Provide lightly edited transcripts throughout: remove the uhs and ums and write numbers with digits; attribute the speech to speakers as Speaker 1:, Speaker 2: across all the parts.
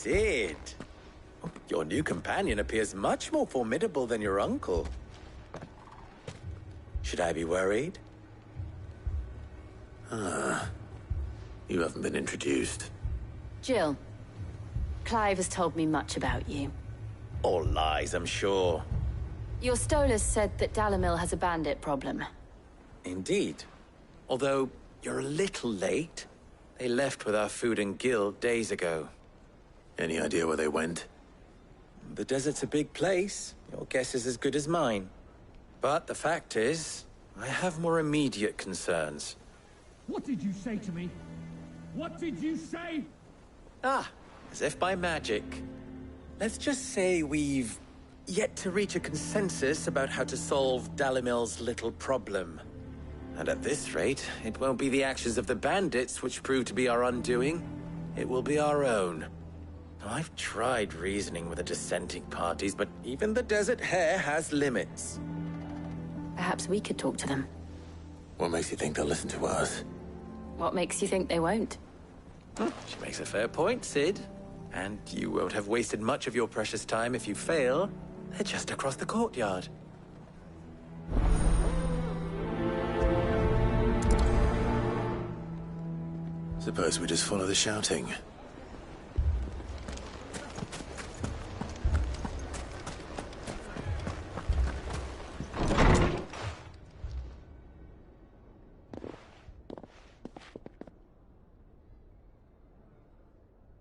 Speaker 1: Sid! Your new companion appears much more formidable than your uncle. Should I be worried?
Speaker 2: You haven't been introduced.
Speaker 3: Jill, Clive has told me much about you.
Speaker 1: All lies, I'm sure.
Speaker 3: Your Stolas said that Dalimil has a bandit problem.
Speaker 1: Indeed. Although, you're a little late. They left with our food and guild days ago.
Speaker 2: Any idea where they went?
Speaker 1: The desert's a big place. Your guess is as good as mine. But the fact is, I have more immediate concerns.
Speaker 4: What did you say to me? What did you say?
Speaker 1: As if by magic. Let's just say we've yet to reach a consensus about how to solve Dalimil's little problem. And at this rate, it won't be the actions of the bandits which prove to be our undoing. It will be our own. I've tried reasoning with the dissenting parties, but even the Desert Hare has limits.
Speaker 3: Perhaps we could talk to them.
Speaker 2: What makes you think they'll listen to us?
Speaker 3: What makes you think they won't?
Speaker 1: She makes a fair point, Sid. And you won't have wasted much of your precious time if you fail. They're just across the courtyard.
Speaker 2: Suppose we just follow the shouting.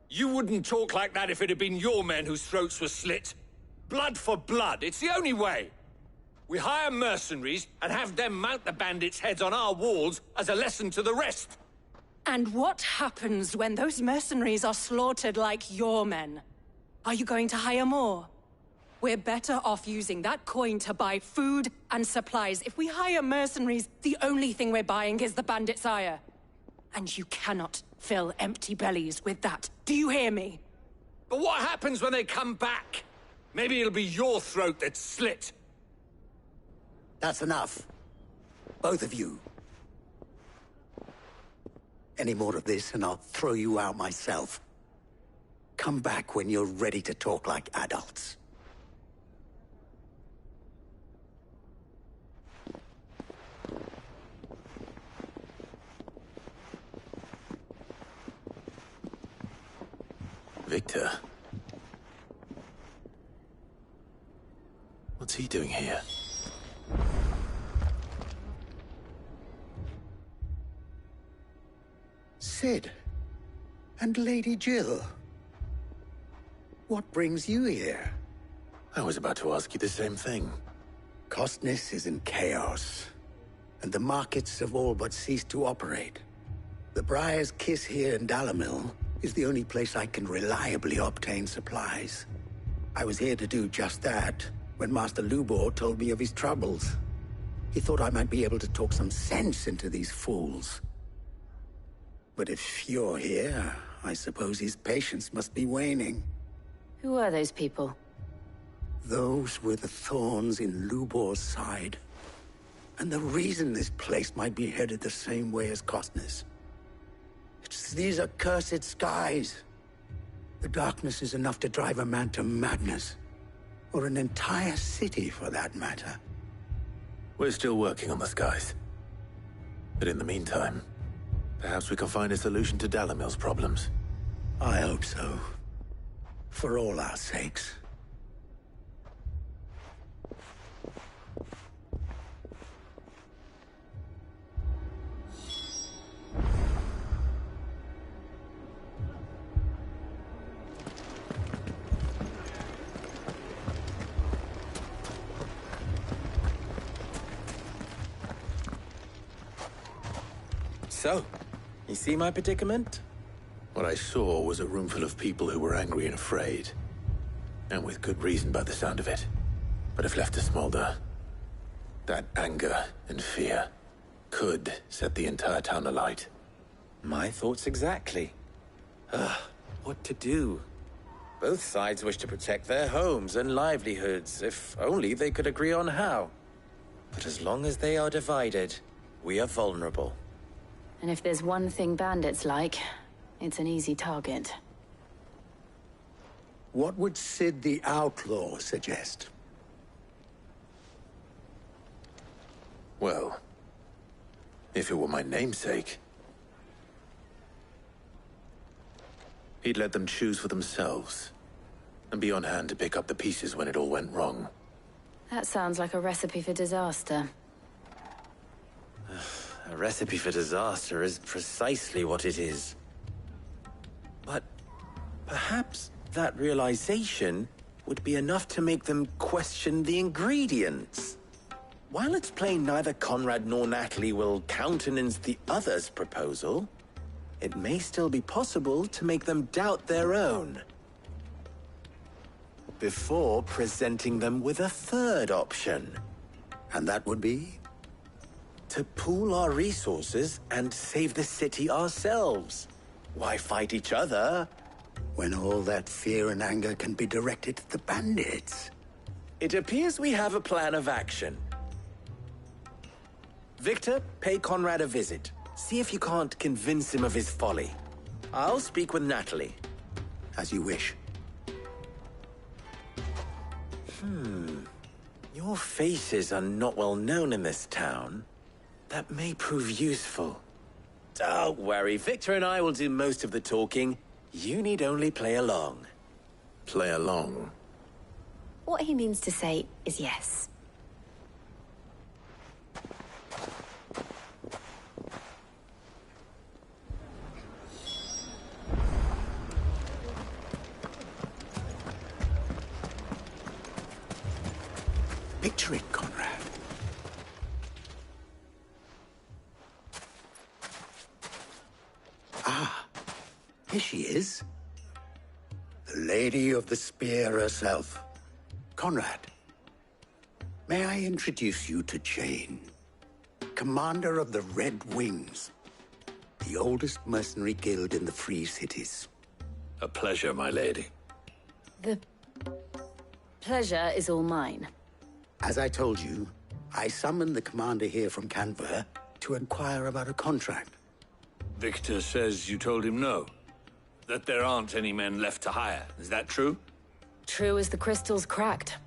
Speaker 4: You wouldn't talk like that if it had been your men whose throats were slit. Blood for blood, it's the only way. We hire mercenaries and have them mount the bandits' heads on our walls as a lesson to the rest.
Speaker 5: And what happens when those mercenaries are slaughtered like your men? Are you going to hire more? We're better off using that coin to buy food and supplies. If we hire mercenaries, the only thing we're buying is the bandits' ire. And you cannot fill empty bellies with that. Do you hear me?
Speaker 4: But what happens when they come back? Maybe it'll be your throat that's slit.
Speaker 6: That's enough. Both of you. Any more of this and I'll throw you out myself. Come back when you're ready to talk like adults.
Speaker 2: Victor. What's he doing here?
Speaker 6: Sid. And Lady Jill. What brings you here?
Speaker 2: I was about to ask you the same thing.
Speaker 6: Costness is in chaos, and the markets have all but ceased to operate. The Briar's Kiss here in Dalimil is the only place I can reliably obtain supplies. I was here to do just that when Master Lubor told me of his troubles. He thought I might be able to talk some sense into these fools. But if you're here, I suppose his patience must be waning.
Speaker 3: Who are those people?
Speaker 6: Those were the thorns in Lubor's side. And the reason this place might be headed the same way as Costness. It's these accursed skies. The darkness is enough to drive a man to madness. Or an entire city, for that matter.
Speaker 2: We're still working on the skies. But in the meantime, perhaps we can find a solution to Dalimil's problems.
Speaker 6: I hope so. For all our sakes.
Speaker 1: So, you see my predicament?
Speaker 2: What I saw was a room full of people who were angry and afraid. And with good reason by the sound of it. But if left to smolder, that anger and fear could set the entire town alight.
Speaker 1: My thoughts exactly. What to do? Both sides wish to protect their homes and livelihoods, if only they could agree on how. But as long as they are divided, we are vulnerable.
Speaker 3: And if there's one thing bandits like, it's an easy target.
Speaker 6: What would Sid the Outlaw suggest?
Speaker 2: Well, if it were my namesake, he'd let them choose for themselves, and be on hand to pick up the pieces when it all went wrong.
Speaker 3: That sounds like a recipe for disaster.
Speaker 1: A recipe for disaster is precisely what it is. But perhaps that realization would be enough to make them question the ingredients. While it's plain neither Conrad nor Natalie will countenance the other's proposal, it may still be possible to make them doubt their own, before presenting them with a third option.
Speaker 6: And that would be?
Speaker 1: To pool our resources and save the city ourselves. Why fight each other?
Speaker 6: When all that fear and anger can be directed at the bandits.
Speaker 1: It appears we have a plan of action. Victor, pay Conrad a visit. See if you can't convince him of his folly. I'll speak with Natalie.
Speaker 6: As you wish.
Speaker 1: Your faces are not well known in this town. That may prove useful. Don't worry, Victor and I will do most of the talking. You need only play along.
Speaker 2: Play along.
Speaker 3: What he means to say is yes.
Speaker 6: Picture it, Conrad. Here she is. The Lady of the Spear herself. Conrad, may I introduce you to Jane, commander of the Red Wings, the oldest mercenary guild in the Free Cities.
Speaker 4: A pleasure, my lady.
Speaker 3: The pleasure is all mine.
Speaker 6: As I told you, I summoned the commander here from Canver to inquire about a contract.
Speaker 4: Victor says you told him no. That there aren't any men left to hire. Is that true?
Speaker 3: True as the crystals cracked.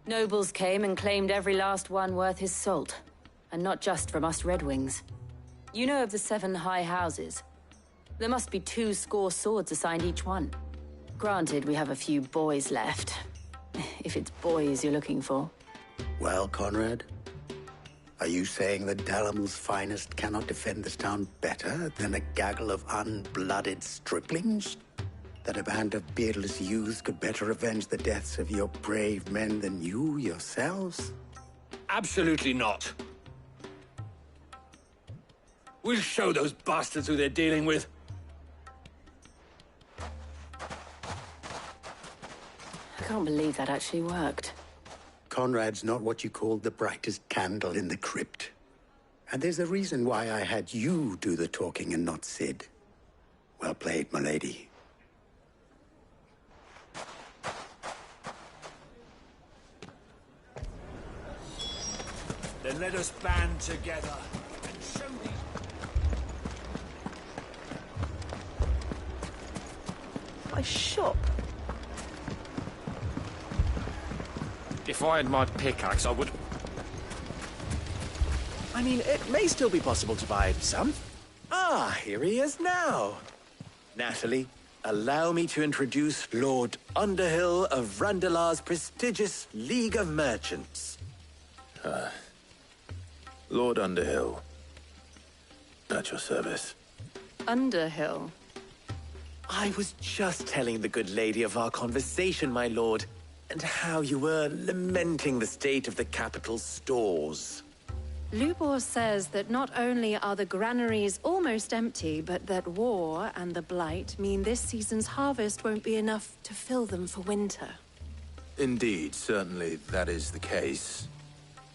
Speaker 3: Nobles came and claimed every last one worth his salt. And not just from us Red Wings. You know of the 7 high houses. There must be 2 swords assigned each one. Granted, we have a few boys left. If it's boys you're looking for.
Speaker 6: Well, Conrad, are you saying that Dalamil's finest cannot defend this town better than a gaggle of unblooded striplings? That a band of beardless youths could better avenge the deaths of your brave men than you yourselves?
Speaker 4: Absolutely not. We'll show those bastards who they're dealing with.
Speaker 3: I can't believe that actually worked.
Speaker 6: Conrad's not what you called the brightest candle in the crypt. And there's a reason why I had you do the talking and not Sid. Well played, my lady.
Speaker 4: Then let us band together and show these...
Speaker 7: My shop.
Speaker 8: If I had my pickaxe, I would...
Speaker 1: I mean, it may still be possible to buy some. Ah, here he is now. Natalie, allow me to introduce Lord Underhill of Randalar's prestigious League of Merchants.
Speaker 2: Lord Underhill. At your service.
Speaker 5: Underhill.
Speaker 1: I was just telling the good lady of our conversation, my lord, and how you were lamenting the state of the capital's stores.
Speaker 5: Lubor says that not only are the granaries almost empty, but that war and the Blight mean this season's harvest won't be enough to fill them for winter.
Speaker 2: Indeed, certainly that is the case.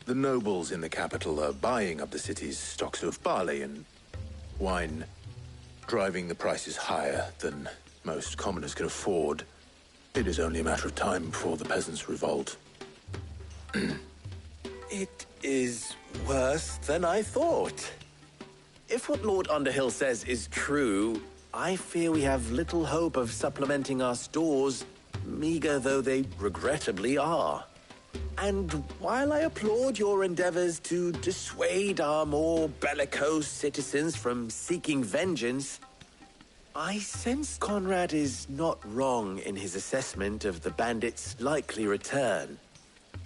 Speaker 2: The nobles in the capital are buying up the city's stocks of barley and wine, driving the prices higher than most commoners can afford. It is only a matter of time before the peasants revolt.
Speaker 1: It is worse than I thought. If what Lord Underhill says is true, I fear we have little hope of supplementing our stores, meager though they regrettably are. And while I applaud your endeavors to dissuade our more bellicose citizens from seeking vengeance, I sense Conrad is not wrong in his assessment of the bandits' likely return.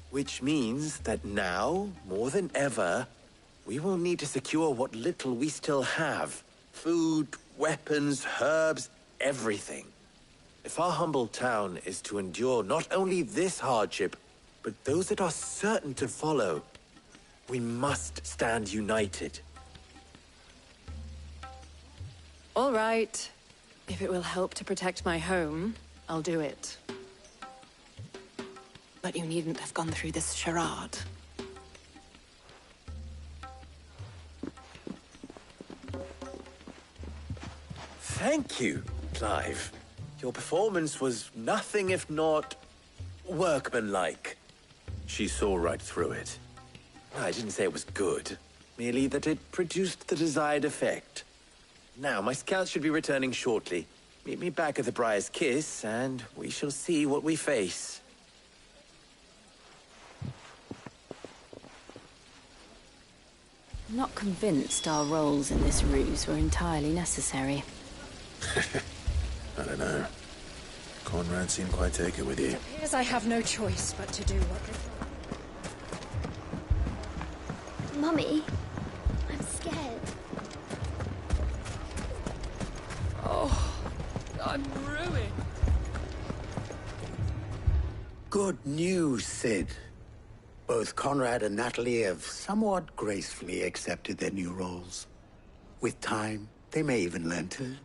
Speaker 1: Which means that now, more than ever, we will need to secure what little we still have. Food, weapons, herbs, everything. If our humble town is to endure not only this hardship, but those that are certain to follow, we must stand united.
Speaker 5: All right. If it will help to protect my home, I'll do it. But you needn't have gone through this charade.
Speaker 1: Thank you, Clive. Your performance was nothing if not workmanlike.
Speaker 2: She saw right through it.
Speaker 1: I didn't say it was good, merely that it produced the desired effect. Now, my scouts should be returning shortly. Meet me back at the Briar's Kiss, and we shall see what we face.
Speaker 3: I'm not convinced our roles in this ruse were entirely necessary.
Speaker 2: I don't know. Conrad seemed quite taken with you.
Speaker 5: It appears I have no choice but to do what they...
Speaker 9: Mummy, I'm scared.
Speaker 5: Oh, I'm ruined.
Speaker 6: Good news, Sid. Both Conrad and Natalie have somewhat gracefully accepted their new roles. With time, they may even learn to.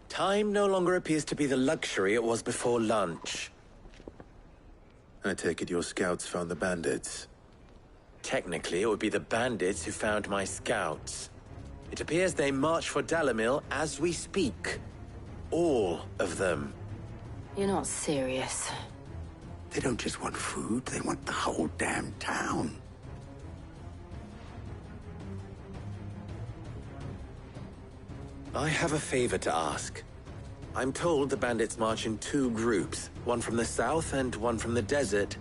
Speaker 1: Time no longer appears to be the luxury it was before lunch.
Speaker 2: I take it your scouts found the bandits.
Speaker 1: Technically, it would be the bandits who found my scouts. It appears they march for Dalimil as we speak. All of them.
Speaker 3: You're not serious.
Speaker 6: They don't just want food, they want the whole damn town.
Speaker 1: I have a favor to ask. I'm told the bandits march in two groups, one from the south and one from the desert,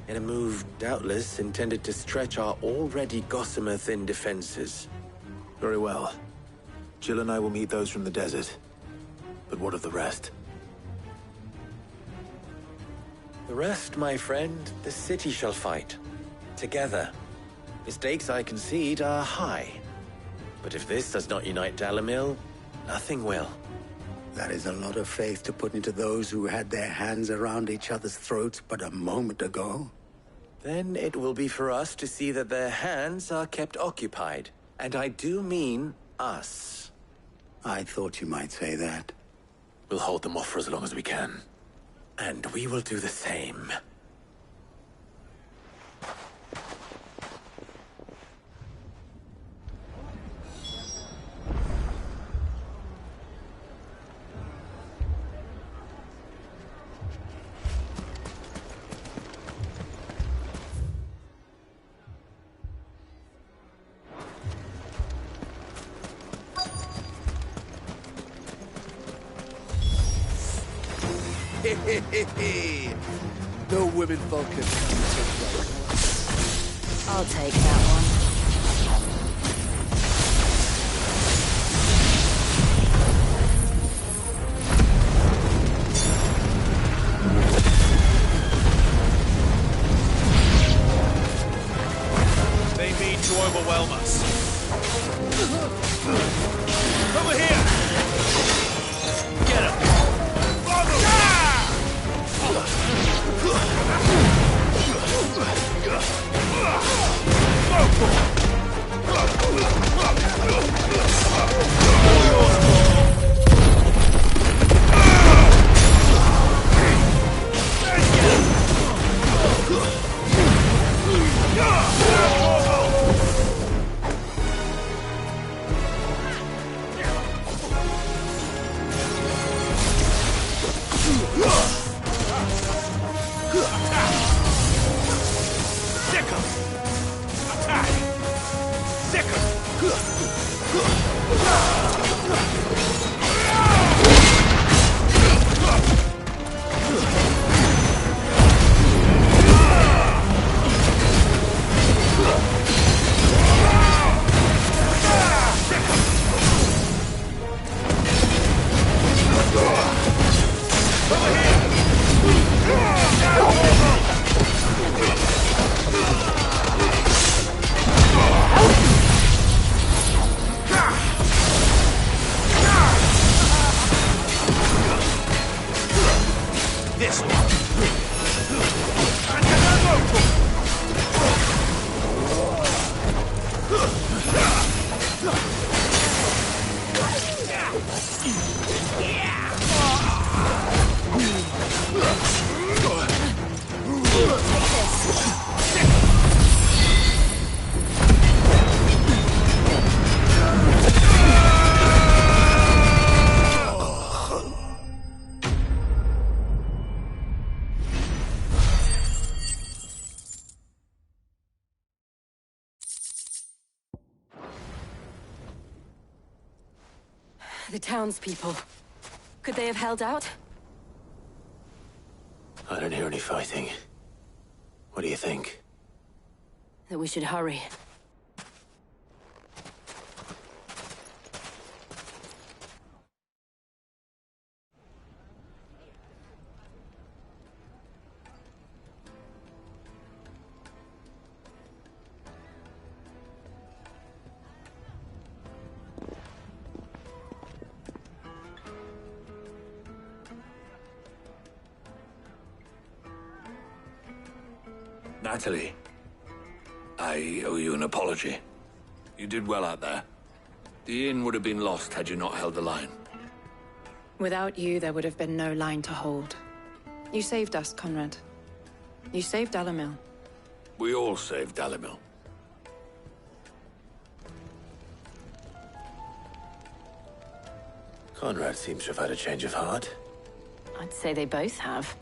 Speaker 1: in a move doubtless intended to stretch our already gossamer-thin defenses.
Speaker 2: Very well. Jill and I will meet those from the desert. But what of the rest?
Speaker 1: The rest, my friend, the city shall fight. Together. Mistakes, I concede, are high. But if this does not unite Dalimil, nothing will.
Speaker 6: That is a lot of faith to put into those who had their hands around each other's throats but a moment ago.
Speaker 1: Then it will be for us to see that their hands are kept occupied. And I do mean us.
Speaker 6: I thought you might say that.
Speaker 2: We'll hold them off for as long as we can.
Speaker 1: And we will do the same.
Speaker 10: No women Vulcan.
Speaker 3: I'll take that one.
Speaker 4: They mean to overwhelm us. Over here! Get him!
Speaker 3: The townspeople. Could they have held out?
Speaker 2: I don't hear any fighting. What do you think?
Speaker 3: That we should hurry.
Speaker 4: Natalie, I owe you an apology. You did well out there. The inn would have been lost had you not held the line.
Speaker 5: Without you, there would have been no line to hold. You saved us, Conrad. You saved Dalimil.
Speaker 4: We all saved Dalimil.
Speaker 2: Conrad seems to have had a change of heart.
Speaker 3: I'd say they both have.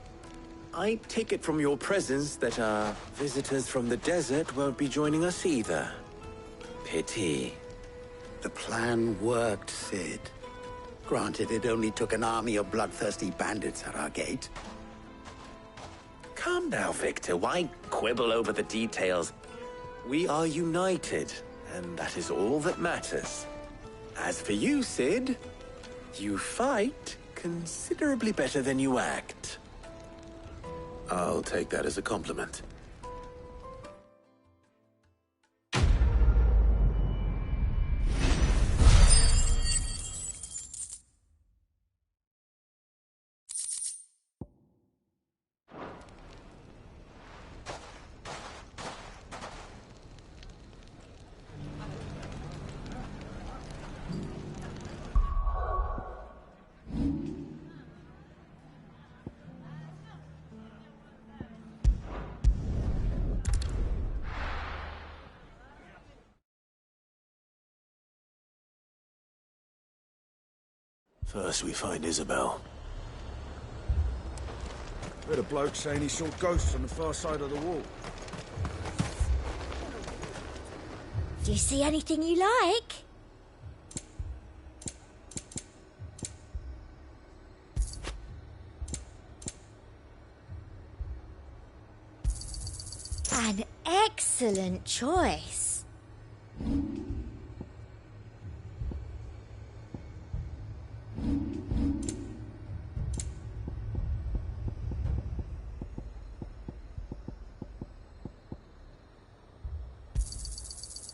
Speaker 1: I take it from your presence that our visitors from the desert won't be joining us either. Pity.
Speaker 6: The plan worked, Sid. Granted, it only took an army of bloodthirsty bandits at our gate.
Speaker 1: Calm now, Victor. Why quibble over the details? We are united, and that is all that matters. As for you, Sid, you fight considerably better than you act.
Speaker 2: I'll take that as a compliment. First we find Isabel.
Speaker 10: Heard a bloke saying he saw ghosts on the far side of the wall.
Speaker 9: Do you see anything you like? An excellent choice.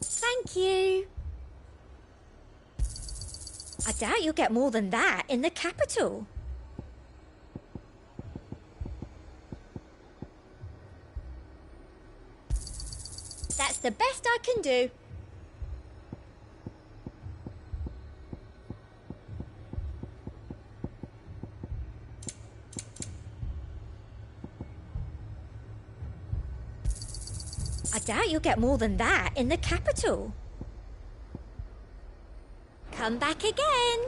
Speaker 9: Thank you. I doubt you'll get more than that in the capital. That's the best I can do. I doubt you'll get more than that in the capital. Come back again.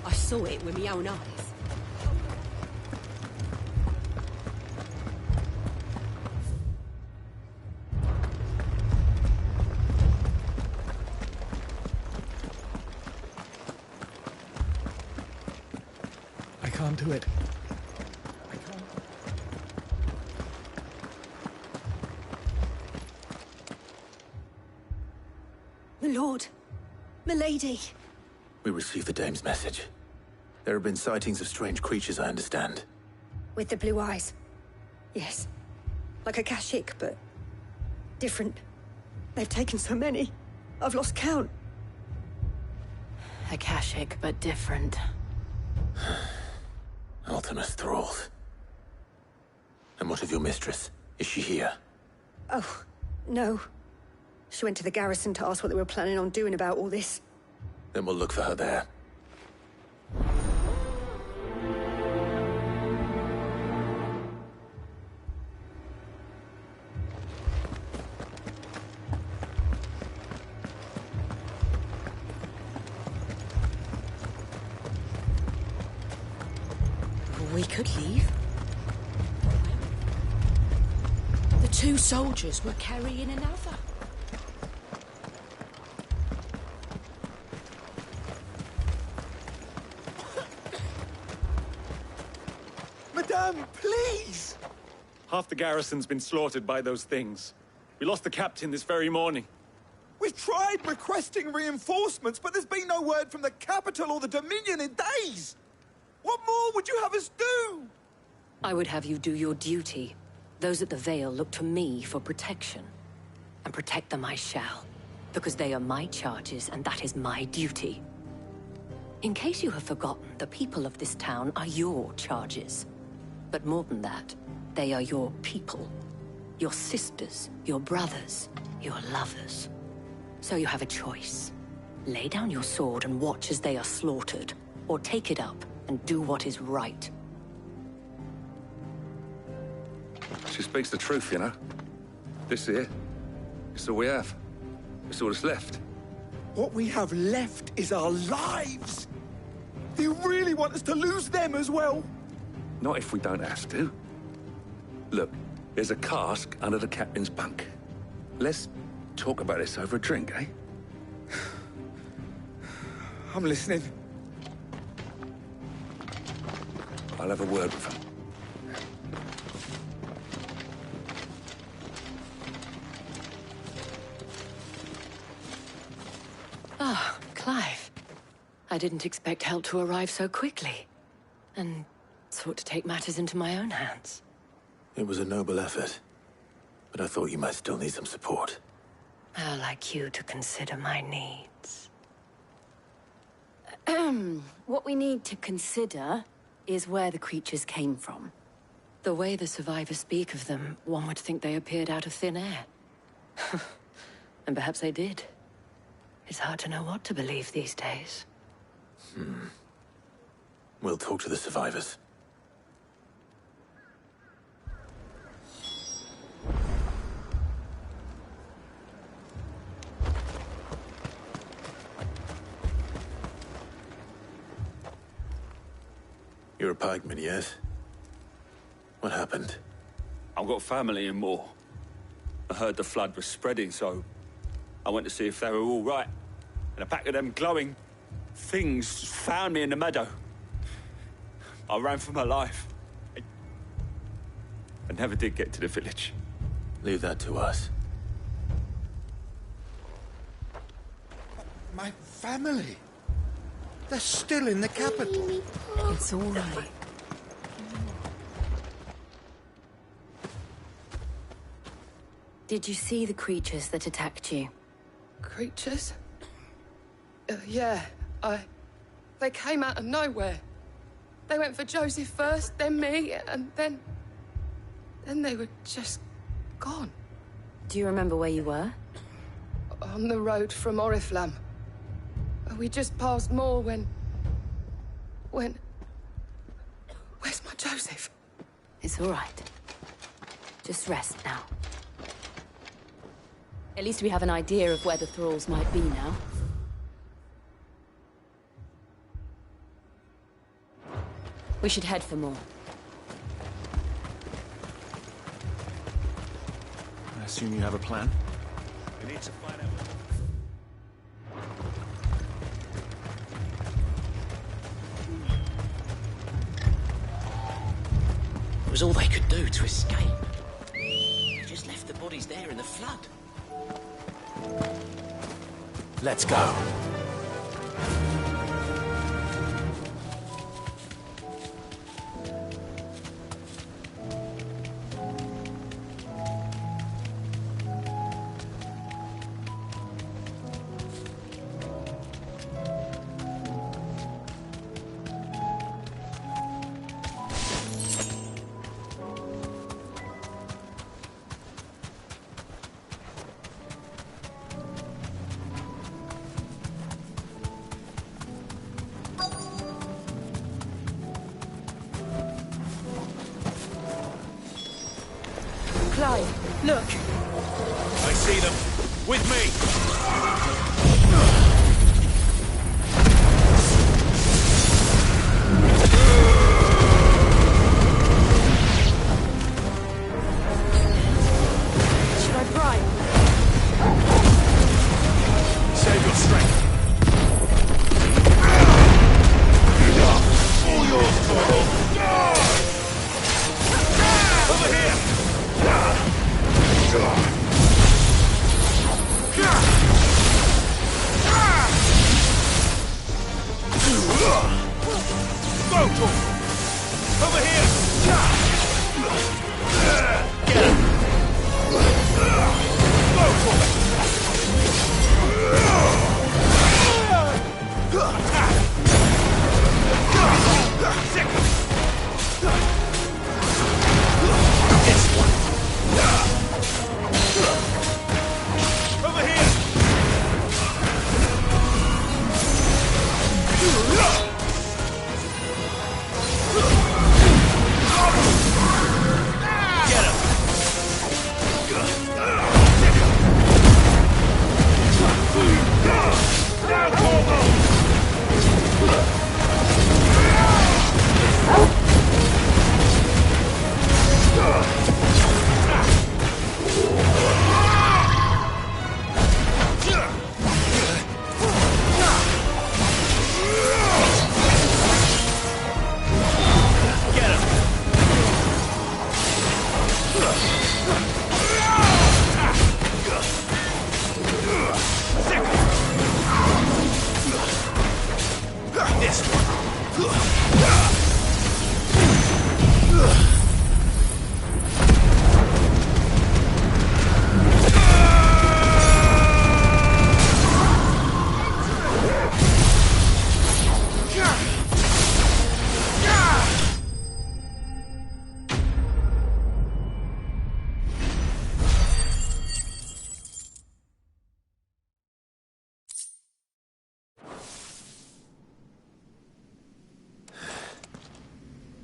Speaker 11: I saw it with my own eyes.
Speaker 10: I can't do it. I can't.
Speaker 11: My lord. Milady.
Speaker 2: We received the dame's message. There have been sightings of strange creatures, I understand.
Speaker 11: With the blue eyes. Yes. Like a Kashyyyk, but different. They've taken so many. I've lost count.
Speaker 3: A Kashyyyk, but different.
Speaker 2: Ultimus thralls. And what of your mistress? Is she here?
Speaker 11: Oh, no. She went to the garrison to ask what they were planning on doing about all this.
Speaker 2: Then we'll look for her there.
Speaker 12: We could leave. The two soldiers were carrying another.
Speaker 13: Madame, please!
Speaker 4: Half the garrison's been slaughtered by those things. We lost the captain this very morning.
Speaker 13: We've tried requesting reinforcements, but there's been no word from the capital or the Dominion in days! What more would you have us do?
Speaker 3: I would have you do your duty. Those at the Vale look to me for protection. And protect them I shall. Because they are my charges, and that is my duty. In case you have forgotten, the people of this town are your charges. But more than that, they are your people. Your sisters, your brothers, your lovers. So you have a choice. Lay down your sword and watch as they are slaughtered, or take it up and do what is right.
Speaker 14: She speaks the truth, you know. This here, it's all we have. It's all that's left.
Speaker 13: What we have left is our lives! Do you really want us to lose them as well?
Speaker 14: Not if we don't have to. Look, there's a cask under the captain's bunk. Let's talk about this over a drink, eh?
Speaker 13: I'm listening.
Speaker 14: I'll have a word with him.
Speaker 3: Ah, Clive. I didn't expect help to arrive so quickly. And sought to take matters into my own hands.
Speaker 2: It was a noble effort, but I thought you might still need some support.
Speaker 3: I'd like you to consider my needs. What we need to consider is where the creatures came from. The way the survivors speak of them, one would think they appeared out of thin air. And perhaps they did. It's hard to know what to believe these days.
Speaker 2: We'll talk to the survivors. You're a pikeman, yes? What happened?
Speaker 4: I've got family in Moor. I heard the flood was spreading, so I went to see if they were all right. And a pack of them glowing things found me in the meadow. I ran for my life. I never did get to the village.
Speaker 2: Leave that to us.
Speaker 13: My family. They're still in the capital.
Speaker 3: It's all right. Did you see the creatures that attacked you?
Speaker 15: Creatures? Yeah, They came out of nowhere. They went for Joseph first, then me, and then they were just gone.
Speaker 3: Do you remember where you were?
Speaker 15: On the road from Oriflamme. We just passed Moor when... Where's my Joseph?
Speaker 3: It's all right. Just rest now. At least we have an idea of where the thralls might be now. We should head for more.
Speaker 10: I assume you have a plan?
Speaker 4: We need to find out.
Speaker 16: It was all they could do to escape. They just left the bodies there in the flood.
Speaker 2: Let's go.
Speaker 5: Clive, look.
Speaker 4: I see them. With me.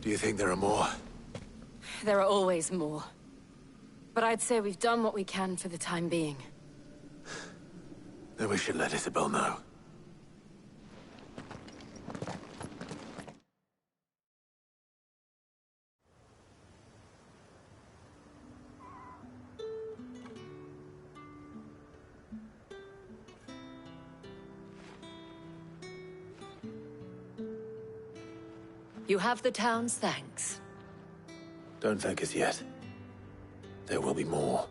Speaker 2: Do you think there are more?
Speaker 3: There are always more. But I'd say we've done what we can for the time being.
Speaker 2: Then we should let Isabel know.
Speaker 17: You have the town's thanks.
Speaker 2: Don't thank us yet. There will be more.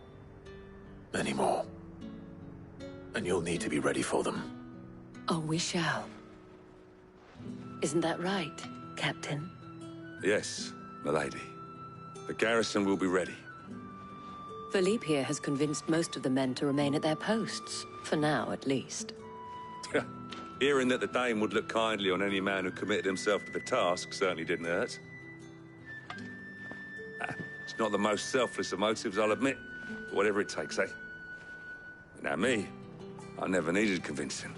Speaker 2: Many more. And you'll need to be ready for them.
Speaker 17: Oh, we shall. Isn't that right, Captain?
Speaker 14: Yes, milady. The garrison will be ready.
Speaker 17: Philippe here has convinced most of the men to remain at their posts. For now, at least.
Speaker 14: Hearing that the Dane would look kindly on any man who committed himself to the task certainly didn't hurt. It's not the most selfless of motives, I'll admit. But whatever it takes, eh? Now me, I never needed convincing.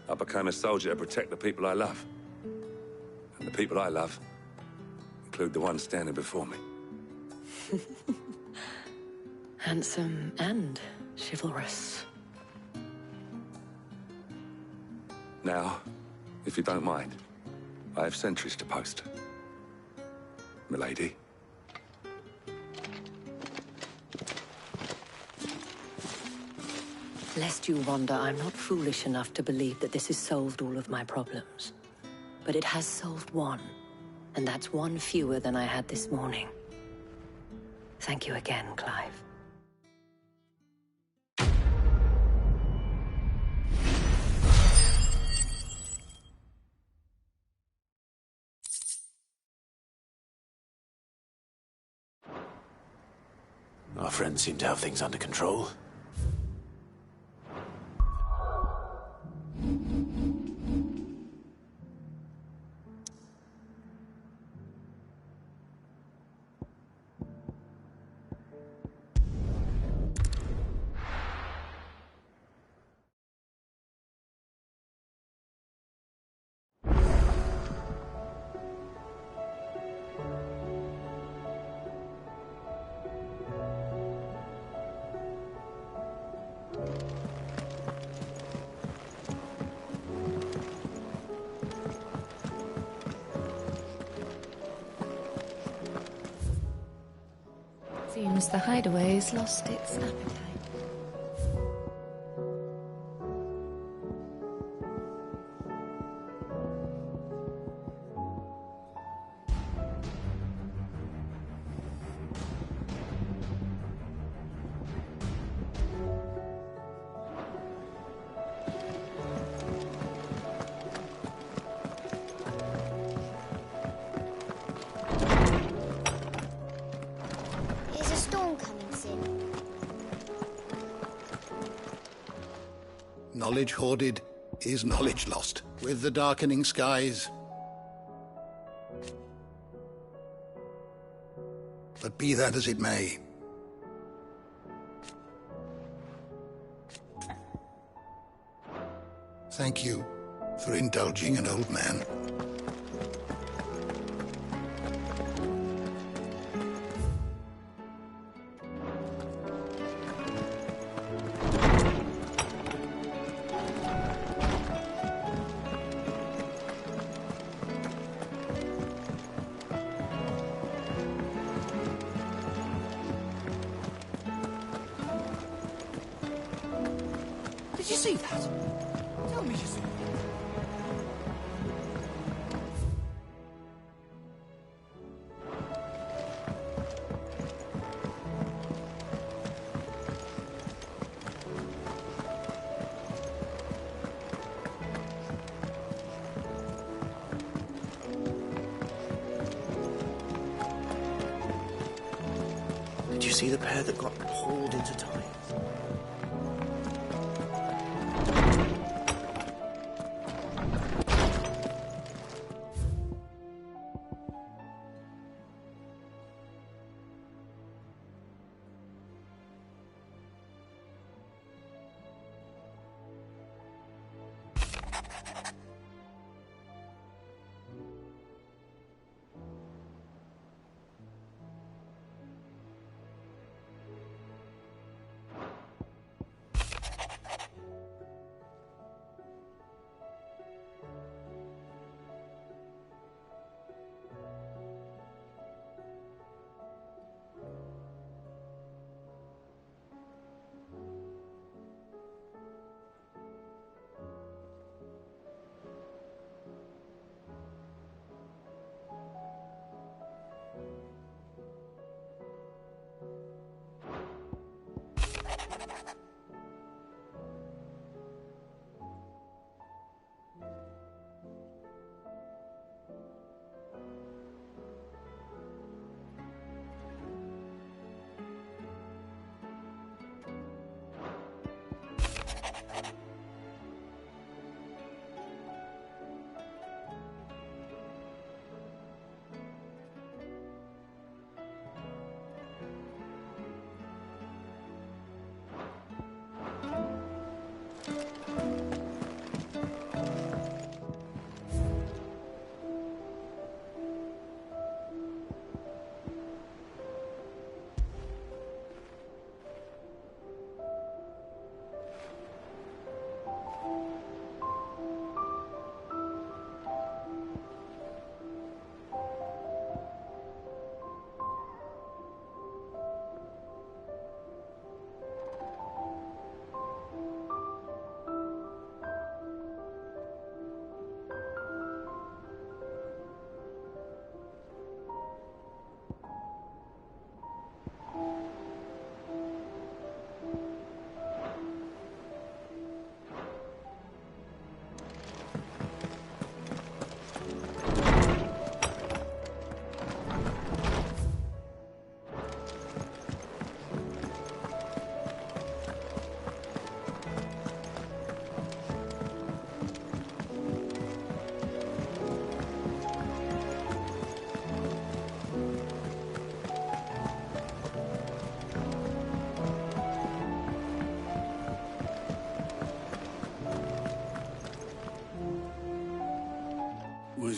Speaker 14: I became a soldier to protect the people I love. And the people I love include the ones standing before me.
Speaker 17: Handsome and chivalrous.
Speaker 14: Now, if you don't mind, I have sentries to post. Milady.
Speaker 17: Lest you wonder, I'm not foolish enough to believe that this has solved all of my problems. But it has solved one, and that's one fewer than I had this morning. Thank you again, Clive.
Speaker 2: Our friends seem to have things under control.
Speaker 18: Seems the hideaway's lost its appetite.
Speaker 6: Knowledge hoarded is knowledge lost. With the darkening skies. But be that as it may. Thank you for indulging an old man.
Speaker 16: Did you see that? Tell me you saw it. Did you see the pair that got hauled into time?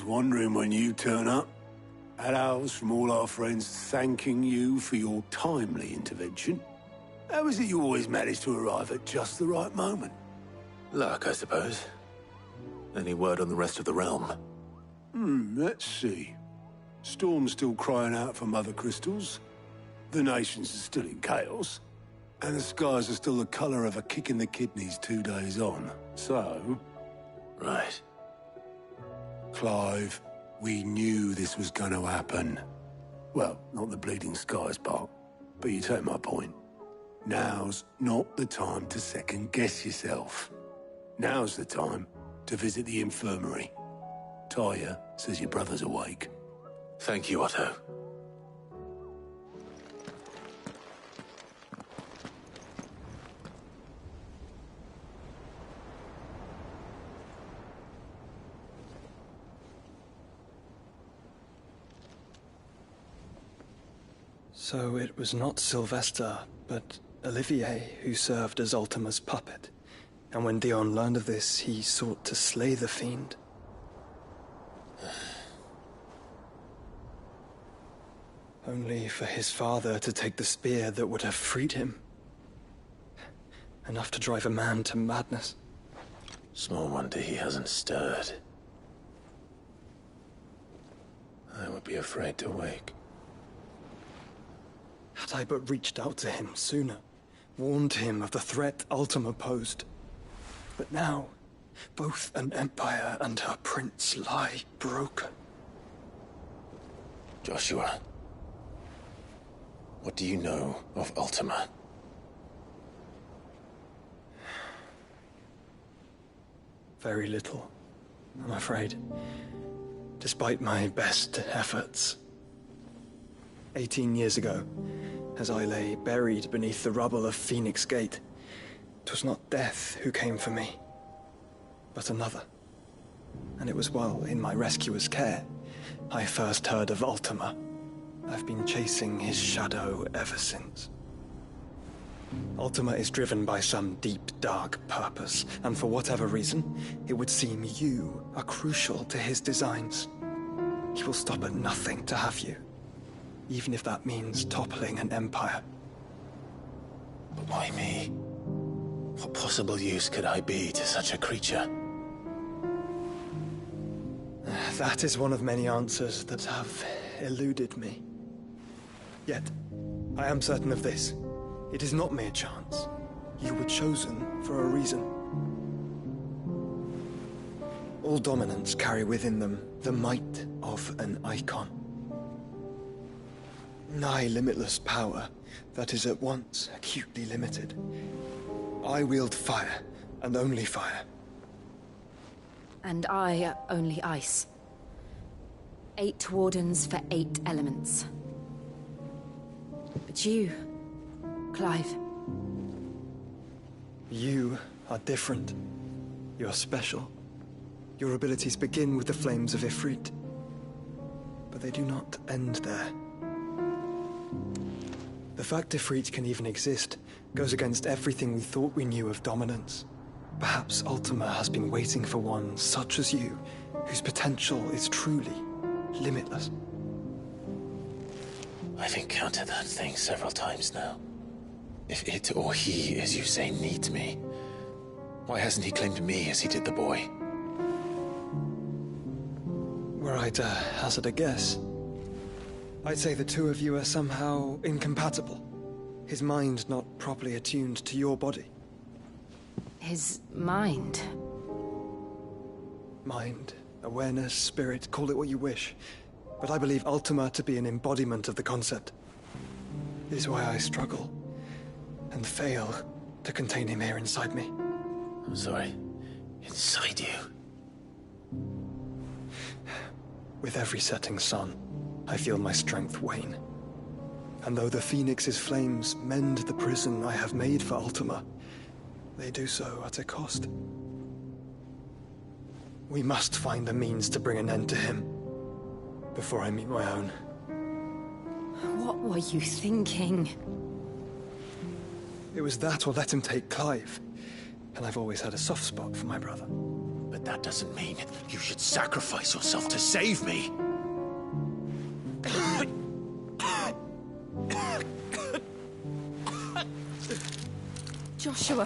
Speaker 19: always wondering when you turn up. Had ours from all our friends thanking you for your timely intervention. How is it you always manage to arrive at just the right moment?
Speaker 2: Luck, I suppose. Any word on the rest of the realm?
Speaker 19: Let's see. Storm's still crying out for Mother Crystals. The nations are still in chaos. And the skies are still the colour of a kick in the kidneys 2 days on. So...
Speaker 2: Right.
Speaker 19: Clive, we knew this was going to happen. Well, not the bleeding skies part, but you take my point. Now's not the time to second-guess yourself. Now's the time to visit the infirmary. Talia says your brother's awake.
Speaker 2: Thank you, Otto.
Speaker 10: So it was not Sylvester, but Olivier who served as Ultima's puppet. And when Dion learned of this, he sought to slay the fiend. Only for his father to take the spear that would have freed him. Enough to drive a man to madness.
Speaker 2: Small wonder he hasn't stirred. I would be afraid to wake.
Speaker 10: Had I but reached out to him sooner, warned him of the threat Ultima posed. But now, both an empire and her prince lie broken.
Speaker 2: Joshua, what do you know of Ultima?
Speaker 10: Very little, I'm afraid. Despite my best efforts. 18 years ago, as I lay buried beneath the rubble of Phoenix Gate, 'twas not death who came for me, but another. And it was while in my rescuer's care I first heard of Ultima. I've been chasing his shadow ever since. Ultima is driven by some deep, dark purpose, and for whatever reason, it would seem you are crucial to his designs. He will stop at nothing to have you, even if that means toppling an empire.
Speaker 2: But why me? What possible use could I be to such a creature?
Speaker 10: That is one of many answers that have eluded me. Yet, I am certain of this. It is not mere chance. You were chosen for a reason. All dominants carry within them the might of an icon. Nigh limitless power that is at once acutely limited. I wield fire, and only fire.
Speaker 3: And I only ice. 8 wardens for 8 elements. But you, Clive.
Speaker 10: You are different. You're special. Your abilities begin with the flames of Ifrit. But they do not end there. The fact Ifrit can even exist goes against everything we thought we knew of dominance. Perhaps Ultima has been waiting for one such as you, whose potential is truly limitless.
Speaker 2: I've encountered that thing several times now. If it or he, as you say, needs me, why hasn't he claimed me as he did the boy?
Speaker 10: Were I to hazard a guess, I'd say the two of you are somehow incompatible. His mind not properly attuned to your body.
Speaker 3: His mind?
Speaker 10: Mind, awareness, spirit, call it what you wish. But I believe Ultima to be an embodiment of the concept. It is why I struggle and fail to contain him here inside me.
Speaker 2: I'm sorry. Inside you?
Speaker 10: With every setting sun, I feel my strength wane. And though the Phoenix's flames mend the prison I have made for Ultima, they do so at a cost. We must find a means to bring an end to him before I meet my own.
Speaker 3: What were you thinking?
Speaker 10: It was that or let him take Clive. And I've always had a soft spot for my brother.
Speaker 2: But But that doesn't mean you should sacrifice yourself to save me.
Speaker 11: Joshua.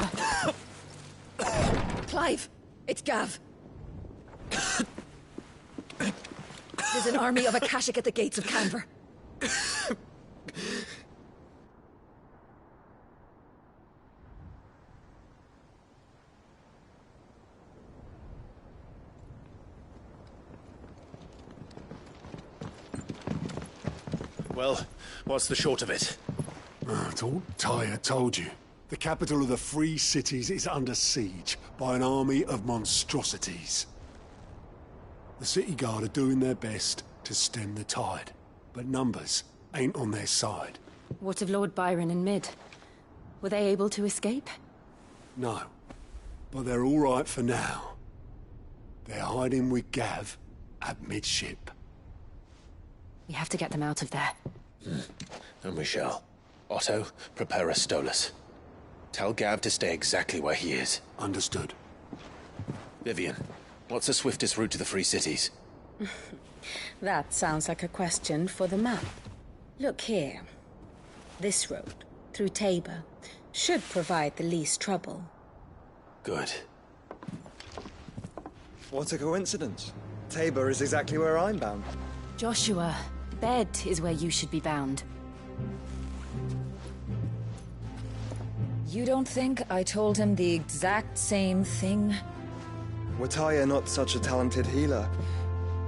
Speaker 11: Clive, it's Gav. There's an army of Akashic at the gates of Canver.
Speaker 2: Well, what's the short of it?
Speaker 19: I thought Tyr told you. The capital of the Free Cities is under siege by an army of monstrosities. The City Guard are doing their best to stem the tide, but numbers ain't on their side.
Speaker 3: What of Lord Byron and Mid? Were they able to escape?
Speaker 19: No, but they're all right for now. They're hiding with Gav at midship.
Speaker 3: We have to get them out of there.
Speaker 2: And we shall. Otto, prepare a Stolas. Tell Gav to stay exactly where he is.
Speaker 19: Understood.
Speaker 2: Vivian, what's the swiftest route to the Free Cities?
Speaker 12: That sounds like a question for the map. Look here. This road, through Tabor, should provide the least trouble.
Speaker 2: Good.
Speaker 10: What a coincidence. Tabor is exactly where I'm bound.
Speaker 3: Joshua, Bed is where you should be bound.
Speaker 20: You don't think I told him the exact same thing?
Speaker 10: Were Tyr not such a talented healer,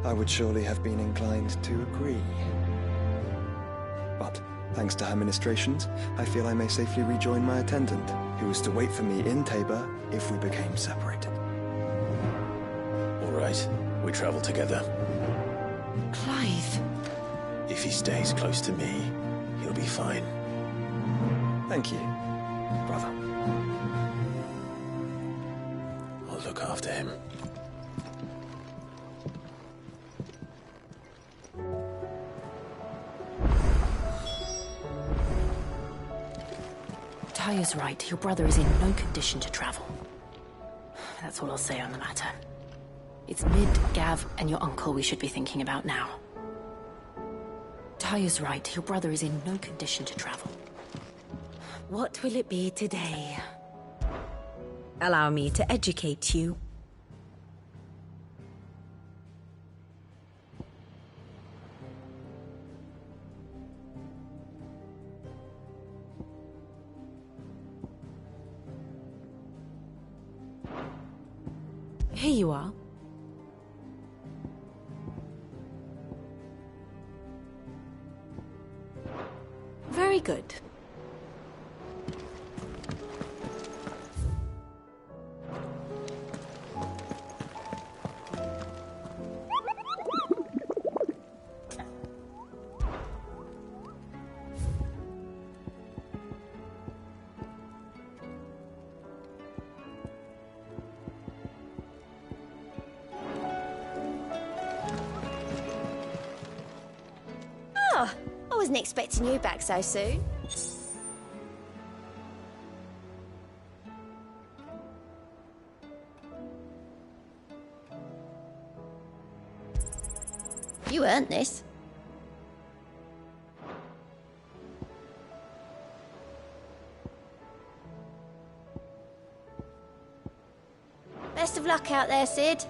Speaker 10: I would surely have been inclined to agree. But, thanks to her ministrations, I feel I may safely rejoin my attendant, who was to wait for me in Tabor if we became separated.
Speaker 2: All right, we travel together.
Speaker 3: Clive.
Speaker 2: If he stays close to me, he'll be fine.
Speaker 10: Thank you, brother.
Speaker 2: I'll look after him.
Speaker 3: Tyr's right. Your brother is in no condition to travel. That's all I'll say on the matter. It's Mid, Gav, and your uncle we should be thinking about now. Tyr's right. Your brother is in no condition to travel. What will it be today?
Speaker 21: Allow me to educate you. Here you are. Very good.
Speaker 22: Oh, I wasn't expecting you back so soon. You earned this. Best of luck out there, Sid.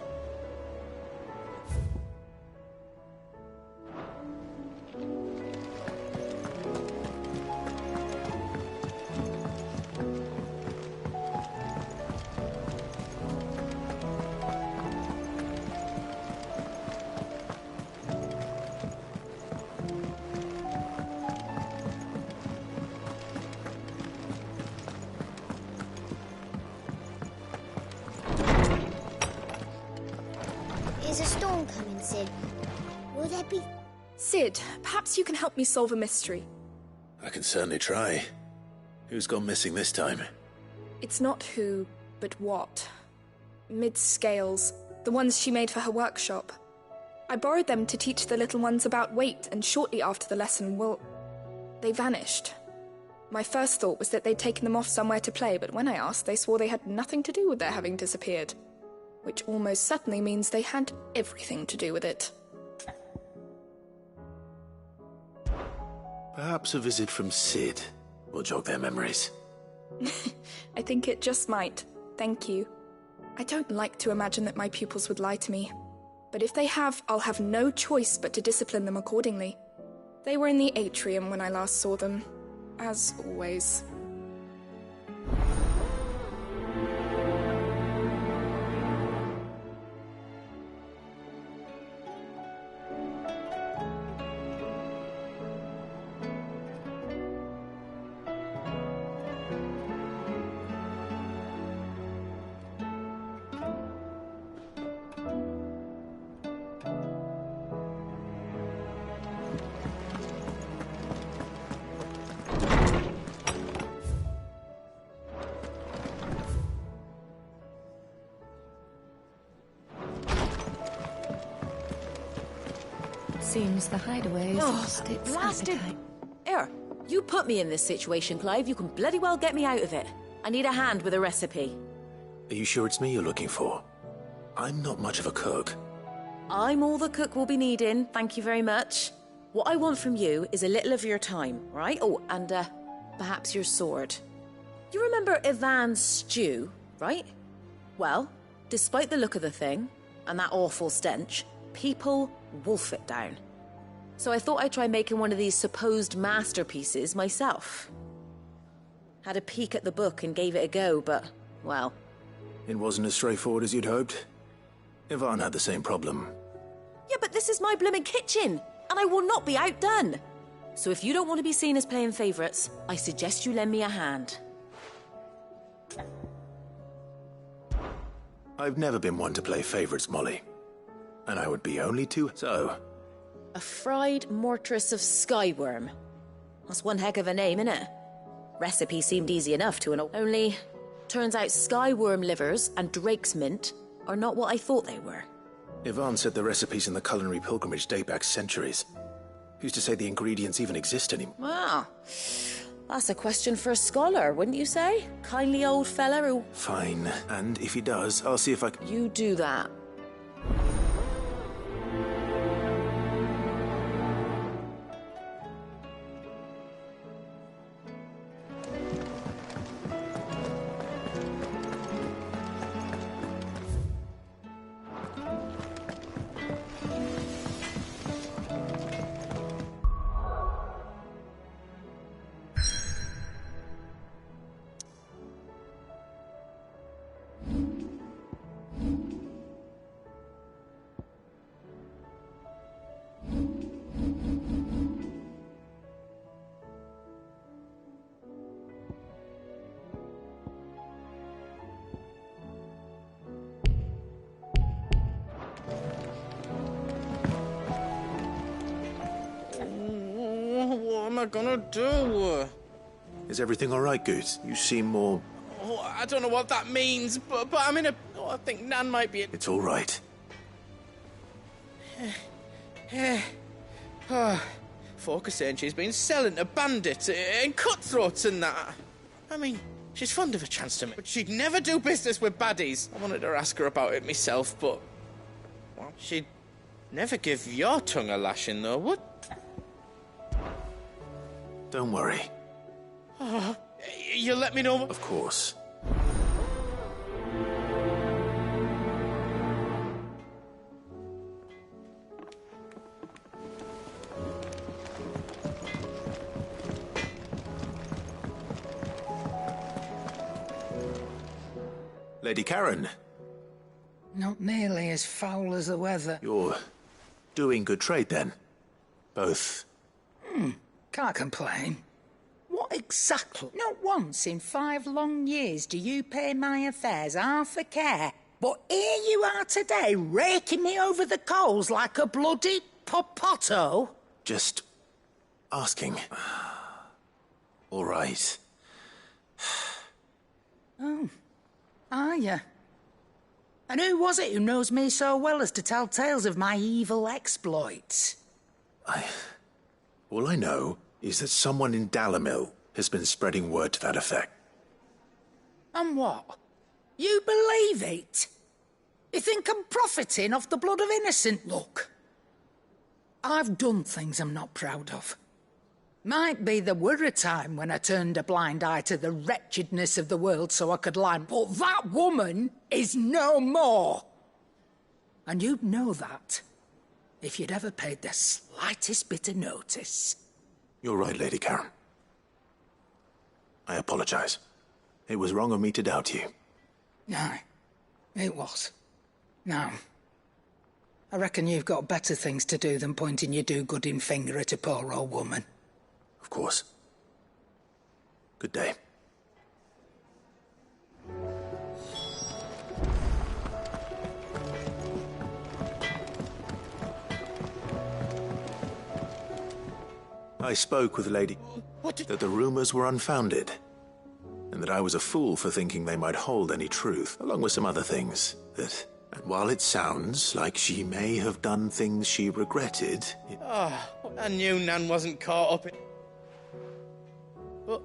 Speaker 22: Is a storm coming, Sid? Will there be...
Speaker 23: Sid, perhaps you can help me solve a mystery.
Speaker 2: I can certainly try. Who's gone missing this time?
Speaker 23: It's not who, but what. Mid's scales, the ones she made for her workshop. I borrowed them to teach the little ones about weight, and shortly after the lesson, well, they vanished. My first thought was that they'd taken them off somewhere to play, but when I asked, they swore they had nothing to do with their having disappeared. which almost certainly means they had everything to do with it.
Speaker 2: Perhaps a visit from Sid will jog their memories.
Speaker 23: I think it just might. Thank you. I don't like to imagine that my pupils would lie to me. But if they have, I'll have no choice but to discipline them accordingly. They were in the atrium when I last saw them, as always.
Speaker 18: Seems the hideaway's lost its appetite.
Speaker 21: Here, you put me in this situation, Clive. You can bloody well get me out of it. I need a hand with a recipe.
Speaker 2: Are you sure it's me you're looking for? I'm not much of a cook.
Speaker 21: I'm all the cook will be needing, thank you very much. What I want from you is a little of your time, right? Oh, and perhaps your sword. You remember Ivan's stew, right? Well, despite the look of the thing, and that awful stench, people wolf it down. So I thought I'd try making one of these supposed masterpieces myself. Had a peek at the book and gave it a go, but, well...
Speaker 2: It wasn't as straightforward as you'd hoped. Ivan had the same problem.
Speaker 21: Yeah, but this is my blooming kitchen, and I will not be outdone. So if you don't want to be seen as playing favourites, I suggest you lend me a hand.
Speaker 2: I've never been one to play favourites, Molly. And I would be only too... So...
Speaker 21: A fried mortress of skyworm. That's one heck of a name, innit? Recipe seemed easy enough to an... Only, turns out skyworm livers and drake's mint are not what I thought they were.
Speaker 2: Ivan said the recipes in the culinary pilgrimage date back centuries. Who's to say the ingredients even exist anymore?
Speaker 21: Well, that's a question for a scholar, wouldn't you say? Kindly old fella who...
Speaker 2: Fine. And if he does, I'll see if I can...
Speaker 21: You do that.
Speaker 1: What am I gonna do?
Speaker 2: Is everything all right, Goose? You seem more...
Speaker 1: Oh, I don't know what that means, but I'm in a... Oh, I think Nan might be...
Speaker 2: It's all right.
Speaker 1: Forker saying she's been selling to bandits and cutthroats and that. I mean, she's fond of a chance to me, but she'd never do business with baddies. I wanted to ask her about it myself, but... Well, she'd never give your tongue a lashing, though, would...
Speaker 2: Don't worry.
Speaker 1: Oh, you'll let me know...
Speaker 2: Of course. Lady Karen.
Speaker 7: Not nearly as foul as the weather.
Speaker 2: You're doing good trade, then? Both.
Speaker 7: Can't complain. What exactly? Not once in 5 long years do you pay my affairs half a care. But here you are today, raking me over the coals like a bloody popoto.
Speaker 2: Just asking. All right.
Speaker 7: Oh, are you? And who was it who knows me so well as to tell tales of my evil exploits?
Speaker 2: All I know is that someone in Dalamil has been spreading word to that effect.
Speaker 7: And what? You believe it? You think I'm profiting off the blood of innocent? Look, I've done things I'm not proud of. Might be there were a time when I turned a blind eye to the wretchedness of the world so I could lie, but that woman is no more. And you'd know that if you'd ever paid the slightest bit of notice.
Speaker 2: You're right, Lady Karen. I apologize. It was wrong of me to doubt you.
Speaker 7: Aye, it was. Now, I reckon you've got better things to do than pointing your do-gooding finger at a poor old woman.
Speaker 2: Of course. Good day. I spoke with Lady... that the rumors were unfounded, and that I was a fool for thinking they might hold any truth, along with some other things. And while it sounds like she may have done things she regretted...
Speaker 1: Oh, I knew Nan wasn't caught up in... But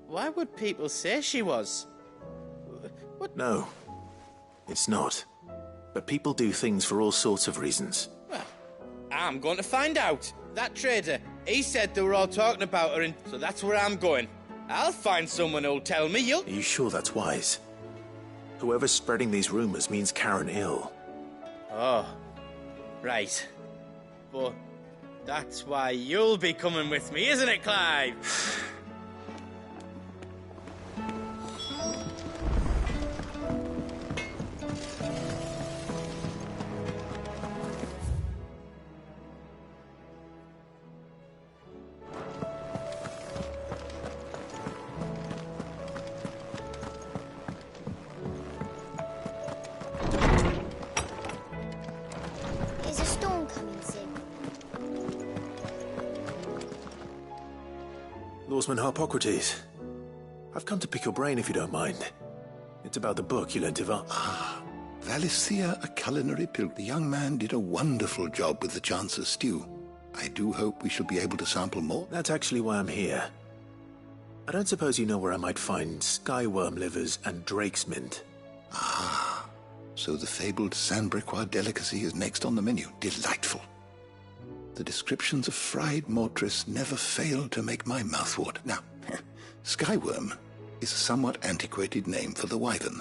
Speaker 1: why would people say she was? What?
Speaker 2: No, it's not. But people do things for all sorts of reasons.
Speaker 1: Well, I'm going to find out. That trader, he said they were all talking about her, and so that's where I'm going. I'll find someone who'll tell me.
Speaker 2: Are you sure that's wise? Whoever's spreading these rumors means Karen ill.
Speaker 1: Oh, right. But that's why you'll be coming with me, isn't it, Clive?
Speaker 2: Lawsman Harpocrates. I've come to pick your brain if you don't mind. It's about the book you lent Ivan.
Speaker 8: Valisthea, a culinary pilgrim. The young man did a wonderful job with the Chance's stew. I do hope we shall be able to sample more.
Speaker 2: That's actually why I'm here. I don't suppose you know where I might find skyworm livers and drake's mint.
Speaker 8: Ah, so the fabled Sanbriquois delicacy is next on the menu. Delightful. The descriptions of fried mortress never fail to make my mouth water. Now, skyworm is a somewhat antiquated name for the wyvern,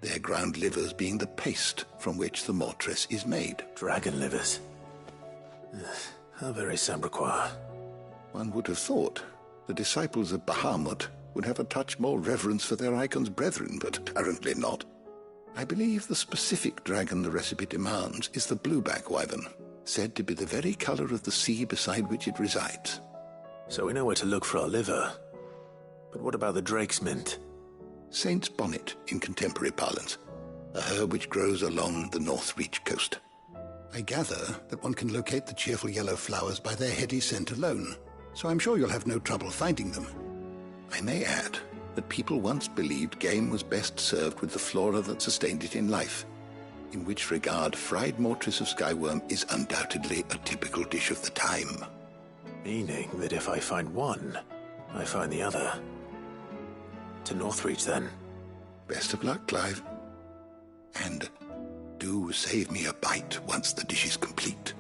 Speaker 8: their ground livers being the paste from which the mortress is made.
Speaker 2: Dragon livers. How very Sanbriquois.
Speaker 8: One would have thought the disciples of Bahamut would have a touch more reverence for their icon's brethren, but apparently not. I believe the specific dragon the recipe demands is the blueback wyvern, said to be the very color of the sea beside which it resides.
Speaker 2: So we know where to look for our liver. But what about the drake's mint?
Speaker 8: Saint's bonnet in contemporary parlance, a herb which grows along the North Reach coast. I gather that one can locate the cheerful yellow flowers by their heady scent alone, so I'm sure you'll have no trouble finding them. I may add that people once believed game was best served with the flora that sustained it in life, in which regard fried mortress of skyworm is undoubtedly a typical dish of the time.
Speaker 2: Meaning that if I find one, I find the other. To Northreach, then.
Speaker 8: Best of luck, Clive. And do save me a bite once the dish is complete.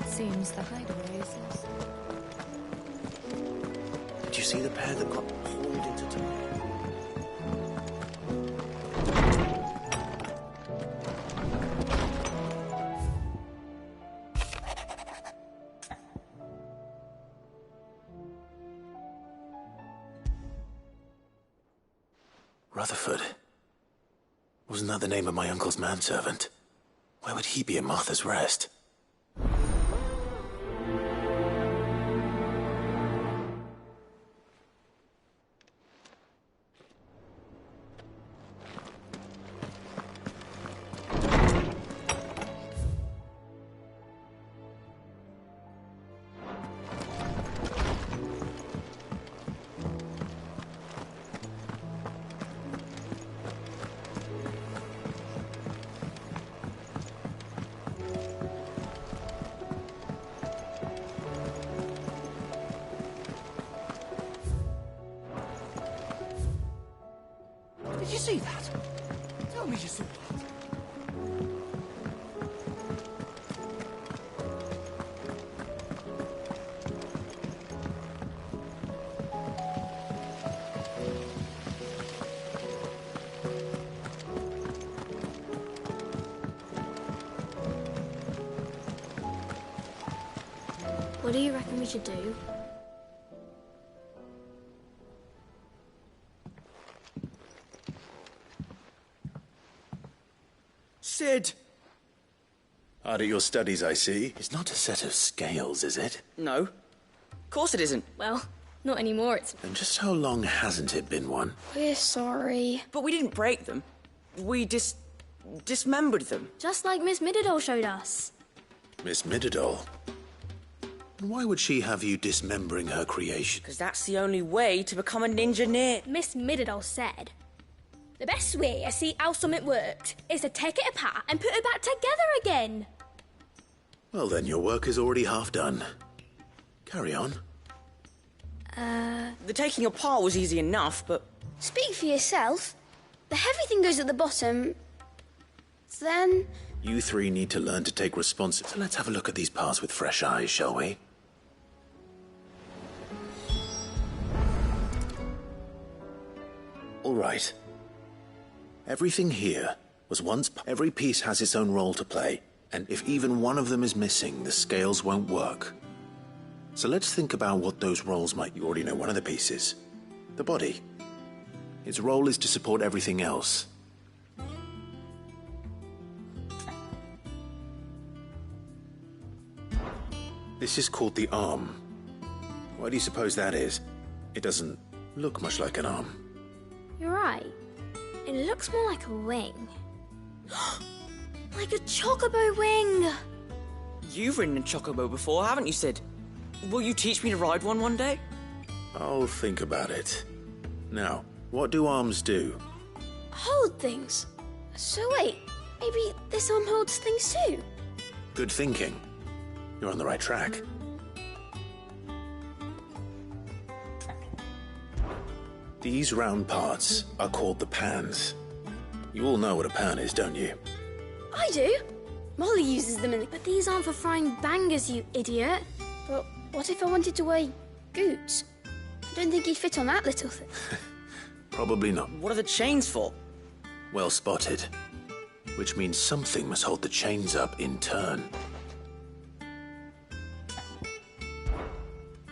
Speaker 18: Seems the hideaway is lost.
Speaker 2: Did you see the pair that got hauled into town? Rutherford. Wasn't that the name of my uncle's manservant? Where would he be at Martha's Rest?
Speaker 16: Did you see that? Tell me you saw that.
Speaker 9: What do you reckon we should do?
Speaker 13: Cid!
Speaker 2: Hard at your studies, I see. It's not a set of scales, is it?
Speaker 13: No. Of course it isn't.
Speaker 9: Well, not anymore, it's...
Speaker 2: And just how long hasn't it been one?
Speaker 9: We're sorry.
Speaker 13: But we didn't break them. We dismembered them.
Speaker 9: Just like Miss Mididol showed us.
Speaker 2: Miss Mididol? Why would she have you dismembering her creation?
Speaker 13: Because that's the only way to become a ninja-knit.
Speaker 9: Miss Mididol said, the best way to see how something worked is to take it apart and put it back together again.
Speaker 2: Well, then your work is already half done. Carry on.
Speaker 13: The taking apart was easy enough, but...
Speaker 9: Speak for yourself. The heavy thing goes at the bottom. Then...
Speaker 2: You three need to learn to take responsibility. So let's have a look at these parts with fresh eyes, shall we? All right. Everything here was once... Every piece has its own role to play, and if even one of them is missing, the scales won't work. So let's think about what those roles might... You already know one of the pieces. The body. Its role is to support everything else. This is called the arm. Why do you suppose that is? It doesn't look much like an arm.
Speaker 9: You're right. It looks more like a wing. Like a chocobo wing!
Speaker 13: You've ridden a chocobo before, haven't you, Cid? Will you teach me to ride one day?
Speaker 2: I'll think about it. Now, what do arms do?
Speaker 9: Hold things. So wait, maybe this arm holds things too?
Speaker 2: Good thinking. You're on the right track. These round parts are called the pans. You all know what a pan is, don't you?
Speaker 9: I do. Molly uses them but these aren't for frying bangers, you idiot. But what if I wanted to weigh goods? I don't think he'd fit on that little thing.
Speaker 2: Probably not.
Speaker 13: What are the chains for?
Speaker 2: Well spotted. Which means something must hold the chains up in turn.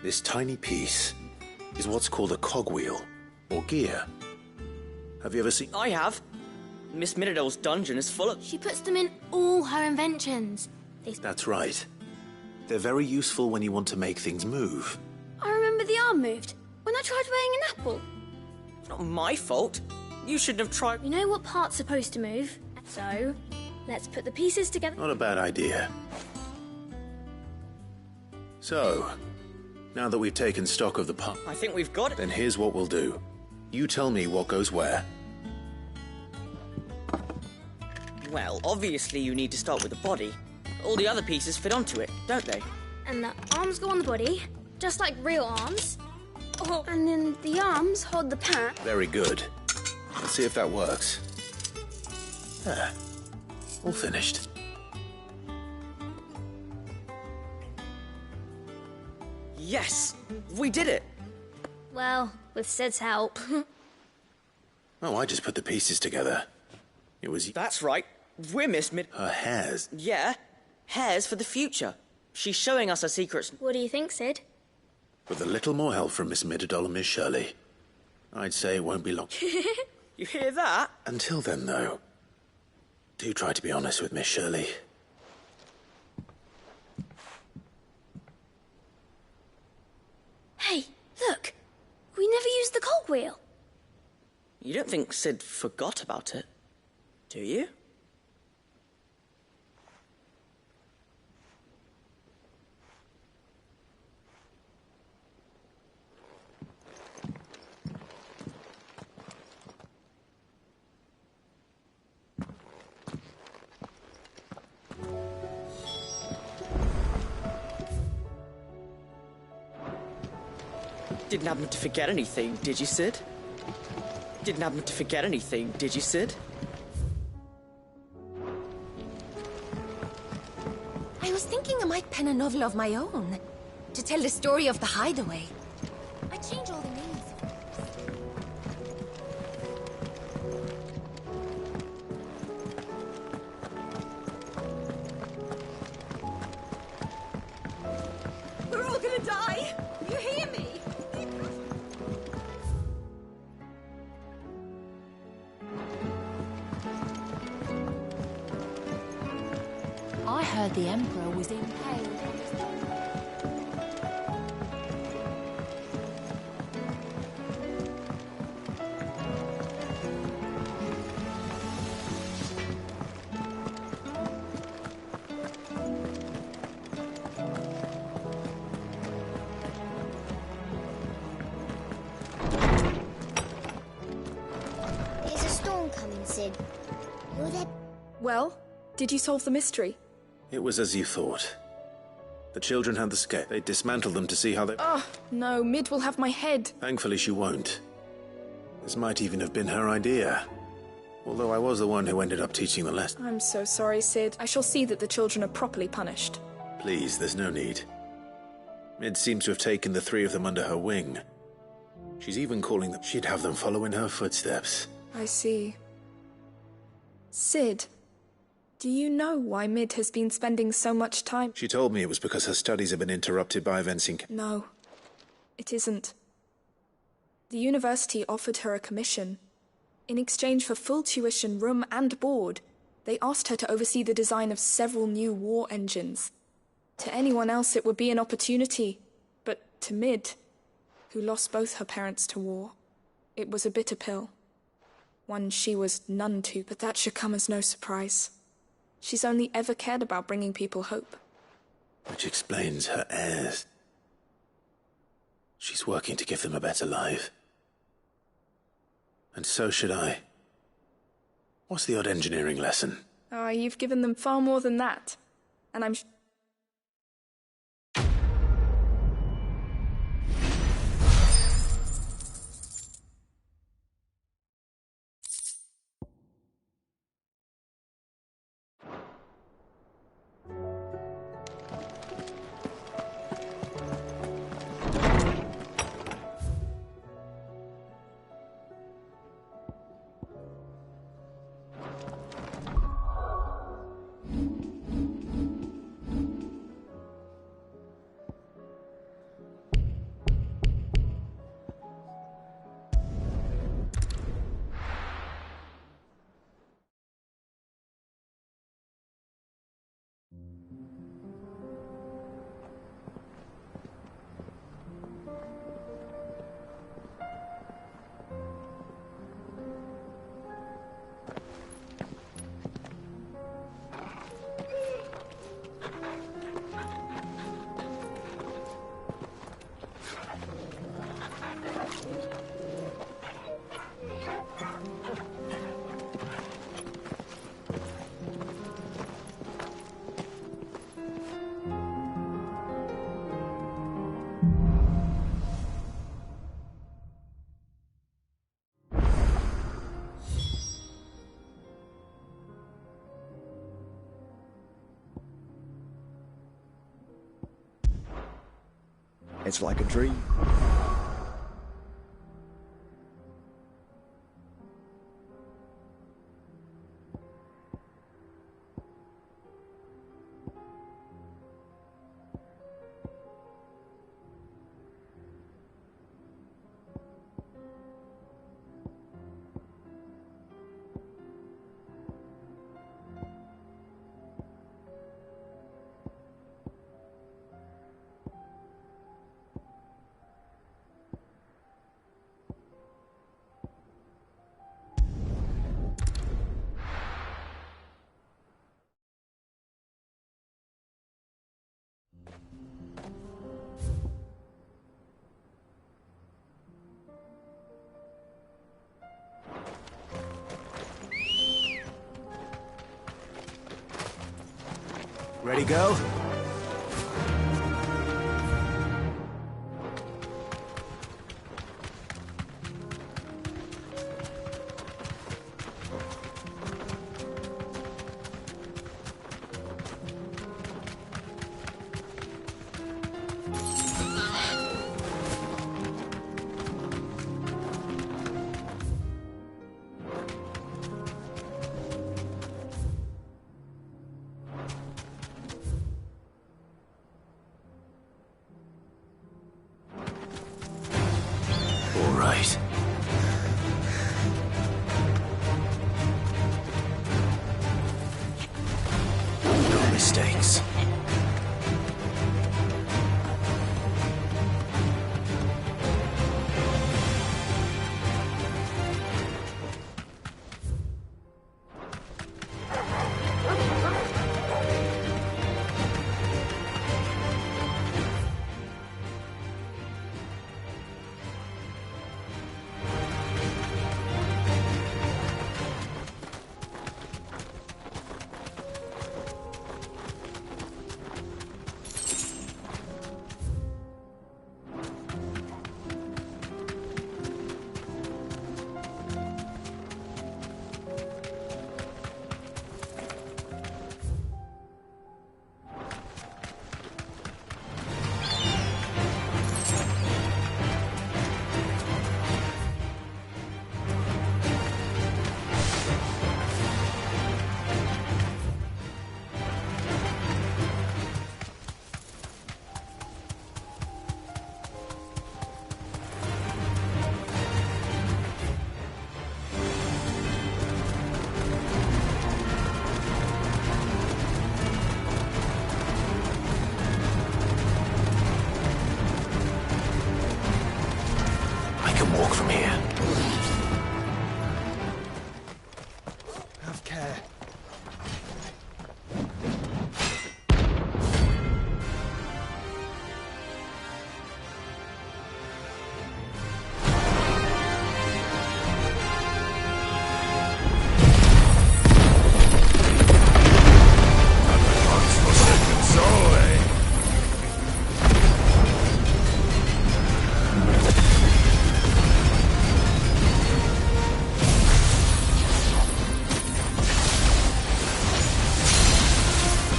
Speaker 2: This tiny piece is what's called a cogwheel, or gear. Have you ever seen...
Speaker 13: I have. Miss Mididol's dungeon is full of...
Speaker 9: She puts them in all her inventions.
Speaker 2: That's right. They're very useful when you want to make things move.
Speaker 9: I remember the arm moved when I tried weighing an apple.
Speaker 13: It's not my fault. You shouldn't have tried...
Speaker 9: You know what part's supposed to move? So, let's put the pieces together.
Speaker 2: Not a bad idea. So, now that we've taken stock of the part...
Speaker 13: I think we've got it.
Speaker 2: Then here's what we'll do. You tell me what goes where.
Speaker 13: Well, obviously you need to start with the body. All the other pieces fit onto it, don't they?
Speaker 9: And the arms go on the body, just like real arms. Oh, and then the arms hold the pan.
Speaker 2: Very good. Let's see if that works. There. All finished.
Speaker 13: Yes! We did it!
Speaker 9: Well, with Cid's help.
Speaker 2: Oh, I just put the pieces together. It was...
Speaker 13: That's right. We're Miss Mid...
Speaker 2: Her hairs.
Speaker 13: Yeah. Hairs for the future. She's showing us her secrets.
Speaker 9: What do you think, Cid?
Speaker 2: With a little more help from Miss Mididol and Miss Shirley, I'd say it won't be long.
Speaker 13: You hear that?
Speaker 2: Until then, though, do try to be honest with Miss Shirley.
Speaker 9: Hey, look! We never used the cogwheel.
Speaker 13: You don't think Cid forgot about it, do you? Didn't happen to forget anything, did you, Cid? Didn't happen to forget anything, did you, Sid?
Speaker 22: I was thinking I might pen a novel of my own to tell the story of the hideaway. I change all the names.
Speaker 11: We're all gonna die! You hear me?
Speaker 22: I heard the Emperor was impaled.
Speaker 9: There's a storm coming, Sid. You're there.
Speaker 23: Well, did you solve the mystery?
Speaker 2: It was as you thought. The children had the scare. They dismantled them to see how they...
Speaker 23: Oh, no, Mid will have my head.
Speaker 2: Thankfully, she won't. This might even have been her idea. Although I was the one who ended up teaching the lesson.
Speaker 23: I'm so sorry, Sid. I shall see that the children are properly punished.
Speaker 2: Please, there's no need. Mid seems to have taken the three of them under her wing. She's even calling them... She'd have them follow in her footsteps.
Speaker 23: I see. Sid, do you know why Mid has been spending so much time...
Speaker 2: She told me it was because her studies have been interrupted by events in...
Speaker 23: No, it isn't. The university offered her a commission. In exchange for full tuition, room and board, they asked her to oversee the design of several new war engines. To anyone else it would be an opportunity, but to Mid, who lost both her parents to war, it was a bitter pill. One she was none to, but that should come as no surprise. She's only ever cared about bringing people hope.
Speaker 2: Which explains her heirs. She's working to give them a better life. And so should I. What's the odd engineering lesson?
Speaker 23: Ah, you've given them far more than that. And I'm...
Speaker 4: It's like a dream.
Speaker 2: Ready, go? always. No mistakes. Walk from here.
Speaker 10: Have care.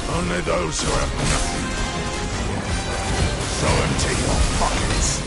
Speaker 19: Only those who have nothing. So empty your pockets.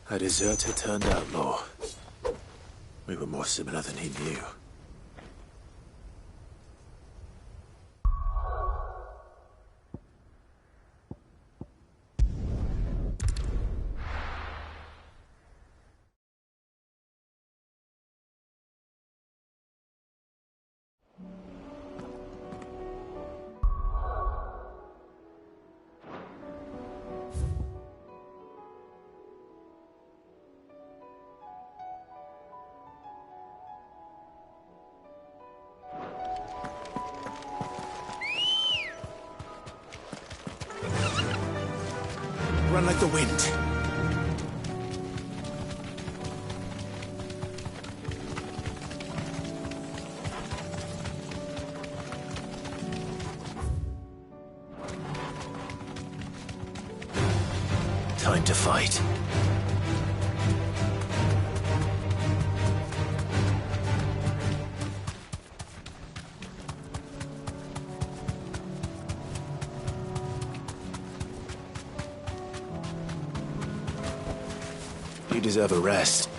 Speaker 2: A deserter turned outlaw. We were more similar than he knew.
Speaker 1: run like the wind.
Speaker 16: Time to fight.
Speaker 2: You deserve a rest.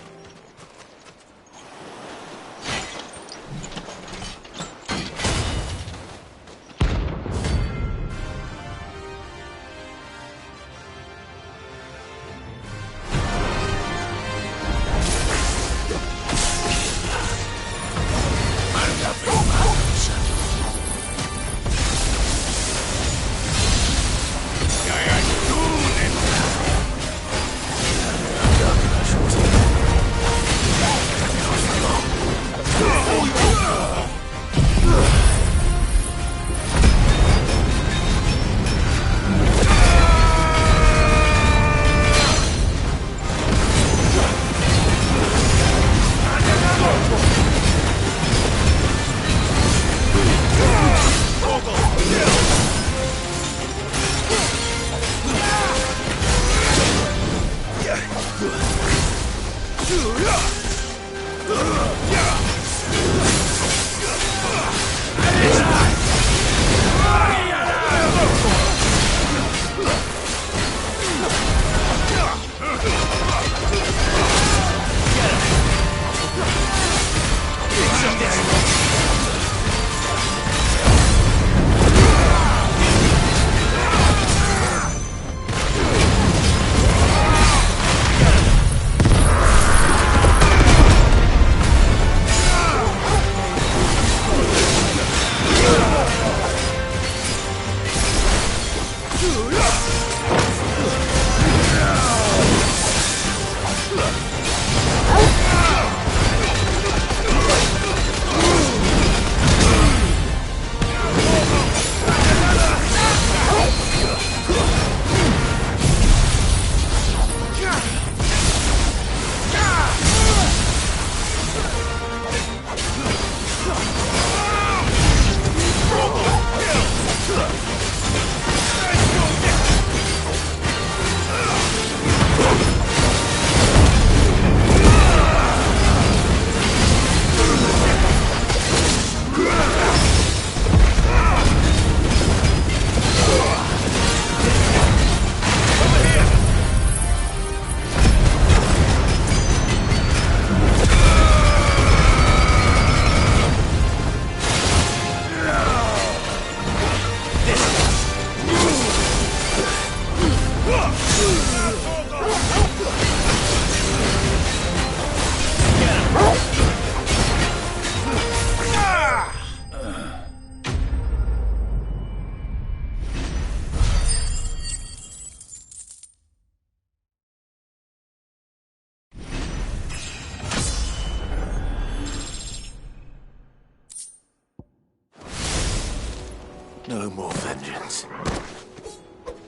Speaker 2: No more vengeance.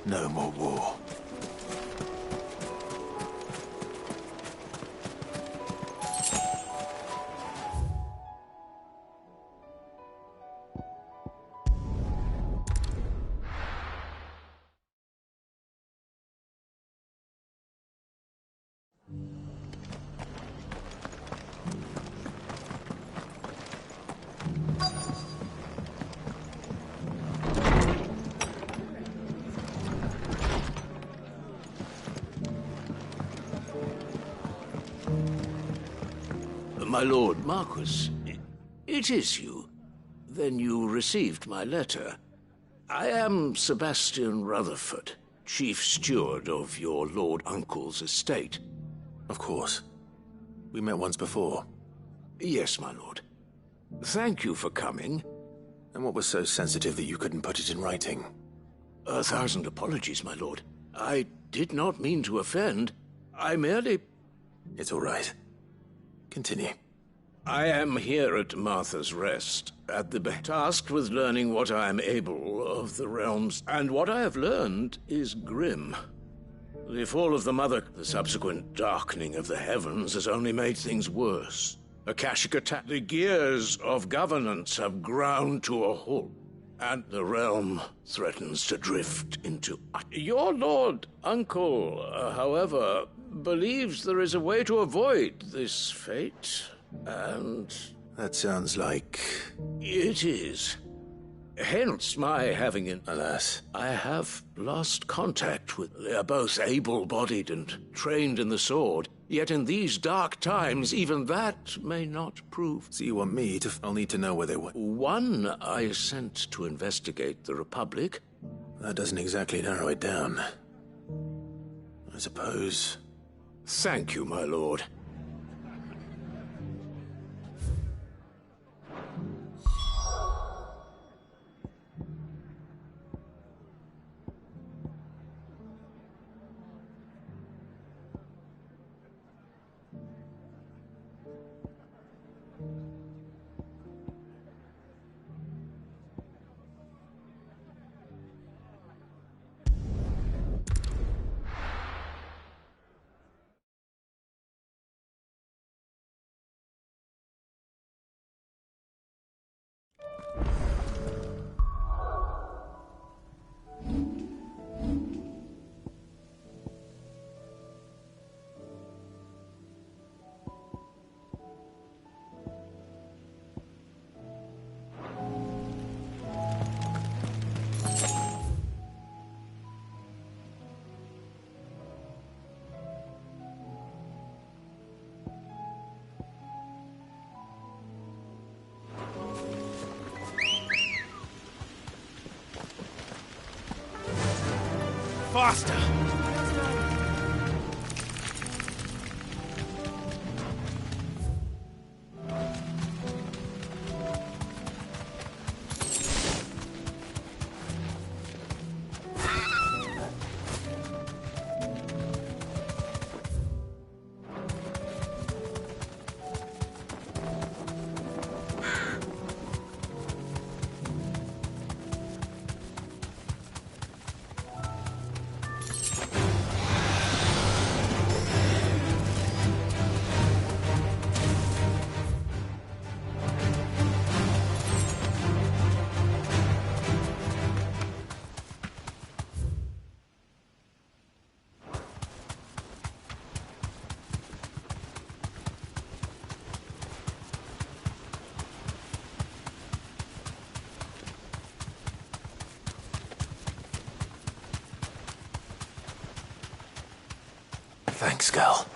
Speaker 2: No more war.
Speaker 5: My lord Marquis, it is you. Then you received my letter. I am Sebastian Rutherford, chief steward of your lord uncle's estate.
Speaker 2: Of course. We met once before.
Speaker 5: Yes, my lord. Thank you for coming.
Speaker 2: And what was so sensitive that you couldn't put it in writing?
Speaker 5: 1,000 apologies, my lord. I did not mean to offend. I merely...
Speaker 2: It's all right. Continue.
Speaker 5: I am here at Martha's Rest, at the tasked with learning what I am able of the realms, and what I have learned is grim. The fall of the Mother, the subsequent darkening of the heavens, has only made things worse. Akashic attack. The gears of governance have ground to a halt, and the realm threatens to drift into... Your Lord Uncle, however, believes there is a way to avoid this fate, and...
Speaker 2: That sounds like...
Speaker 5: It is. Hence my having an...
Speaker 2: Alas.
Speaker 5: I have lost contact with... They are both able-bodied and trained in the sword, yet in these dark times, even that may not prove...
Speaker 2: So you want me to... I'll need to know where they were.
Speaker 5: One I sent to investigate the Republic.
Speaker 2: That doesn't exactly narrow it down. I suppose...
Speaker 5: Thank you, my lord.
Speaker 1: Faster!
Speaker 2: Thanks, Gal.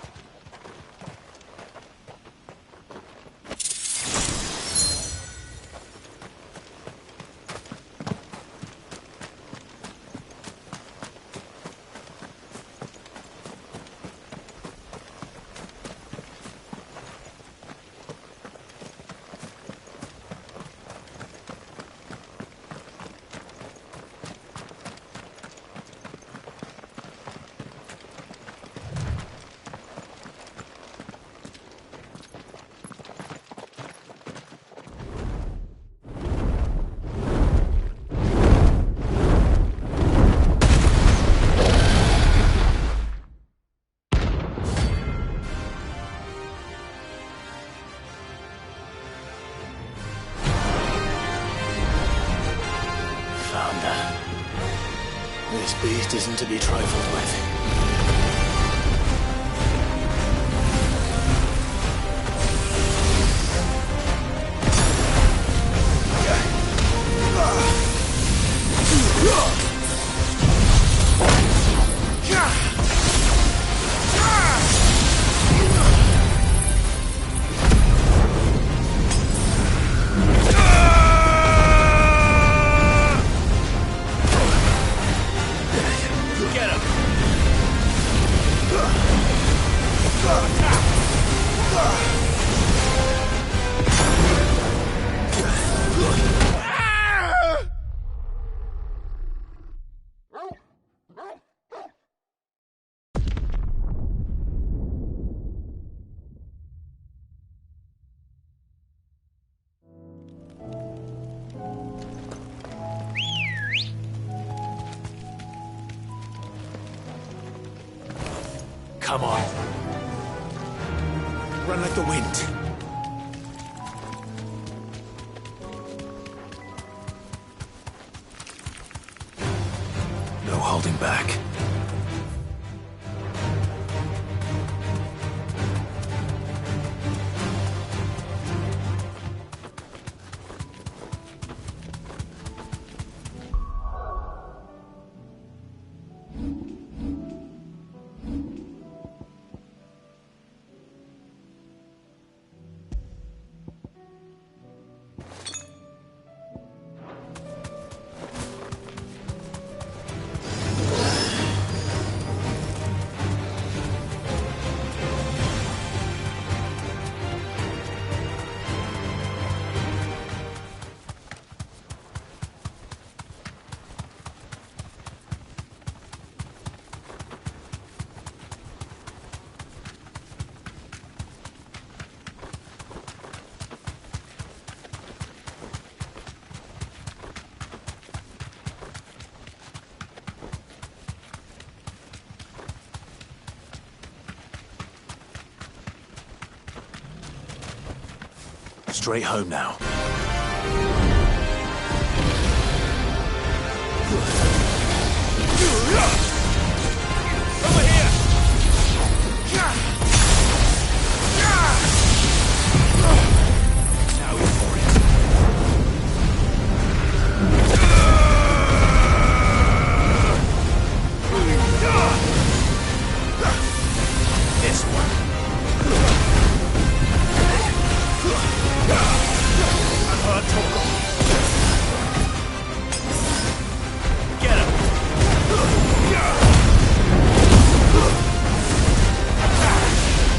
Speaker 1: This beast isn't to be trifled with.
Speaker 5: Get him!
Speaker 2: Come on. Run like the wind. No holding back. Straight home now. Over here! Now we're for it. This one. Get him! This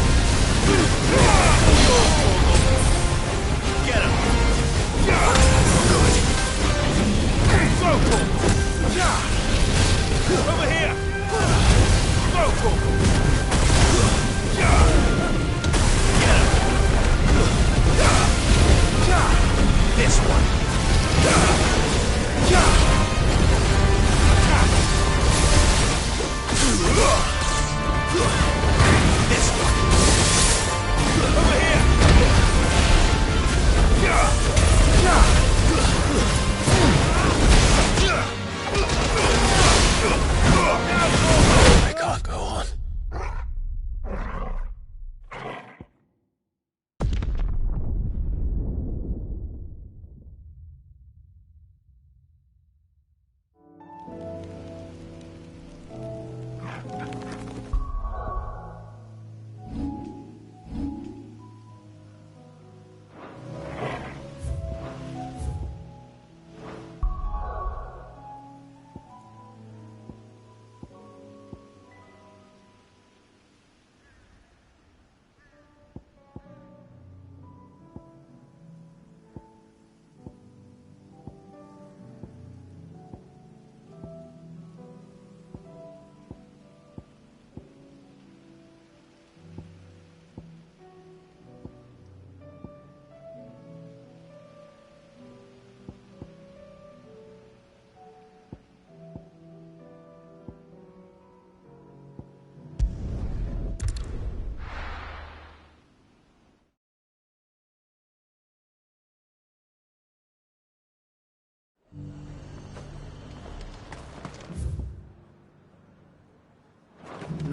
Speaker 2: one. Get him. This one.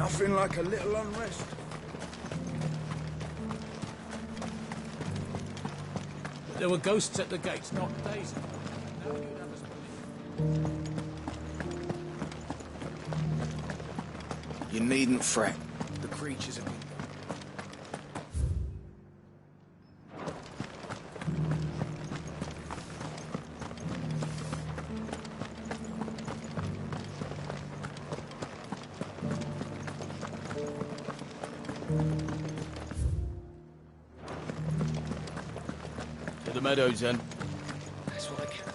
Speaker 14: Nothing like a little unrest.
Speaker 15: There were ghosts at the gates not days ago. Now you'd have us believe.
Speaker 14: You needn't fret. The creatures have been...
Speaker 15: To the meadows, then.
Speaker 14: That's what I can.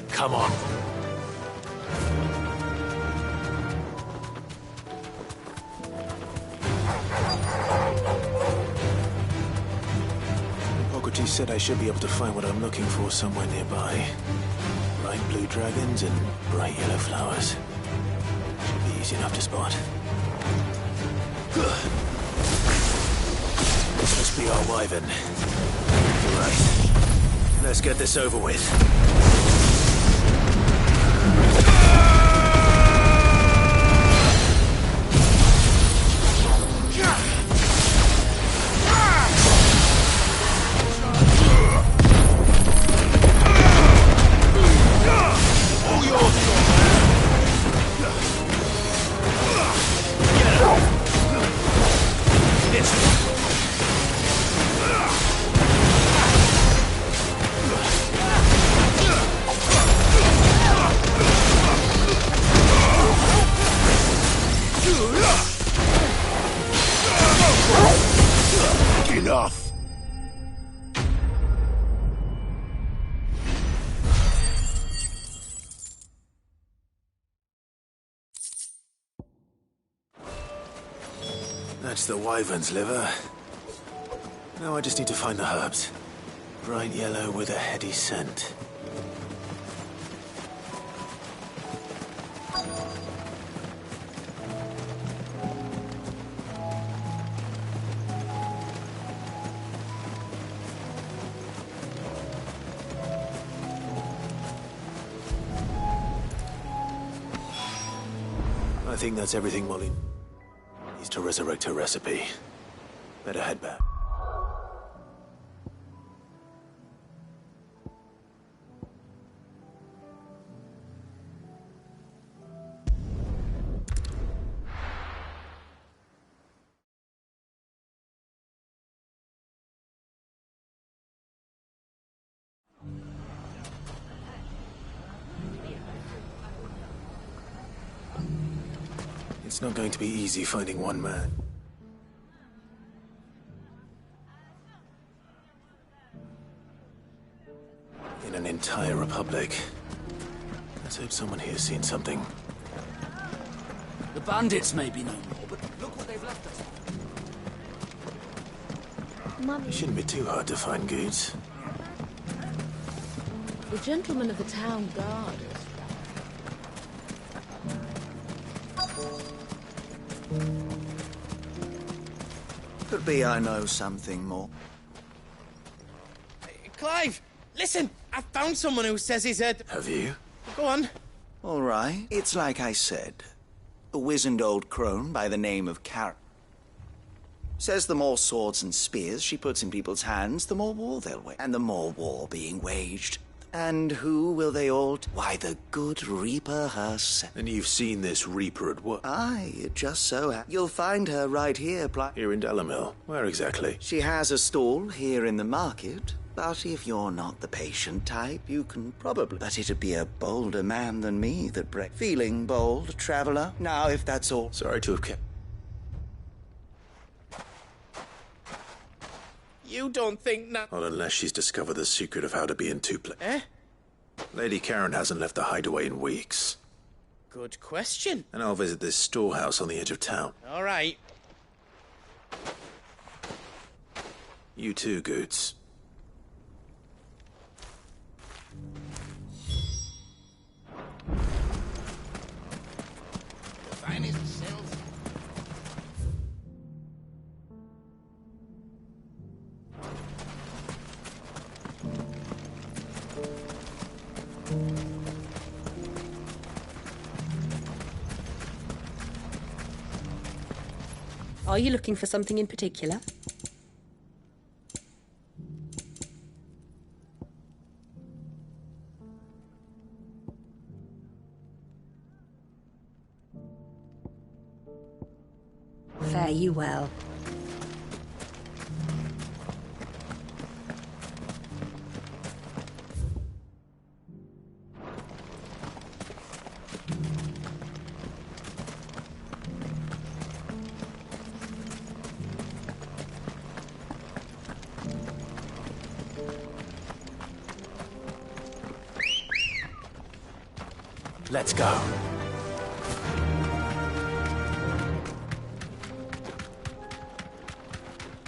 Speaker 2: Come on. Hippocrates said I should be able to find what I'm looking for somewhere nearby. Bright blue dragons and bright yellow flowers. Should be easy enough to spot. This must be our wyvern. Right. Let's get this over with.
Speaker 19: Enough.
Speaker 2: That's the wyvern's liver. Now I just need to find the herbs. Bright yellow with a heady scent. I think that's everything Molly needs to resurrect her recipe. Better head back. It's not going to be easy finding one man. In an entire republic. Let's hope someone here's seen something.
Speaker 16: The bandits may be no more, but look what they've left us.
Speaker 2: It shouldn't be too hard to find goods.
Speaker 21: The gentlemen of the town guard.
Speaker 14: Could be I know something more.
Speaker 1: Clive, listen! I found someone who says he's heard...
Speaker 2: Have you?
Speaker 1: Go on.
Speaker 14: All right. It's like I said. A wizened old crone by the name of Karen. Says the more swords and spears she puts in people's hands, the more war they'll wage. And the more war being waged. And who will they all... Why, the good Reaper herself.
Speaker 2: And you've seen this Reaper at work?
Speaker 14: Aye, it just so You'll find her right here,
Speaker 2: Here in Dalamil. Where exactly?
Speaker 14: She has a stall here in the market. But if you're not the patient type, you can probably... But it'd be a bolder man than me that Feeling bold, traveler? Now, if that's all...
Speaker 2: Sorry to have kept...
Speaker 1: You don't think that...
Speaker 2: Not unless she's discovered the secret of how to be in two places.
Speaker 1: Eh?
Speaker 2: Lady Karen hasn't left the hideaway in weeks.
Speaker 1: Good question.
Speaker 2: And I'll visit this storehouse on the edge of town.
Speaker 1: All right.
Speaker 2: You too, Goots.
Speaker 6: Finest cells.
Speaker 12: Are you looking for something in particular? Fare you well.
Speaker 2: Let's go.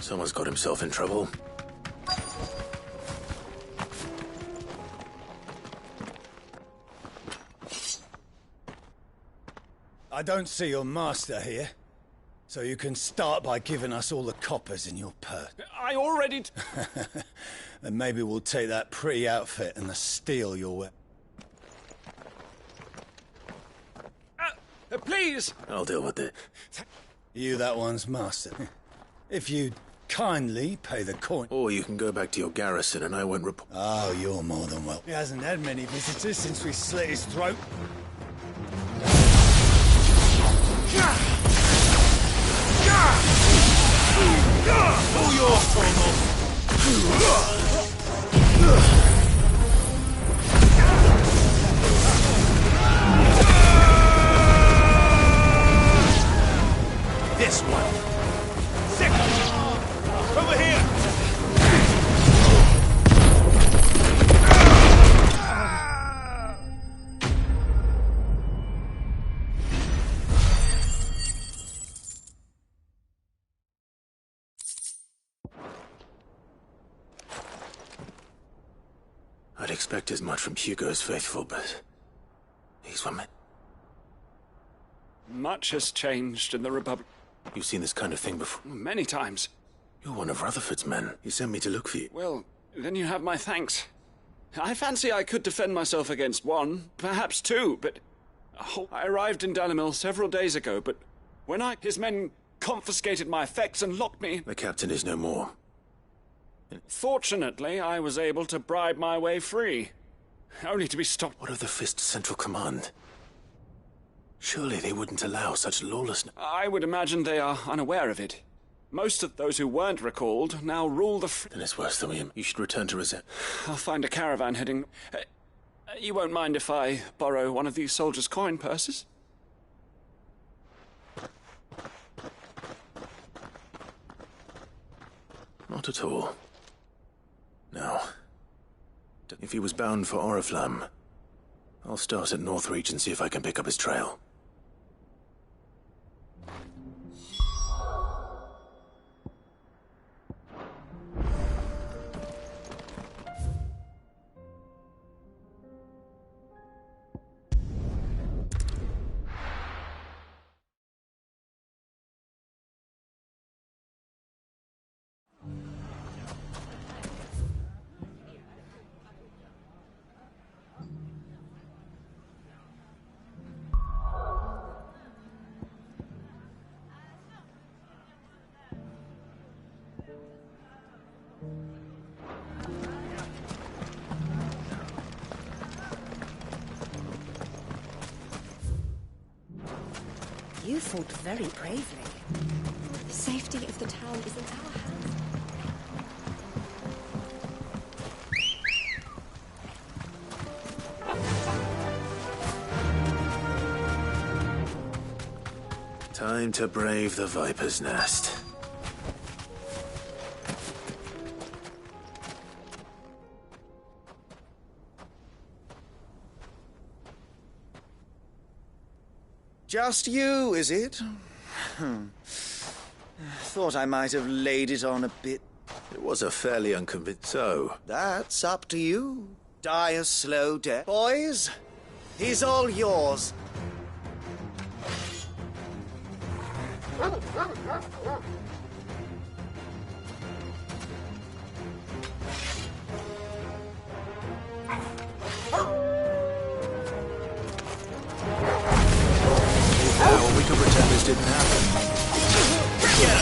Speaker 2: Someone's got himself in trouble.
Speaker 17: I don't see your master here, so you can start by giving us all the coppers in your purse.
Speaker 20: I already...
Speaker 17: Then maybe we'll take that pretty outfit and the steel you're wearing.
Speaker 20: Please!
Speaker 2: I'll deal with it.
Speaker 17: You that one's master. If you'd kindly pay the coin.
Speaker 2: Or you can go back to your garrison and I won't report.
Speaker 17: Oh, you're more than welcome. He hasn't had many visitors since we slit his throat.
Speaker 20: All yours, Tormund!
Speaker 17: This one. Second. Over here.
Speaker 2: I'd expect as much from Hugo's faithful, but these women.
Speaker 20: Much has changed in the Republic.
Speaker 2: You've seen this kind of thing before?
Speaker 20: Many times.
Speaker 2: You're one of Rutherford's men. He sent me to look for you.
Speaker 20: Well, then you have my thanks. I fancy I could defend myself against one, perhaps two, but... Oh, I arrived in Dalimil several days ago, but when his men confiscated my effects and locked me...
Speaker 2: The captain is no more.
Speaker 20: Fortunately, I was able to bribe my way free. Only to be stopped...
Speaker 2: What of the Fist Central Command? Surely they wouldn't allow such lawlessness.
Speaker 20: I would imagine they are unaware of it. Most of those who weren't recalled now rule the...
Speaker 2: Then it's worse than him. You should return to Rosette.
Speaker 20: I'll find a caravan heading... you won't mind if I borrow one of these soldiers' coin purses?
Speaker 2: Not at all. No. If he was bound for Oriflamme, I'll start at Northreach and see if I can pick up his trail.
Speaker 12: You fought very bravely.
Speaker 11: The safety of the town is in our hands.
Speaker 2: Time to brave the Viper's Nest.
Speaker 14: Just you, is it? Thought I might have laid it on a bit.
Speaker 2: It was a fairly unconvincing. So,
Speaker 14: that's up to you. Die a slow death. Boys, he's all yours.
Speaker 2: We can pretend this didn't happen.
Speaker 14: Get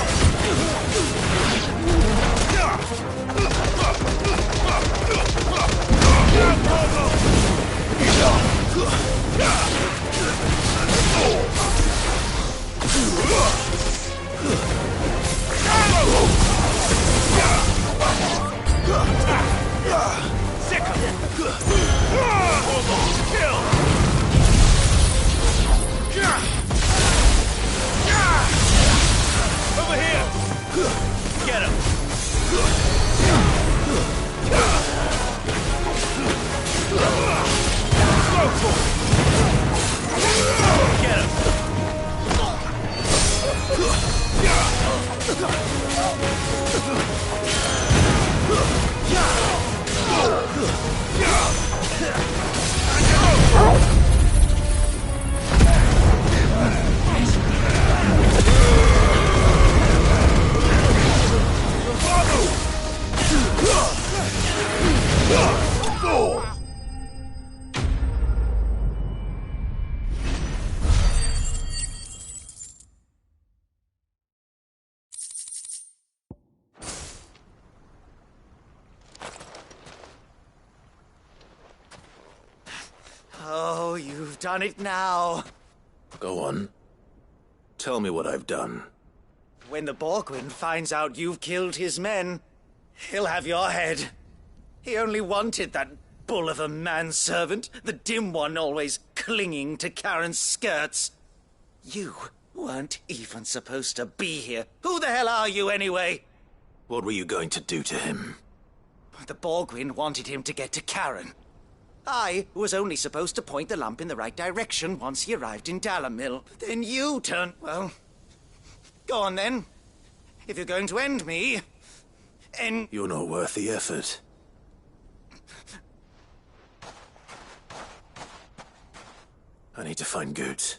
Speaker 14: You've done it now.
Speaker 2: Go on. Tell me what I've done.
Speaker 14: When the Borgwyn finds out you've killed his men, he'll have your head. He only wanted that bull of a manservant, the dim one always clinging to Karen's skirts. You weren't even supposed to be here. Who the hell are you, anyway?
Speaker 2: What were you going to do to him?
Speaker 14: The Borgwyn wanted him to get to Karen. I was only supposed to point the lamp in the right direction once he arrived in Dalamil. Then you turned... Well, go on then. If you're going to end me...
Speaker 2: You're not worth the effort. I need to find Goots.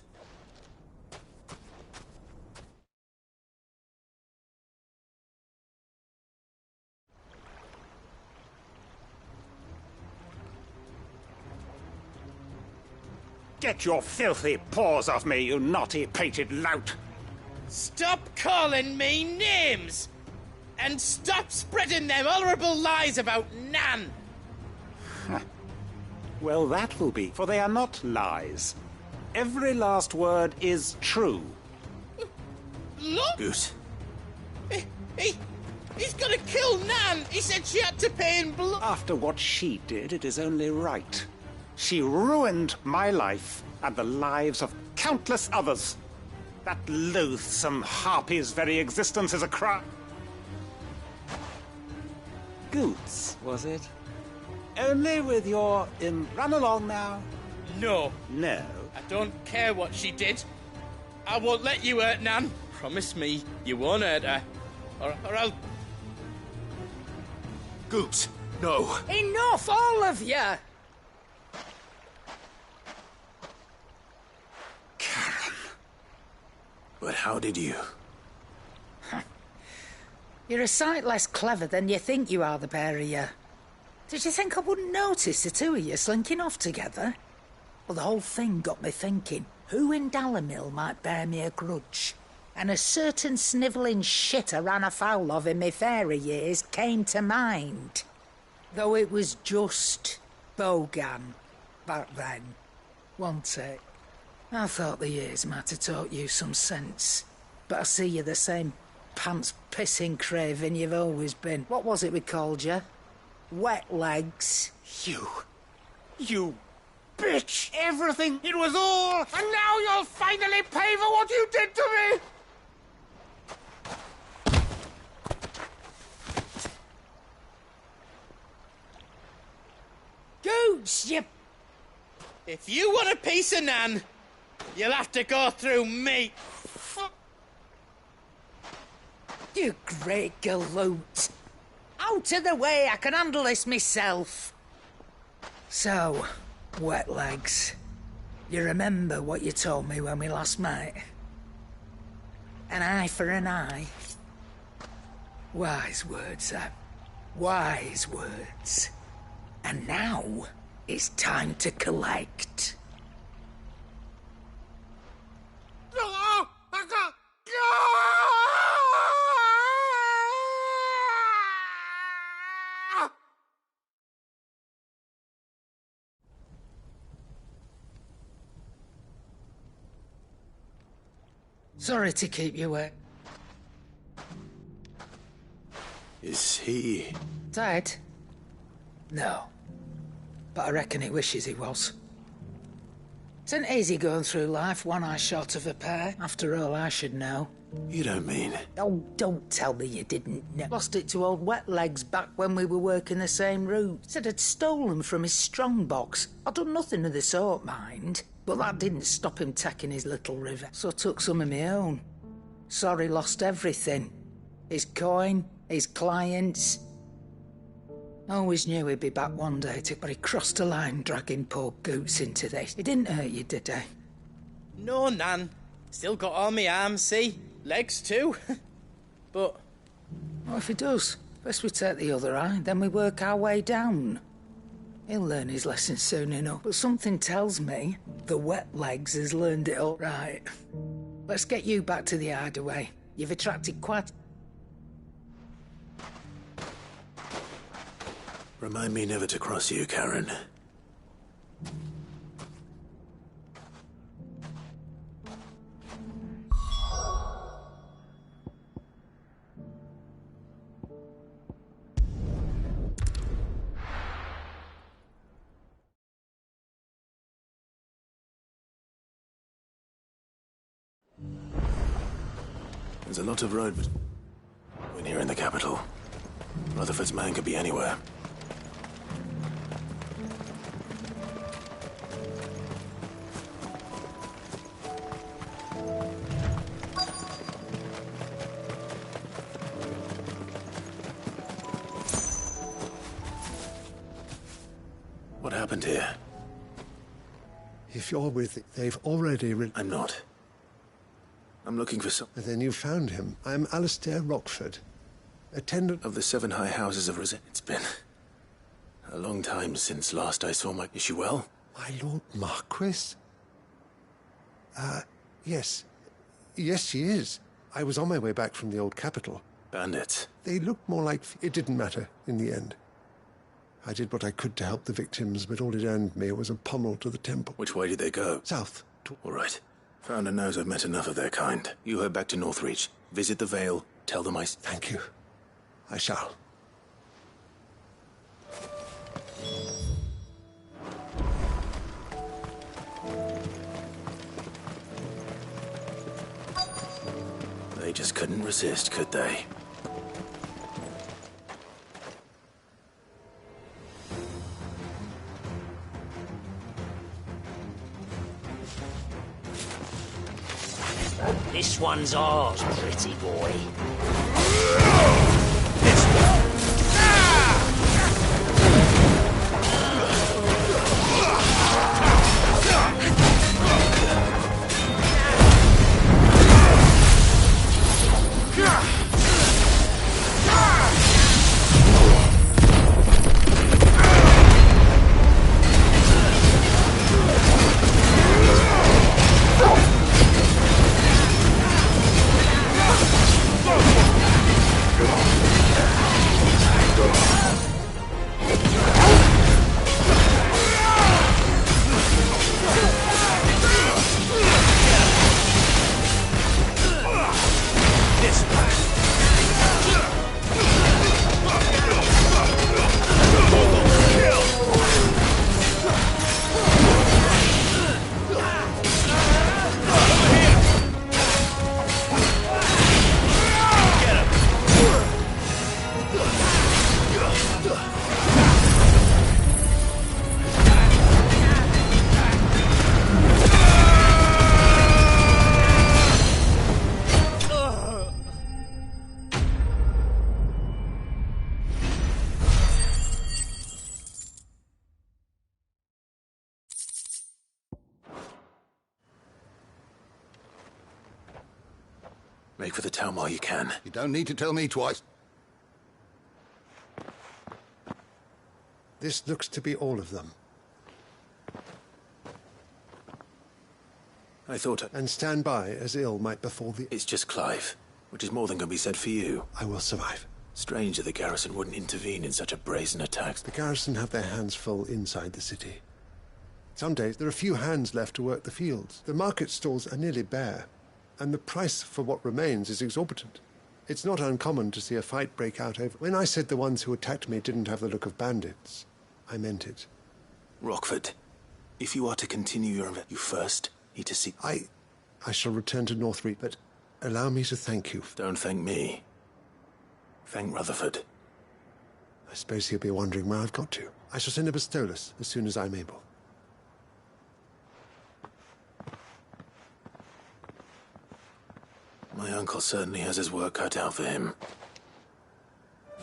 Speaker 3: Get your filthy paws off me, you naughty-pated lout!
Speaker 1: Stop calling me names! And stop spreading them horrible lies about Nan!
Speaker 3: Well, that will be, for they are not lies. Every last word is true.
Speaker 1: Look!
Speaker 2: Goose.
Speaker 1: He's gonna kill Nan! He said she had to pay in blood!
Speaker 3: After what she did, it is only right. She ruined my life and the lives of countless others. That loathsome harpy's very existence is a crime. Goots, was it? Only with your... run along now.
Speaker 1: No.
Speaker 3: No.
Speaker 1: I don't care what she did. I won't let you hurt Nan. Promise me you won't hurt her. Or I'll...
Speaker 2: Goots, no.
Speaker 7: Enough, all of you!
Speaker 2: But how did you?
Speaker 7: You're a sight less clever than you think you are, the pair of you. Did you think I wouldn't notice the two of you slinking off together? Well, the whole thing got me thinking, who in Dalamil might bear me a grudge? And a certain snivelling shit I ran afoul of in my fairy years came to mind. Though it was just Bogan back then, wasn't it? I thought the years might have taught you some sense. But I see you're the same pants-pissing craven you've always been. What was it we called you? Wet legs.
Speaker 3: You bitch! Everything, it was all... And now you'll finally pay for what you did to me!
Speaker 7: Goots, you...
Speaker 1: If you want a piece of Nan, you'll have to go through me.
Speaker 7: You great galoot. Out of the way, I can handle this myself. So, wet legs, you remember what you told me when we last met? An eye for an eye. Wise words, Sam. Wise words. And now, it's time to collect. Sorry to keep you wet.
Speaker 2: Is he...
Speaker 7: Dead? No. But I reckon he wishes he was. It isn't easy going through life one eye short of a pair. After all, I should know.
Speaker 2: You don't mean...
Speaker 7: Oh, don't tell me you didn't know. Lost it to old Wet Legs back when we were working the same route. Said I'd stolen from his strongbox. I'd done nothing of the sort, mind. But that didn't stop him taking his little river. So I took some of my own. Sorry, lost everything. His coin, his clients. Always knew he'd be back one day, but he crossed a line dragging poor Goots into this. He didn't hurt you, did he?
Speaker 1: No, Nan. Still got all my arms, see? Legs too. But...
Speaker 7: What if he does? First we take the other eye, then we work our way down. He'll learn his lesson soon enough. But something tells me the Wet Legs has learned it all right. Let's get you back to the hideaway. You've attracted quite...
Speaker 2: Remind me never to cross you, Karen. There's a lot of road, but we're near in the capital. Rutherford's man could be anywhere. What happened here?
Speaker 8: If you're with... They've already...
Speaker 2: I'm not. I'm looking for some...
Speaker 8: Then you found him. I'm Alistair Rockford, attendant...
Speaker 2: Of the 7 High Houses of Resent. It's been a long time since last I saw my... Is she well?
Speaker 8: My Lord Marquis? Yes. Yes, she is. I was on my way back from the old capital.
Speaker 2: Bandits?
Speaker 8: They looked more like... It didn't matter in the end. I did what I could to help the victims, but all it earned me was a pommel to the temple.
Speaker 2: Which way did they go?
Speaker 8: South.
Speaker 2: All right. Founder knows I've met enough of their kind. You head back to Northreach. Visit the Vale. Tell them I...
Speaker 8: Thank you. I shall.
Speaker 2: They just couldn't resist, could they?
Speaker 16: This one's ours, pretty boy.
Speaker 2: Make for the town while you can.
Speaker 13: You don't need to tell me twice.
Speaker 8: This looks to be all of them.
Speaker 2: I thought...
Speaker 8: And stand by, as ill might befall the...
Speaker 2: It's just Clive, which is more than can be said for you.
Speaker 8: I will survive.
Speaker 2: Strange that the garrison wouldn't intervene in such a brazen attack.
Speaker 8: The garrison have their hands full inside the city. Some days there are few hands left to work the fields. The market stalls are nearly bare, and the price for what remains is exorbitant. It's not uncommon to see a fight break out over... When I said the ones who attacked me didn't have the look of bandits, I meant it.
Speaker 2: Rockford, if you are to continue your... You first need to seek...
Speaker 8: I shall return to Northreach, but allow me to thank you.
Speaker 2: Don't thank me. Thank Rutherford.
Speaker 8: I suppose he'll be wondering where I've got to. I shall send a Bastolus as soon as I'm able.
Speaker 2: My uncle certainly has his work cut out for him.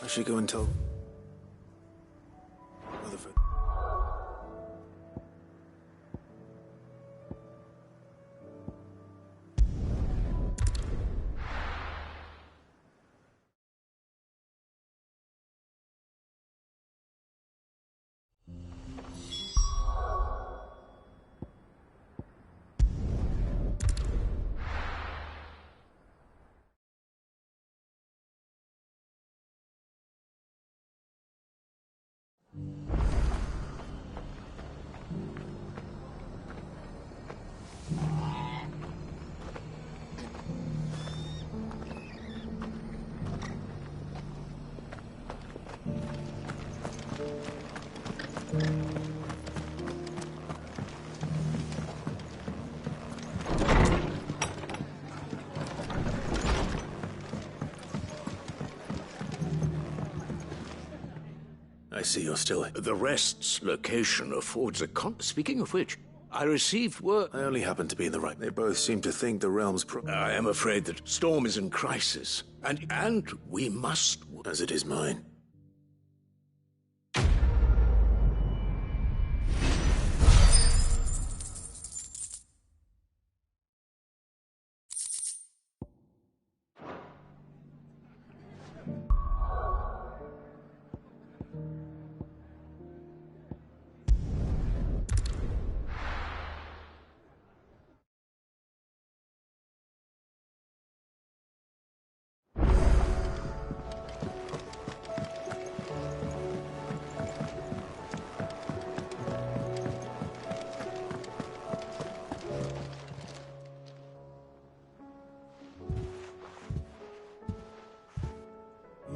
Speaker 2: I should go and tell... Rutherford. I see you're still...
Speaker 5: The rest's location affords a Speaking of which, I received word...
Speaker 2: I only happen to be in the right... They both seem to think the realm's...
Speaker 5: I am afraid that Storm is in crisis, and we must...
Speaker 2: As it is mine.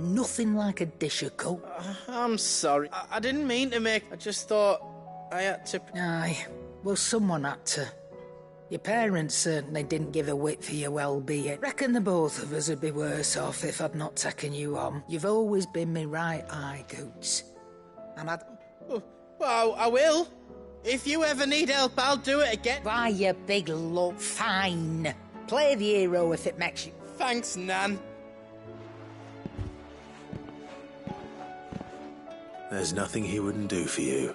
Speaker 7: Nothing like a dish of coke.
Speaker 1: I'm sorry. I didn't mean to make... I just thought I had to...
Speaker 7: Aye, well, someone had to. Your parents certainly didn't give a whit for your well-being. Reckon the both of us would be worse off if I'd not taken you on. You've always been me right eye, Goots. And I'd...
Speaker 1: Well, I will. If you ever need help, I'll do it again.
Speaker 7: Why, you big lump. Fine. Play the hero if it makes you...
Speaker 1: Thanks, Nan.
Speaker 2: There's nothing he wouldn't do for you.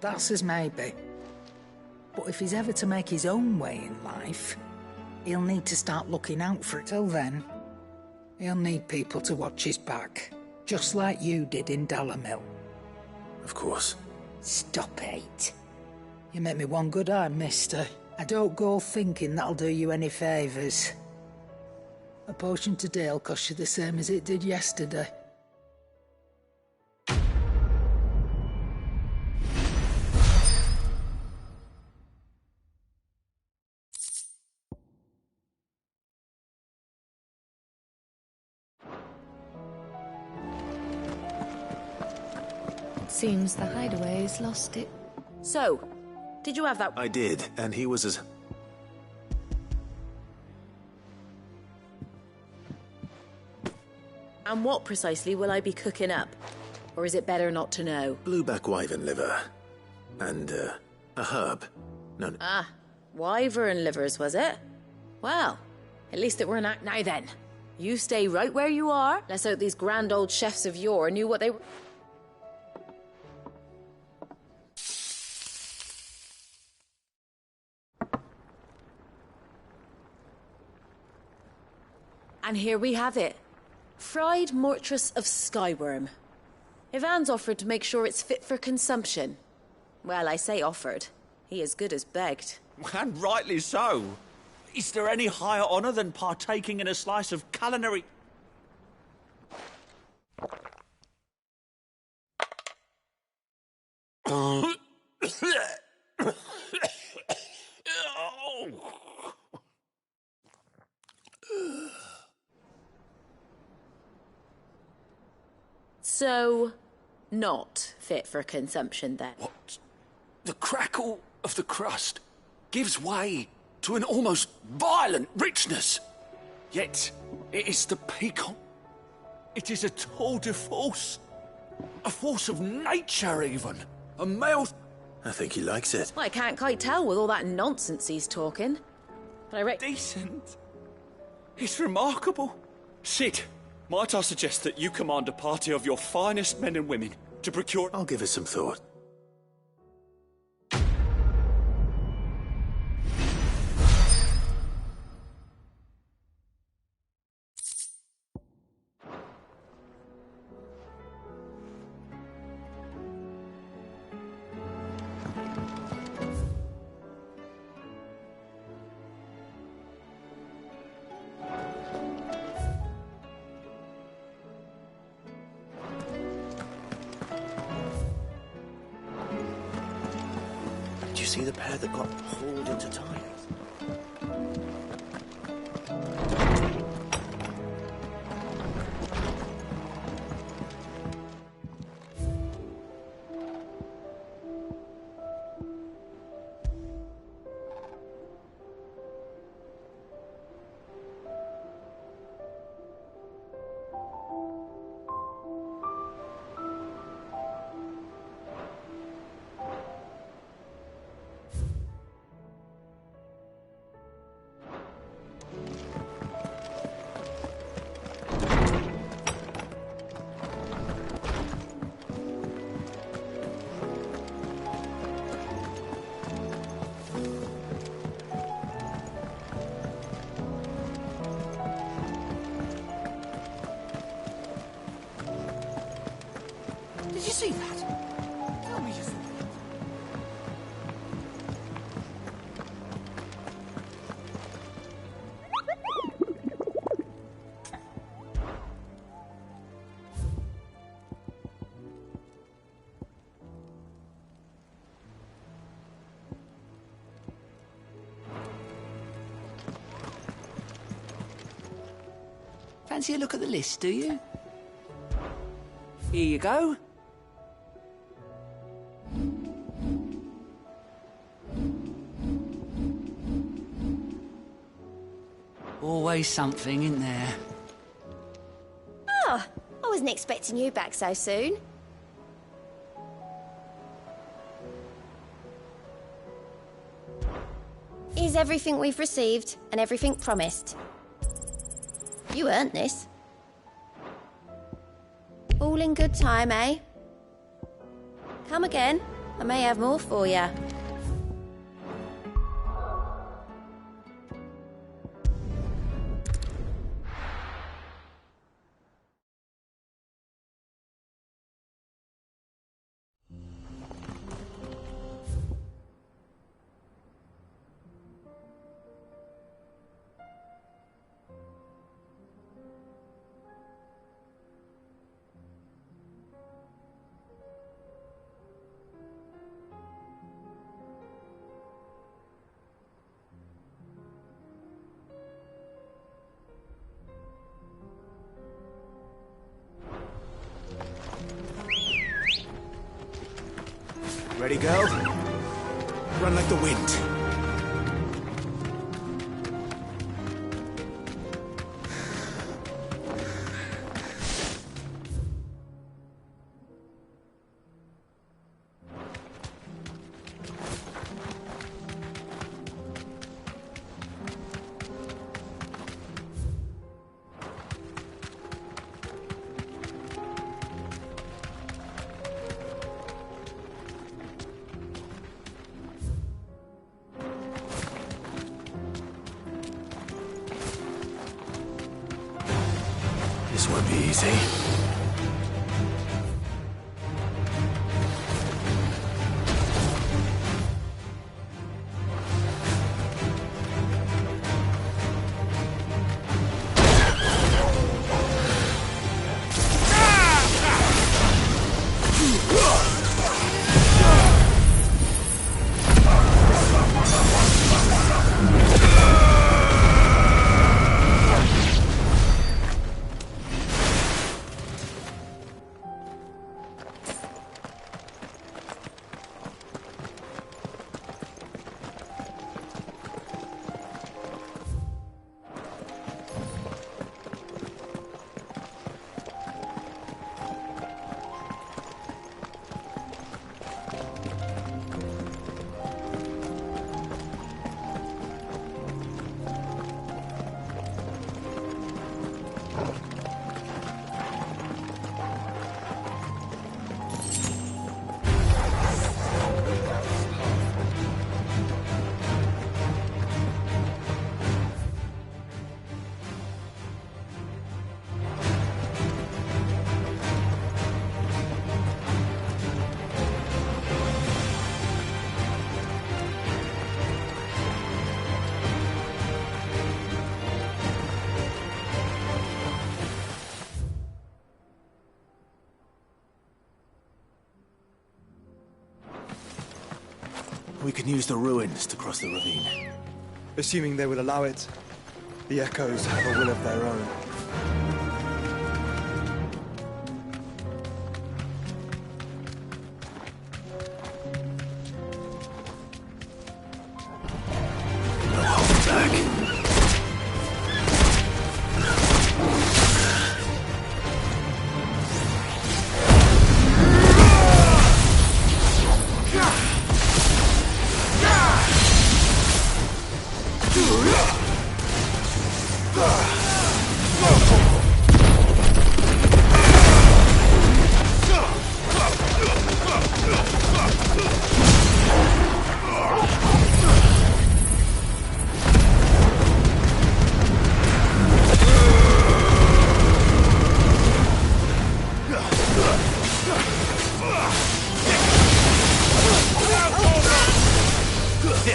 Speaker 7: That's as maybe. But if he's ever to make his own way in life, he'll need to start looking out for it. Till then, he'll need people to watch his back. Just like you did in Dalamil.
Speaker 2: Of course.
Speaker 7: Stop it. You make me one good eye, mister. I don't go thinking that'll do you any favours. A potion today'll cost you the same as it did yesterday.
Speaker 13: Seems the hideaway's lost it.
Speaker 21: So, did you have that?
Speaker 2: I did, and he was as...
Speaker 21: And what precisely will I be cooking up? Or is it better not to know?
Speaker 2: Blueback wyvern liver. And, a herb. No.
Speaker 21: Ah, wyvern livers, was it? Well, at least it were an act now then. You stay right where you are. Let's hope these grand old chefs of yore knew what they were... And here we have it. Fried Mortress of Skyworm. Ivan's offered to make sure it's fit for consumption. Well, I say offered. He as good as begged.
Speaker 18: And rightly so. Is there any higher honour than partaking in a slice of culinary...
Speaker 21: So, not fit for consumption then?
Speaker 18: What? The crackle of the crust gives way to an almost violent richness. Yet, it is the piquant. It is a tour de force. A force of nature, even. A male...
Speaker 2: I think he likes it.
Speaker 21: Well, I can't quite tell with all that nonsense he's talking. But I reckon...
Speaker 18: Decent. It's remarkable. Sid, might I suggest that you command a party of your finest men and women to procure...
Speaker 2: I'll give it some thought.
Speaker 16: See the pair that got hauled into time? Did you see that? Tell me you saw it. Fancy a look at the list, do you? Here you go. Always something, isn't there?
Speaker 9: Oh, I wasn't expecting you back so soon. Here's everything we've received and everything promised. You earned this. All in good time, eh? Come again. I may have more for you.
Speaker 22: Ready, girl? Run like the wind.
Speaker 2: This won't be easy.
Speaker 22: We can use the ruins to cross the ravine.
Speaker 10: Assuming they will allow it. The Echoes have a will of their own.
Speaker 22: Go!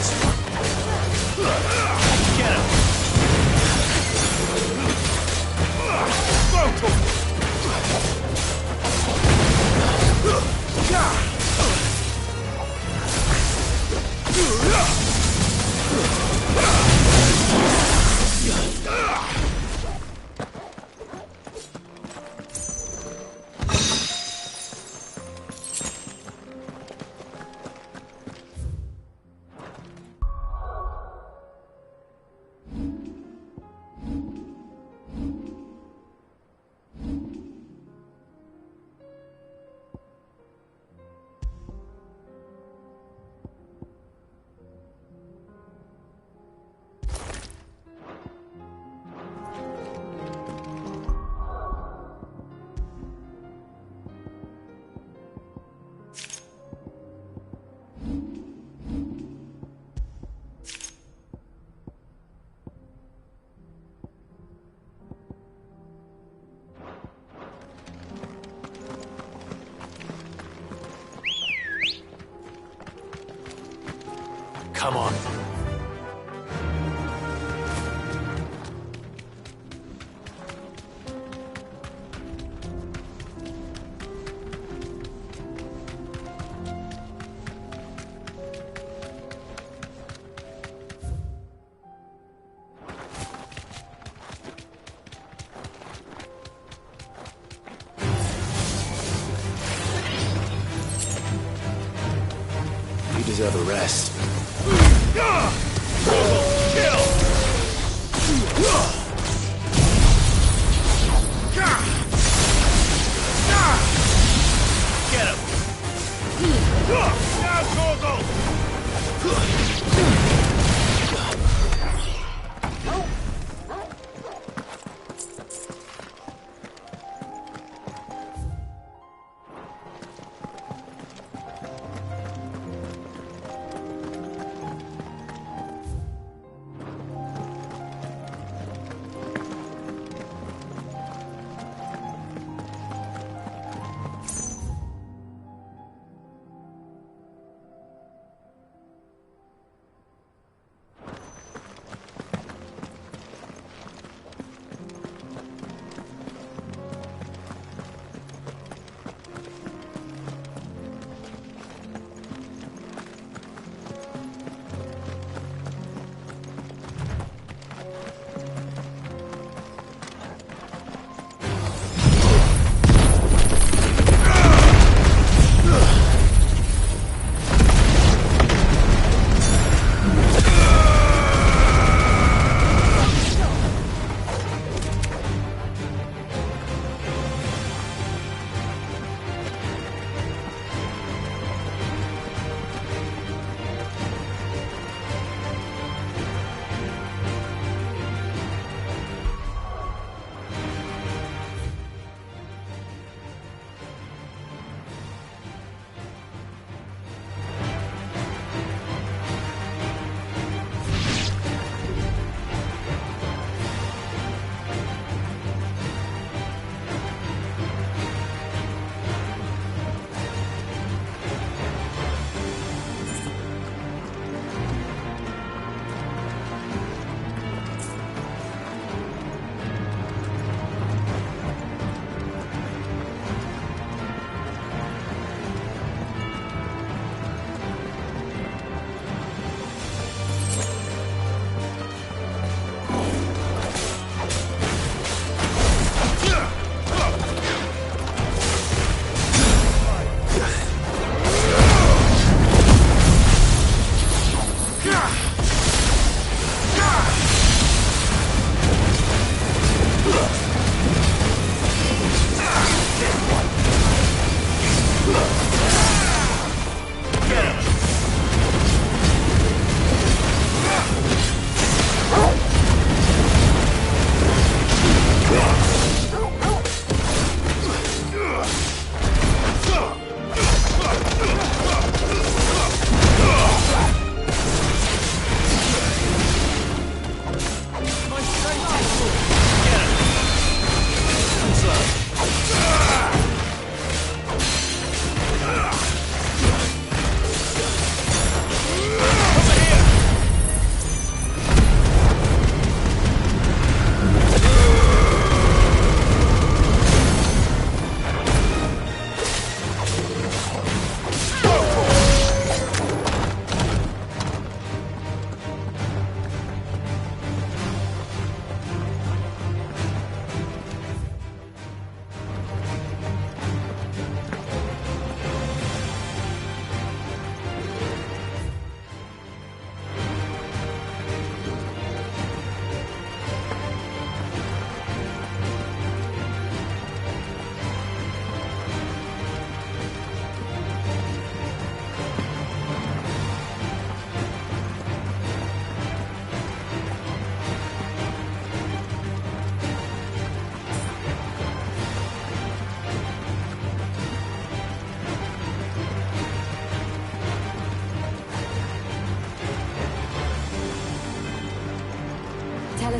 Speaker 18: this! Get him!
Speaker 22: Come on. You deserve a rest.
Speaker 18: Get him! Now, Torgal!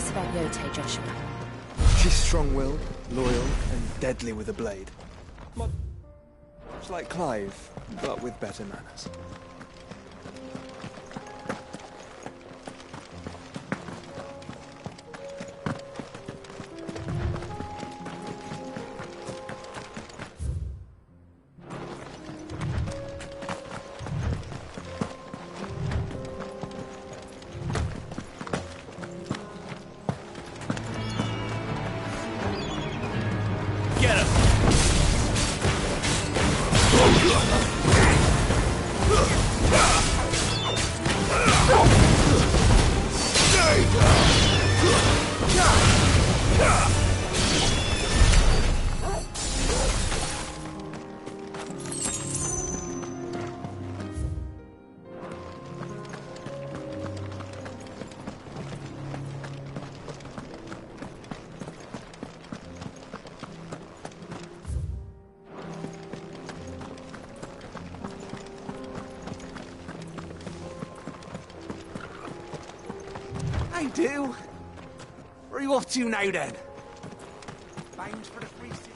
Speaker 13: us about Yote, Joshua.
Speaker 10: She's strong-willed, loyal, and deadly with a blade. Much like Clive, but with better manners.
Speaker 22: Hey, do. Where are you off to now, then? Bound for the free city.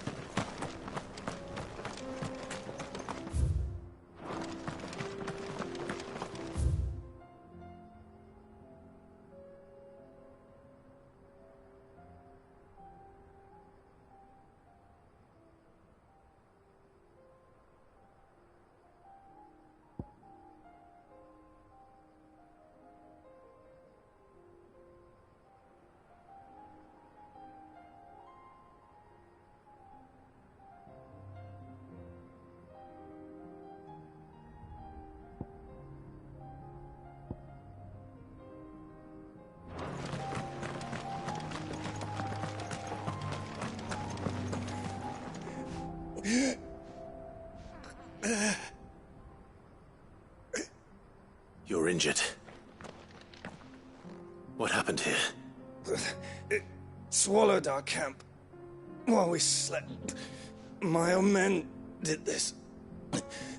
Speaker 2: You're injured. What happened here?
Speaker 10: It swallowed our camp while we slept. My own men did this.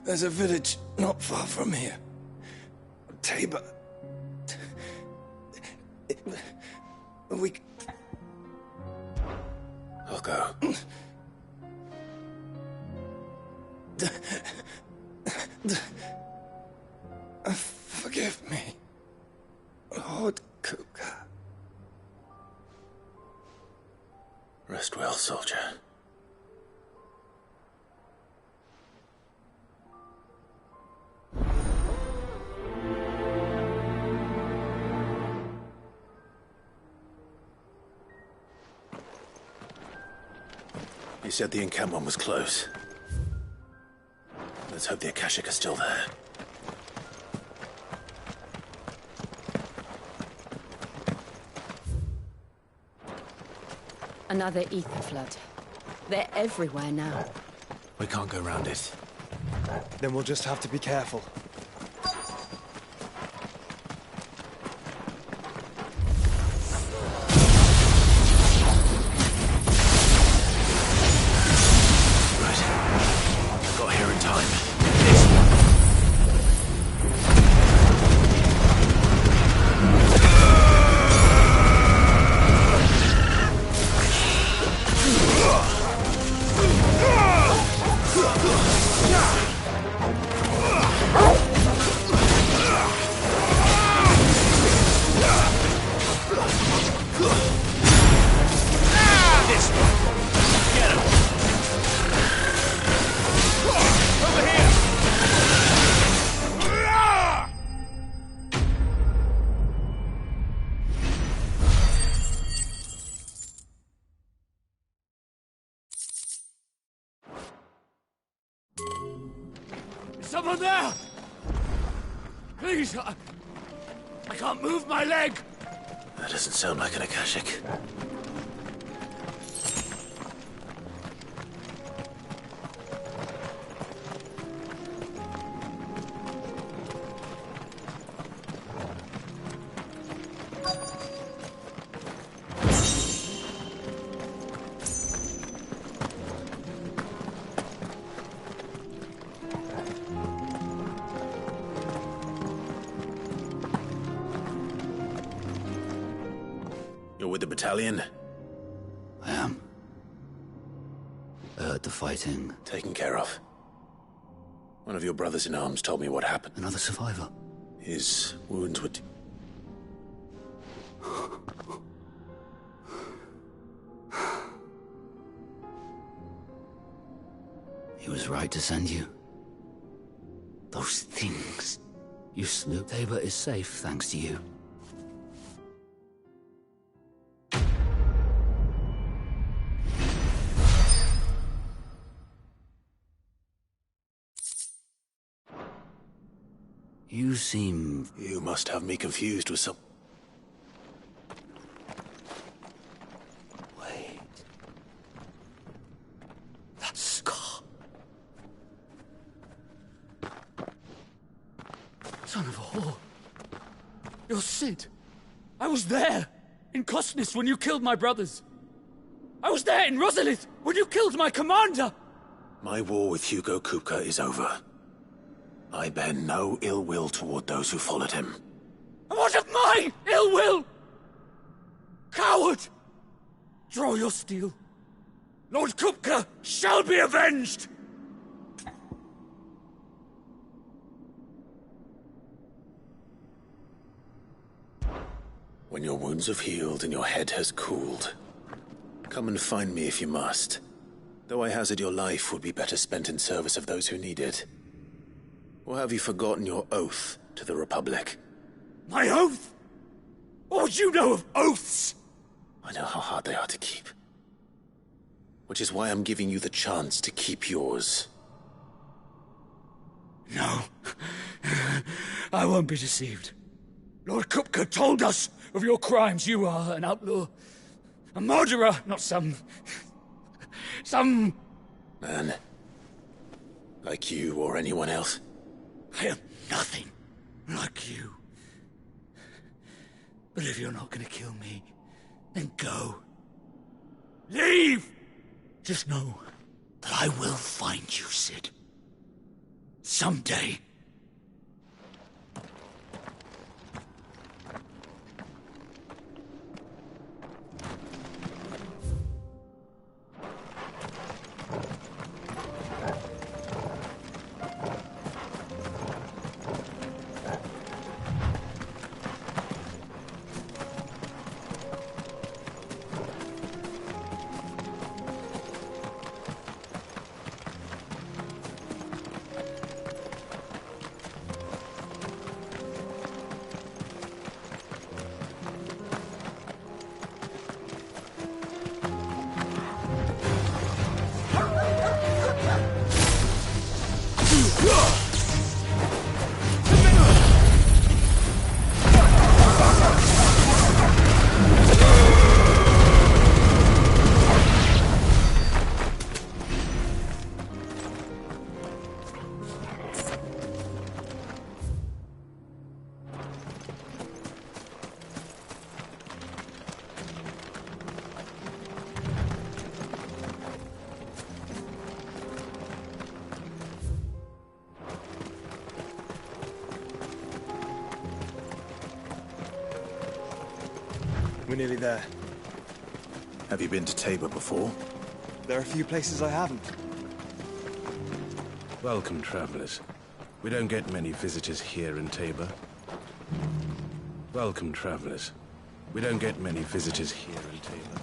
Speaker 10: There's a village not far from here. Tabor. We...
Speaker 2: I'll go.
Speaker 10: Forgive me, Lord Kuka.
Speaker 2: Rest well, soldier. You said the encampment was close. Let's hope the Akashic are still there.
Speaker 12: Another ether flood. They're everywhere now.
Speaker 22: We can't go round it.
Speaker 10: Then we'll just have to be careful.
Speaker 2: Got here in time.
Speaker 18: Someone there! Please, I can't move my leg!
Speaker 2: That doesn't sound like an Akashic. You're with the battalion?
Speaker 4: I am. I heard the fighting.
Speaker 2: Taken care of. One of your brothers-in-arms told me what happened.
Speaker 4: Another survivor?
Speaker 2: His wounds were...
Speaker 4: He was right to send you. Those things. You snooped. Tabor is safe thanks to you. You seem...
Speaker 2: You must have me confused with some...
Speaker 4: Wait. That scar.
Speaker 18: Son of a whore. You're Cid. I was there in Cosnes when you killed my brothers. I was there in Rosalith when you killed my commander.
Speaker 2: My war with Hugo Kupka is over. I bear no ill will toward those who followed him.
Speaker 18: And what of my ill will? Coward! Draw your steel. Lord Kupka shall be avenged!
Speaker 2: When your wounds have healed and your head has cooled, come and find me if you must. Though I hazard your life would be better spent in service of those who need it. Or have you forgotten your oath to the Republic?
Speaker 18: My oath? What would you know of oaths?
Speaker 2: I know how hard they are to keep. Which is why I'm giving you the chance to keep yours.
Speaker 18: No. I won't be deceived. Lord Kupka told us of your crimes. You are an outlaw. A murderer, not some...
Speaker 2: Man. Like you or anyone else.
Speaker 18: I am nothing like you. But if you're not gonna kill me, then go. Leave! Just know that I will find you, Cid. Someday.
Speaker 10: We're nearly there.
Speaker 2: Have you been to Tabor before?
Speaker 10: There are a few places I haven't.
Speaker 15: Welcome, travelers. We don't get many visitors here in Tabor. Welcome, travelers. We don't get many visitors here in Tabor.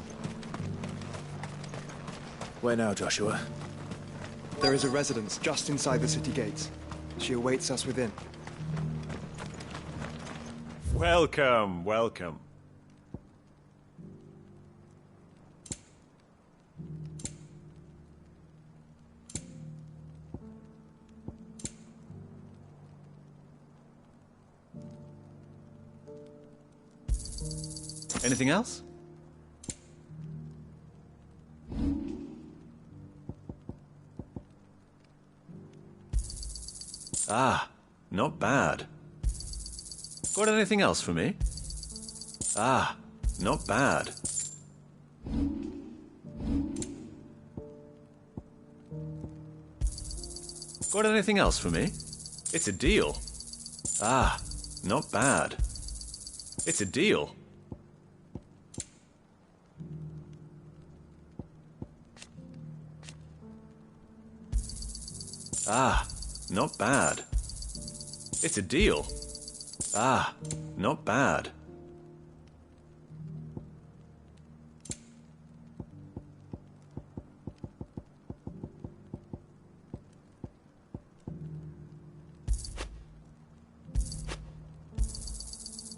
Speaker 2: Where now, Joshua?
Speaker 10: There is a residence just inside the city gates. She awaits us within.
Speaker 23: Welcome, welcome. Anything else? Ah, not bad. Got anything else for me? Ah, not bad. Got anything else for me? It's a deal. Ah, not bad. It's a deal. Ah, not bad. It's a deal. Ah, not bad.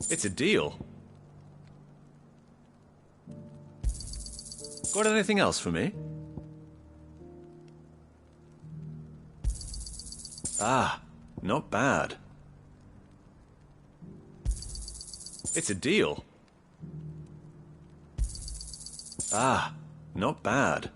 Speaker 23: It's a deal. Got anything else for me? Ah, not bad. It's a deal. Ah, not bad.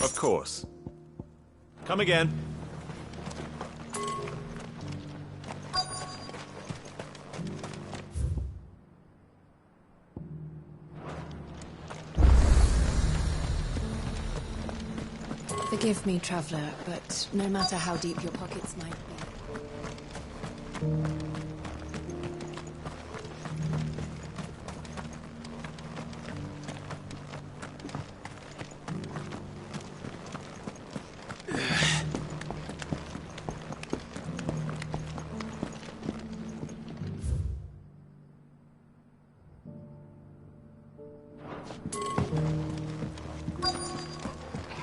Speaker 23: Of course. Come again.
Speaker 13: Forgive me, traveller, but no matter how deep your pockets might be...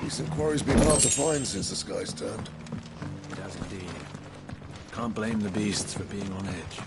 Speaker 6: Decent quarry's been hard to find since the sky's turned.
Speaker 15: It has indeed. Can't blame the beasts for being on edge.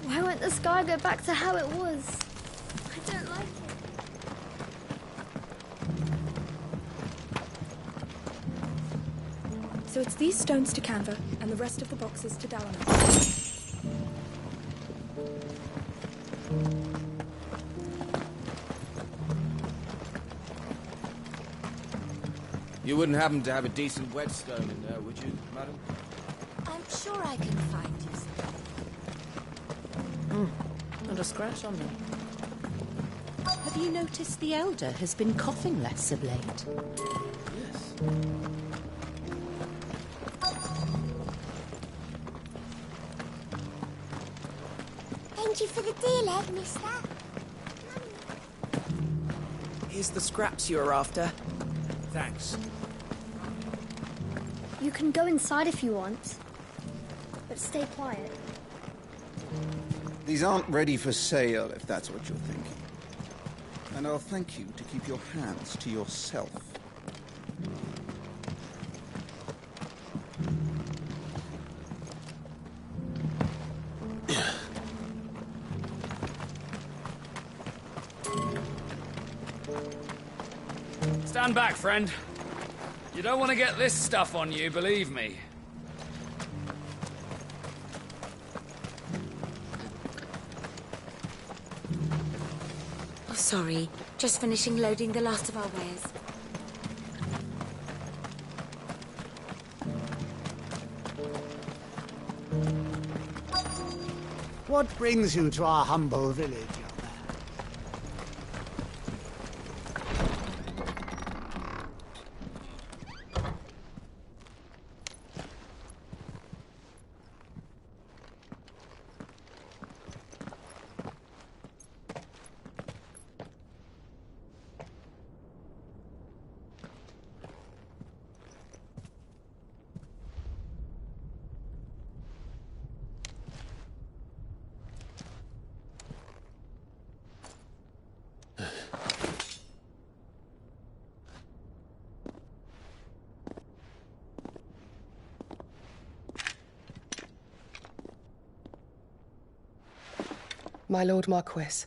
Speaker 17: Why won't the sky go back to how it was? I don't like it.
Speaker 11: So it's these stones to Canva, and the rest of the boxes to Dalaran.
Speaker 22: You wouldn't happen to have a decent whetstone in there, would you, madam?
Speaker 9: I'm sure I can find you some.
Speaker 7: Not a scratch on me. Have you noticed the Elder has been coughing less of late?
Speaker 22: Yes.
Speaker 17: Thank you for the deal, Ed, mister.
Speaker 12: Here's the scraps you're after.
Speaker 22: Thanks.
Speaker 17: You can go inside if you want, but stay quiet.
Speaker 19: These aren't ready for sale, if that's what you're thinking. And I'll thank you to keep your hands to yourself.
Speaker 24: Stand back, friend. You don't want to get this stuff on you, believe me.
Speaker 25: Oh, sorry. Just finishing loading the last of our wares.
Speaker 26: What brings you to our humble village, young man?
Speaker 1: My Lord Marquis,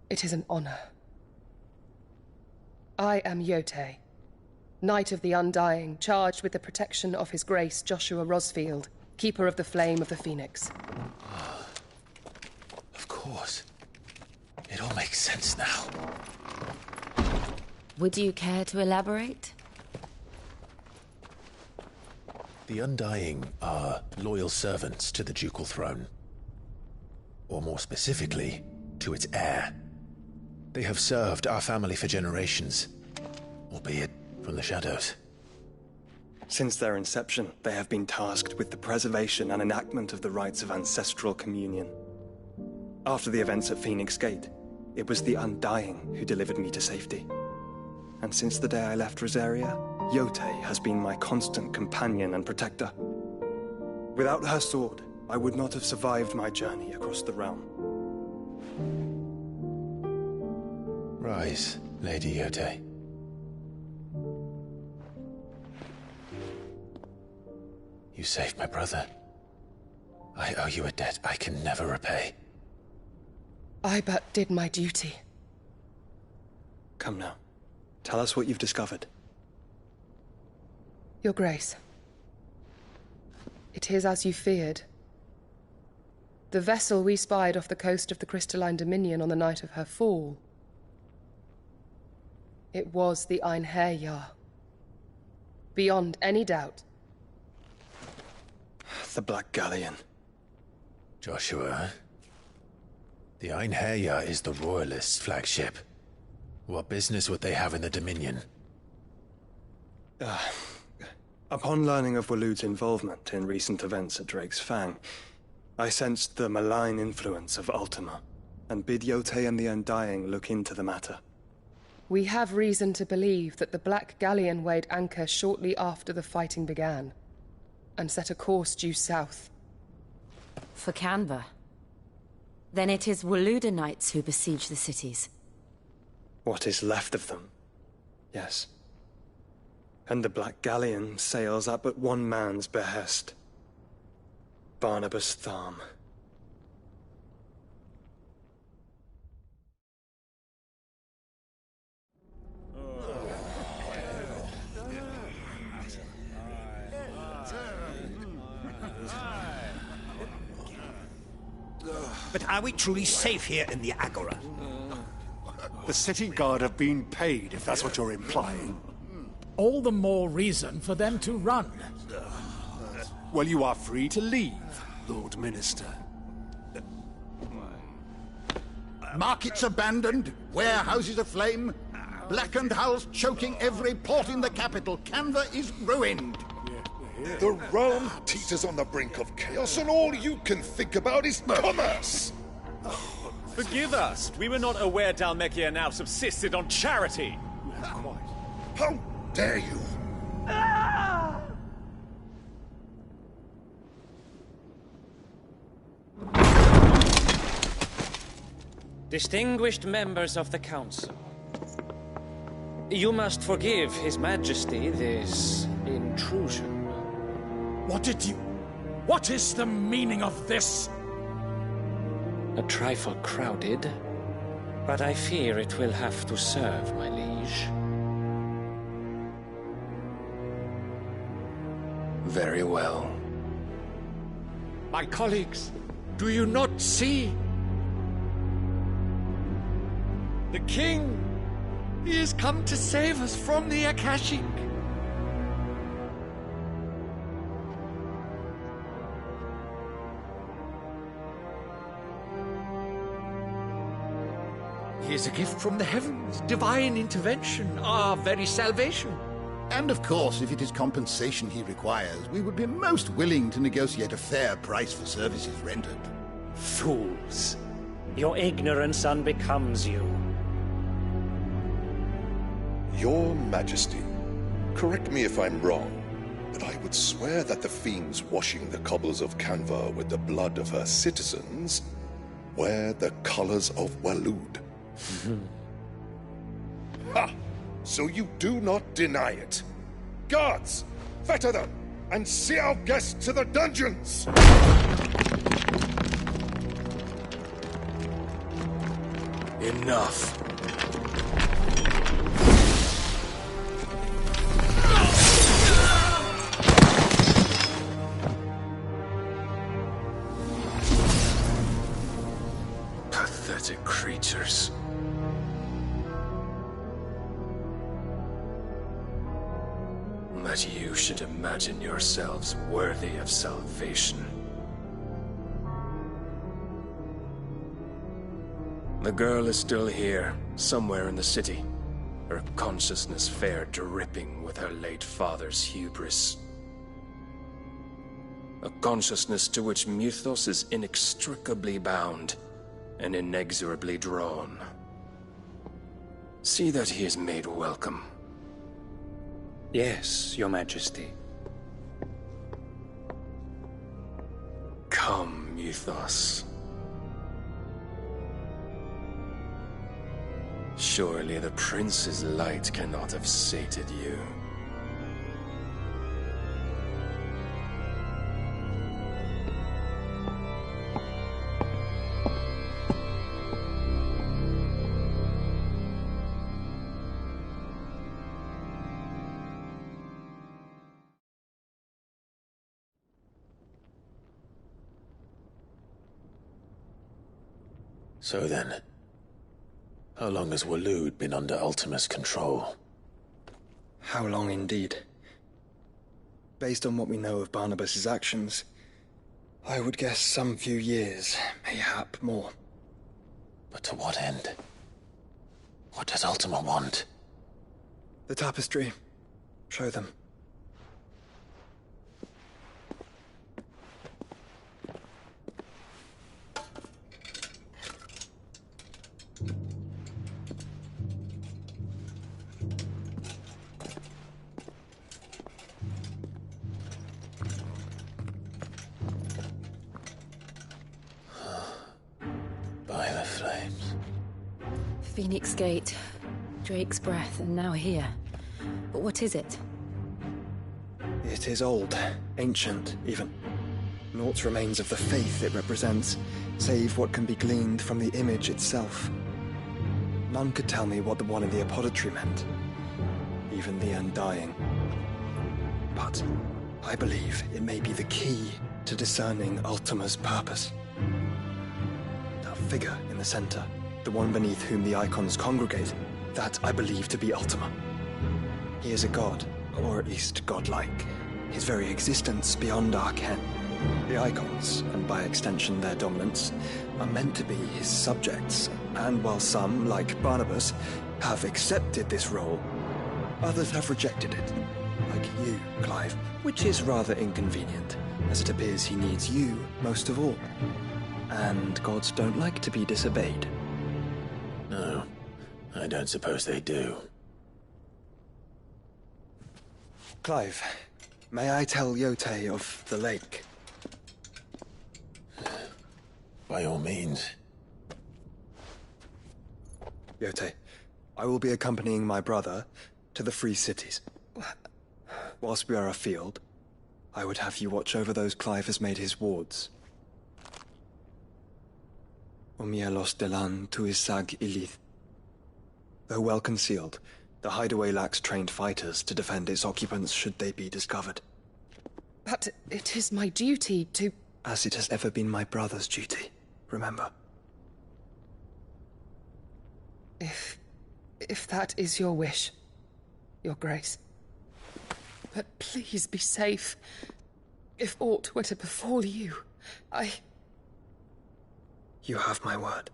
Speaker 1: it is an honor. I am Yote, Knight of the Undying, charged with the protection of His Grace Joshua Rosfield, Keeper of the Flame of the Phoenix.
Speaker 2: Of course. It all makes sense now.
Speaker 25: Would you care to elaborate?
Speaker 2: The Undying are loyal servants to the ducal throne. Or more specifically, to its heir. They have served our family for generations, albeit from the shadows.
Speaker 10: Since their inception, they have been tasked with the preservation and enactment of the rites of ancestral communion. After the events at Phoenix Gate, it was the Undying who delivered me to safety. And since the day I left Rosaria, Yote has been my constant companion and protector. Without her sword, I would not have survived my journey across the realm.
Speaker 2: Rise, Lady Yote. You saved my brother. I owe you a debt I can never repay.
Speaker 1: I but did my duty.
Speaker 10: Come now. Tell us what you've discovered.
Speaker 1: Your Grace. It is as you feared. The vessel we spied off the coast of the Crystalline Dominion on the night of her fall. It was the Einherjar. Beyond any doubt.
Speaker 10: The Black Galleon.
Speaker 2: Joshua, the Einherjar is the Royalists' flagship. What business would they have in the Dominion?
Speaker 10: Upon learning of Waloed's involvement in recent events at Drake's Fang, I sensed the malign influence of Ultima, and bid Yote and the Undying look into the matter.
Speaker 1: We have reason to believe that the Black Galleon weighed anchor shortly after the fighting began, and set a course due south.
Speaker 25: For Canva. Then it is Waloed Knights who besiege the cities.
Speaker 10: What is left of them, yes. And the Black Galleon sails at but one man's behest. Barnabas Tharm.
Speaker 3: But are we truly safe here in the Agora?
Speaker 5: The city guard have been paid, if that's what you're implying.
Speaker 8: All the more reason for them to run.
Speaker 5: Well, you are free to leave, Lord Minister.
Speaker 3: Markets abandoned, warehouses aflame, blackened hulls choking every port in the capital. Canva is ruined.
Speaker 6: The realm teeters on the brink of chaos, and all you can think about is commerce!
Speaker 14: Forgive us. We were not aware Dhalmekia now subsisted on charity.
Speaker 6: How dare you?
Speaker 20: Distinguished members of the Council, you must forgive His Majesty this intrusion.
Speaker 8: What is the meaning of this?
Speaker 20: A trifle crowded, but I fear it will have to serve, my liege.
Speaker 2: Very well.
Speaker 8: My colleagues, do you not see? The king! He has come to save us from the Akashic! He is a gift from the heavens, divine intervention, our very salvation.
Speaker 3: And of course, if it is compensation he requires, we would be most willing to negotiate a fair price for services rendered.
Speaker 27: Fools. Your ignorance unbecomes you.
Speaker 6: Your Majesty, correct me if I'm wrong, but I would swear that the fiends washing the cobbles of Canva with the blood of her citizens wear the colors of Waloed. Ha! So you do not deny it. Guards, fetter them, and see our guests to the dungeons!
Speaker 10: Enough. Pathetic creatures. That you should imagine yourselves worthy of salvation. The girl is still here, somewhere in the city. Her consciousness fair dripping with her late father's hubris. A consciousness to which Mythos is inextricably bound and inexorably drawn. See that he is made welcome.
Speaker 27: Yes, Your Majesty.
Speaker 10: Come, Mythos. Surely the prince's light cannot have sated you.
Speaker 2: So then, how long has Waloed been under Ultima's control?
Speaker 10: How long indeed? Based on what we know of Barnabas's actions, I would guess some few years, mayhap more.
Speaker 2: But to what end? What does Ultima want?
Speaker 10: The tapestry. Show them.
Speaker 2: By the flames.
Speaker 25: Phoenix Gate, Drake's Breath, and now here. But what is it?
Speaker 10: It is old, ancient, even. Naught remains of the faith it represents, save what can be gleaned from the image itself. None could tell me what the one in the apothecary meant, even the Undying. But I believe it may be the key to discerning Ultima's purpose. That figure in the center, the one beneath whom the icons congregate, that I believe to be Ultima. He is a god, or at least godlike, his very existence beyond our ken. The icons, and by extension their dominants, are meant to be his subjects, and while some, like Barnabas, have accepted this role, others have rejected it, like you, Clive, which is rather inconvenient, as it appears he needs you most of all. And gods don't like to be disobeyed.
Speaker 2: No, I don't suppose they do.
Speaker 10: Clive, may I tell Yote of the lake?
Speaker 2: By all means.
Speaker 10: Yote, I will be accompanying my brother to the Free Cities. Whilst we are afield, I would have you watch over those Clive has made his wards. Omielos delan tuisag ilith. Though well concealed, the hideaway lacks trained fighters to defend its occupants should they be discovered.
Speaker 1: But it is my duty to...
Speaker 10: As it has ever been my brother's duty, remember.
Speaker 1: If that is your wish, Your Grace. But please be safe. If aught were to befall you,
Speaker 10: You have my word.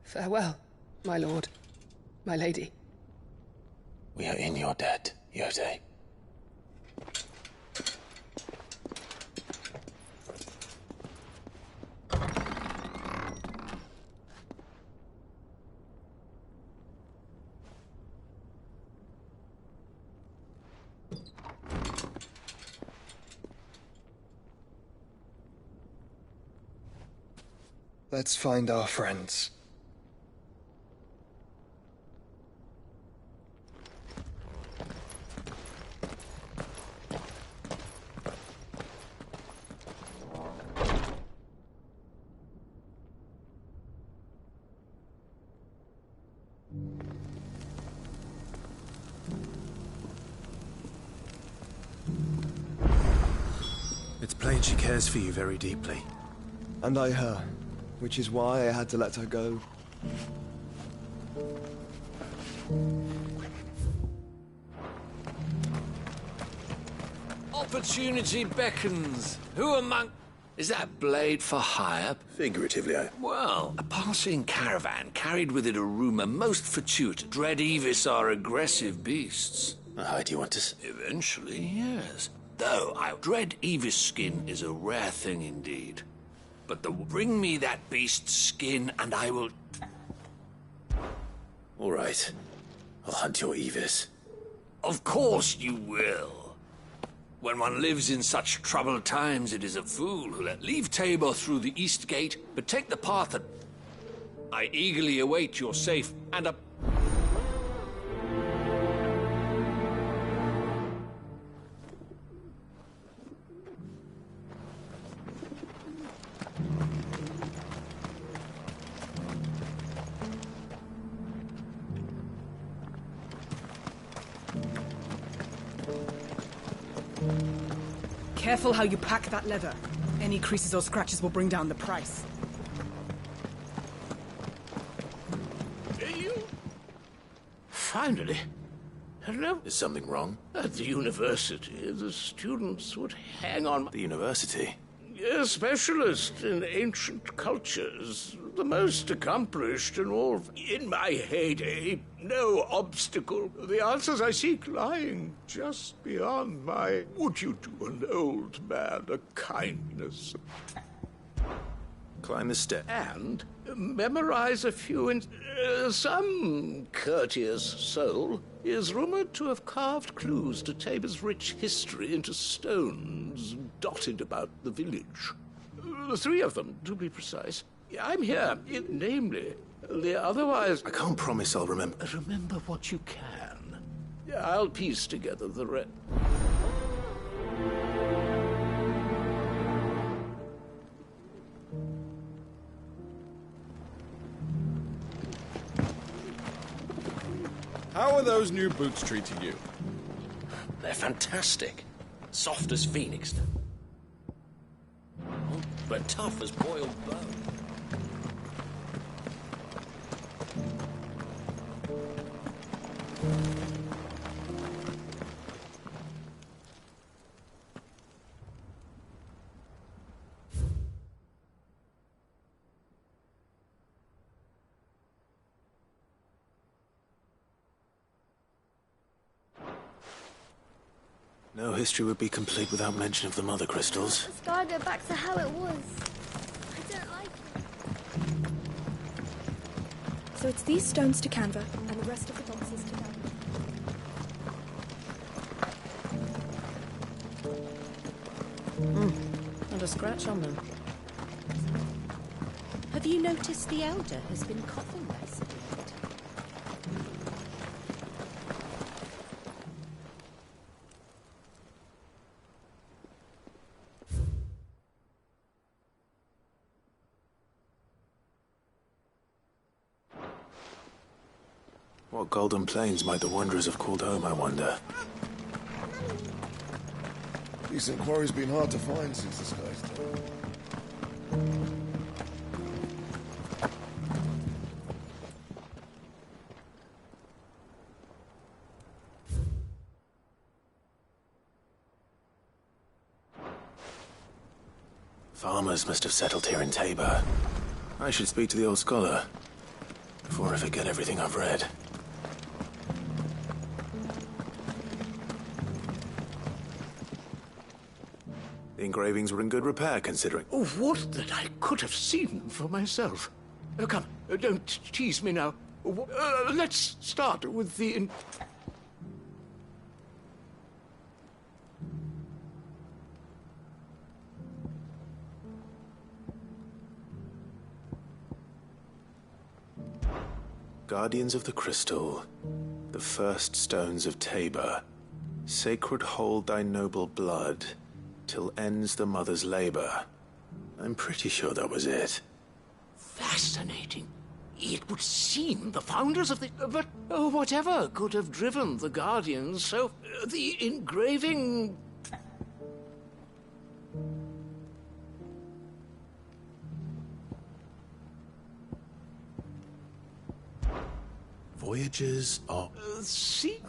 Speaker 1: Farewell, my lord, my lady.
Speaker 2: We are in your debt, Yote.
Speaker 10: Let's find our friends.
Speaker 2: It's plain she cares for you very deeply.
Speaker 10: And I her, which is why I had to let her go.
Speaker 8: Opportunity beckons. Who among... Is that blade for hire?
Speaker 2: Figuratively,
Speaker 8: Well, a passing caravan carried with it a rumor most fortuitous. Dread Evis are aggressive beasts.
Speaker 2: How do you want to...
Speaker 8: Eventually, yes. Though I dread Evis skin is a rare thing indeed. But bring me that beast's skin and I will...
Speaker 2: All right. I'll hunt your Evis.
Speaker 8: Of course you will. When one lives in such troubled times, it is a fool who let leave Tabor through the east gate, but take the path that... I eagerly await your safe and a...
Speaker 4: Careful how you pack that leather. Any creases or scratches will bring down the price.
Speaker 13: Finally. Hello?
Speaker 2: Is something wrong?
Speaker 13: At the university, the students would hang on...
Speaker 2: The university?
Speaker 13: A specialist in ancient cultures. The most accomplished in all... In my heyday, no obstacle. The answers I seek lying just beyond my... Would you do an old man a kindness?
Speaker 2: Climb the step.
Speaker 13: And memorize a few in... some courteous soul is rumored to have carved clues to Tabor's rich history into stones dotted about the village. 3 of them, to be precise. I'm here, namely, the otherwise...
Speaker 2: I can't promise I'll remember.
Speaker 13: Remember what you can. I'll piece together the rest.
Speaker 15: How are those new boots treating you?
Speaker 16: They're fantastic. Soft as phoenix. But tough as boiled bone.
Speaker 2: No history would be complete without mention of the Mother Crystals.
Speaker 17: The sky go back to how it was. I don't like it.
Speaker 18: So it's these stones to Canva, and the rest of the boxes to them.
Speaker 25: Not a scratch on them.
Speaker 12: Have you noticed the Elder has been coughing less?
Speaker 2: What golden plains might the Wanderers have called home, I wonder?
Speaker 6: Decent quarry's been hard to find since the sky's turned.
Speaker 2: Farmers must have settled here in Tabor. I should speak to the old scholar before I forget everything I've read. The engravings were in good repair, considering...
Speaker 13: Oh, what that I could have seen for myself. Come, don't tease me now. Let's start with the...
Speaker 2: Guardians of the Crystal, the first stones of Tabor, sacred hold thy noble blood, till ends the mother's labor. I'm pretty sure that was it.
Speaker 13: Fascinating. It would seem the founders of the... But whatever could have driven the Guardians, so the engraving...
Speaker 2: Voyages of...
Speaker 13: see?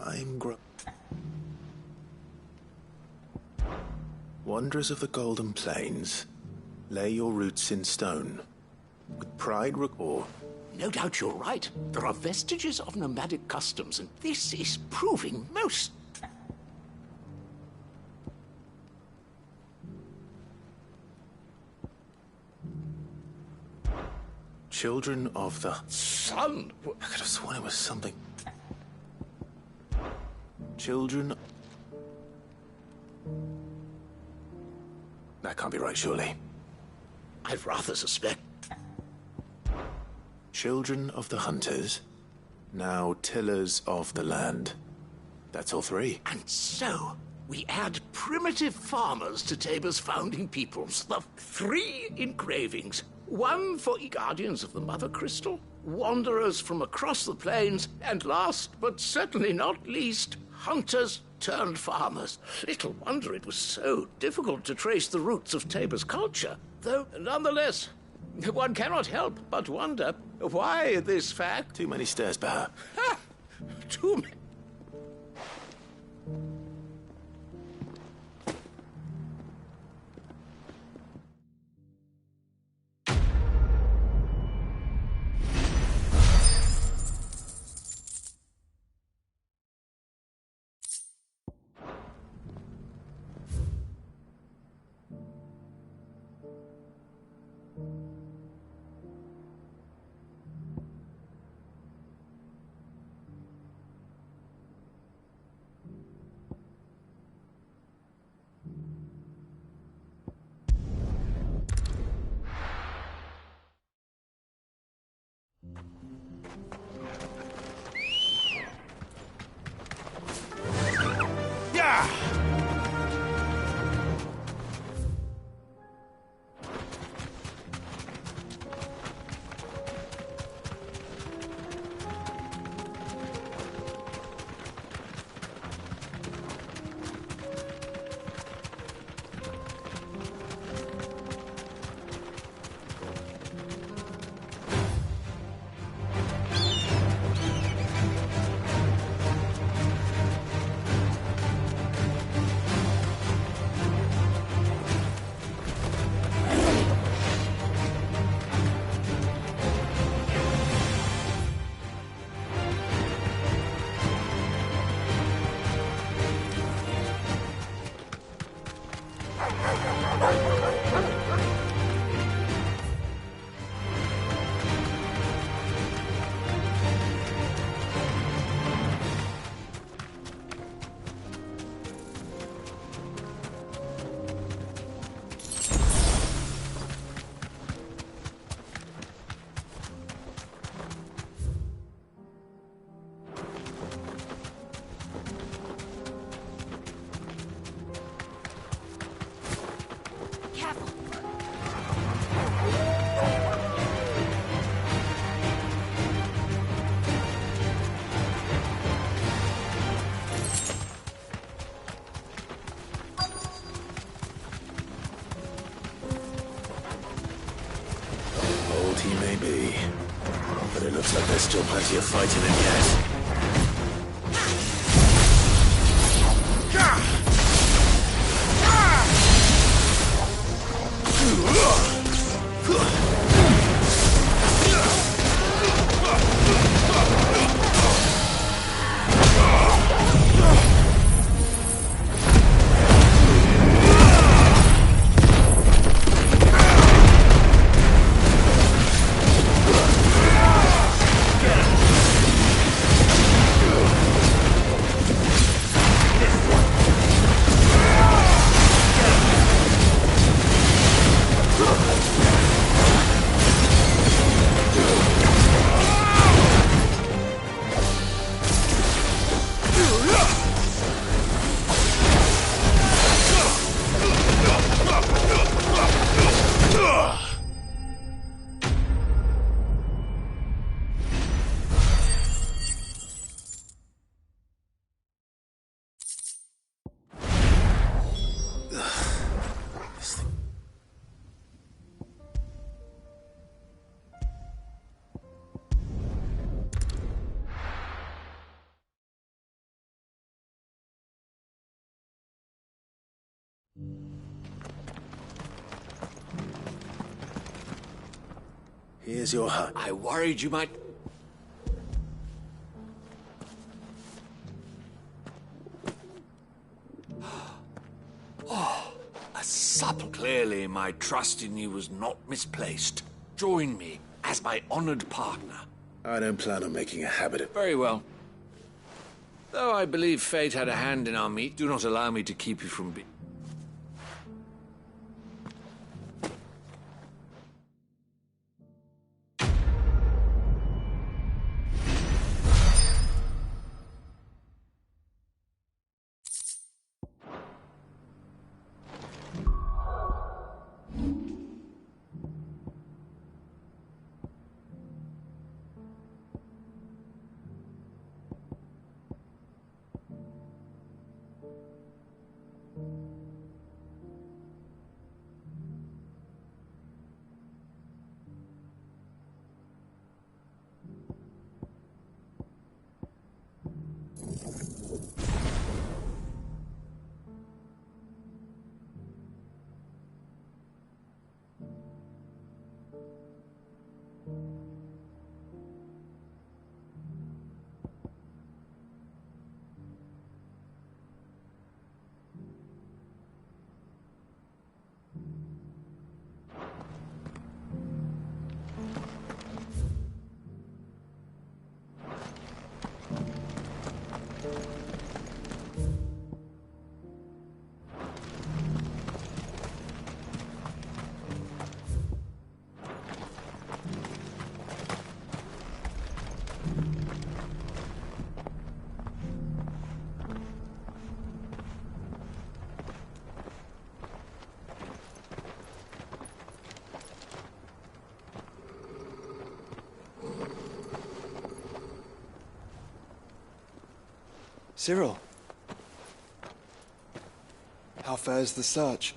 Speaker 2: Wanderers of the Golden Plains, lay your roots in stone. With pride recall...
Speaker 13: No doubt you're right. There are vestiges of nomadic customs, and this is proving most...
Speaker 2: Children of the...
Speaker 13: Sun!
Speaker 2: I could have sworn it was something... Children... That can't be right, surely.
Speaker 13: I'd rather suspect...
Speaker 2: Children of the Hunters, now tillers of the land. That's all three.
Speaker 13: And so, we add primitive farmers to Tabor's founding peoples. The 3 engravings. 1 for Guardians of the Mother Crystal, wanderers from across the plains, and last, but certainly not least, hunters turned farmers. Little wonder it was so difficult to trace the roots of Tabor's culture. Though, nonetheless, one cannot help but wonder why this fact...
Speaker 2: Too many stairs, Bahar.
Speaker 13: Ha! Too many...
Speaker 2: He may be, but it looks like there's still plenty of fight in it yet. Here's your hut.
Speaker 8: I worried you might... Oh, a supple. Clearly, my trust in you was not misplaced. Join me as my honored partner.
Speaker 2: I don't plan on making a habit of...
Speaker 8: Very well. Though I believe fate had a hand in our meet, do not allow me to keep you from being...
Speaker 10: Cyril. How fares the search?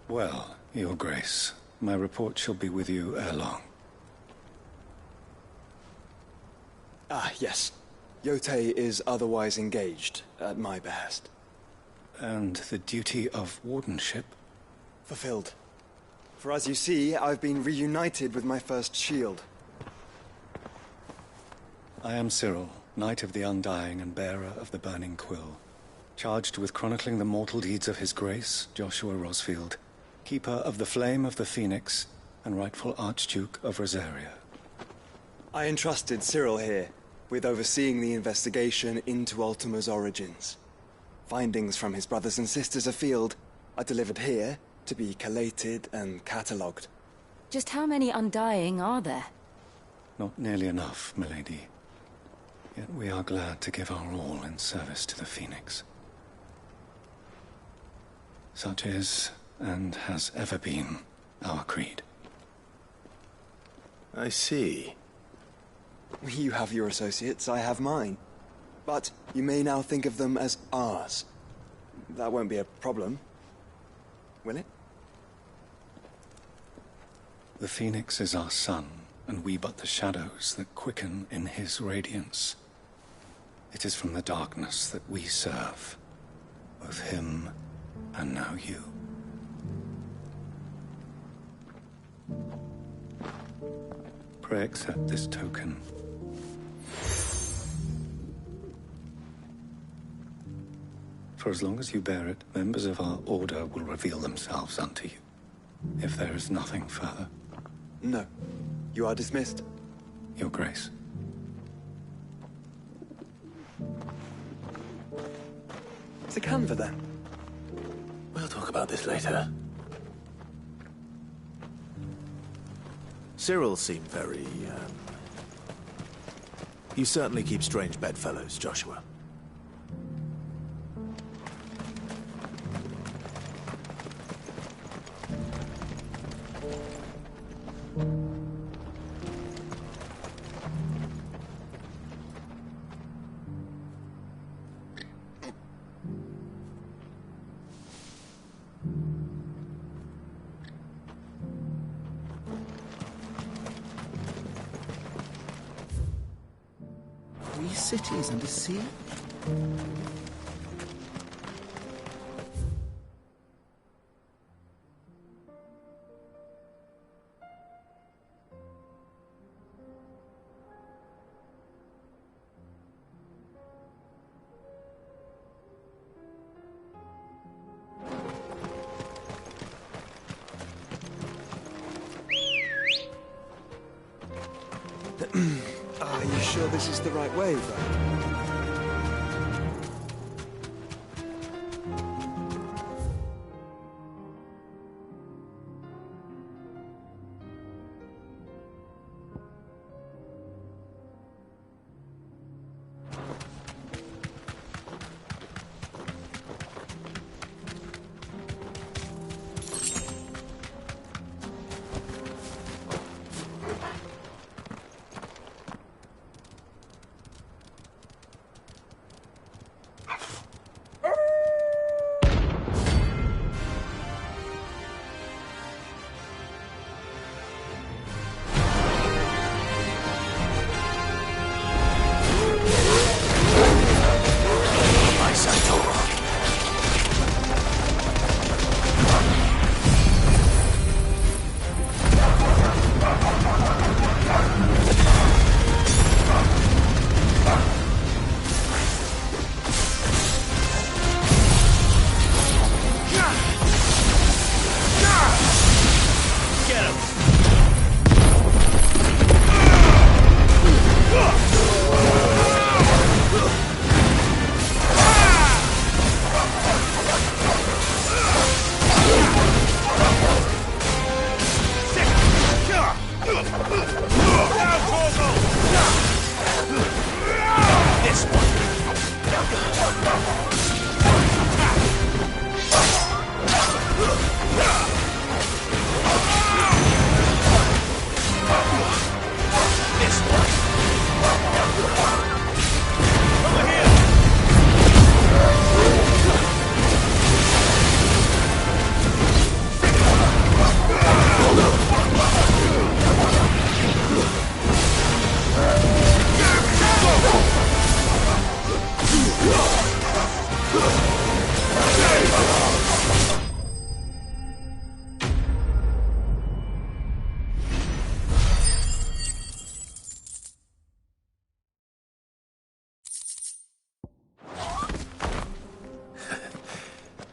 Speaker 5: Well, Your Grace, my report shall be with you ere long.
Speaker 10: Ah, yes. Yotei is otherwise engaged, at my behest.
Speaker 5: And the duty of wardenship?
Speaker 10: Fulfilled. For as you see, I've been reunited with my first shield.
Speaker 5: I am Cyril, Knight of the Undying and bearer of the Burning Quill, charged with chronicling the mortal deeds of His Grace, Joshua Rosfield, Keeper of the Flame of the Phoenix, and rightful Archduke of Rosaria.
Speaker 10: I entrusted Cyril here with overseeing the investigation into Ultima's origins. Findings from his brothers and sisters afield are delivered here to be collated and catalogued.
Speaker 25: Just how many Undying are there?
Speaker 5: Not nearly enough, milady. Yet we are glad to give our all in service to the Phoenix. Such is, and has ever been, our creed.
Speaker 2: I see.
Speaker 10: You have your associates, I have mine. But you may now think of them as ours. That won't be a problem, will it?
Speaker 5: The Phoenix is our sun, and we but the shadows that quicken in his radiance. It is from the darkness that we serve, both him and now you. Pray accept this token. For as long as you bear it, members of our order will reveal themselves unto you. If there is nothing further.
Speaker 10: No. You are dismissed.
Speaker 5: Your Grace.
Speaker 10: To Canva, then?
Speaker 2: We'll talk about this later. Cyril seemed very, You certainly keep strange bedfellows, Joshua. Cities and a sea?
Speaker 10: Are you sure this is the right way, though?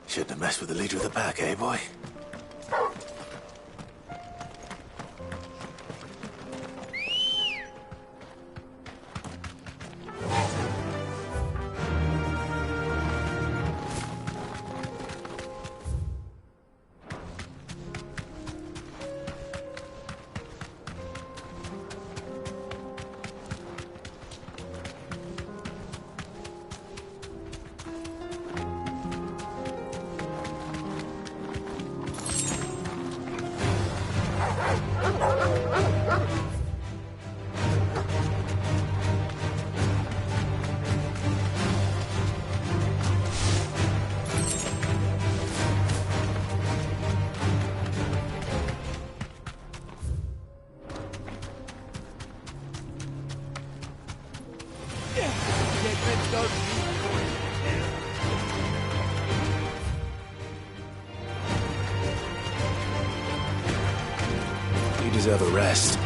Speaker 2: Shouldn't have messed with the leader of the pack, eh, boy? You deserve a rest.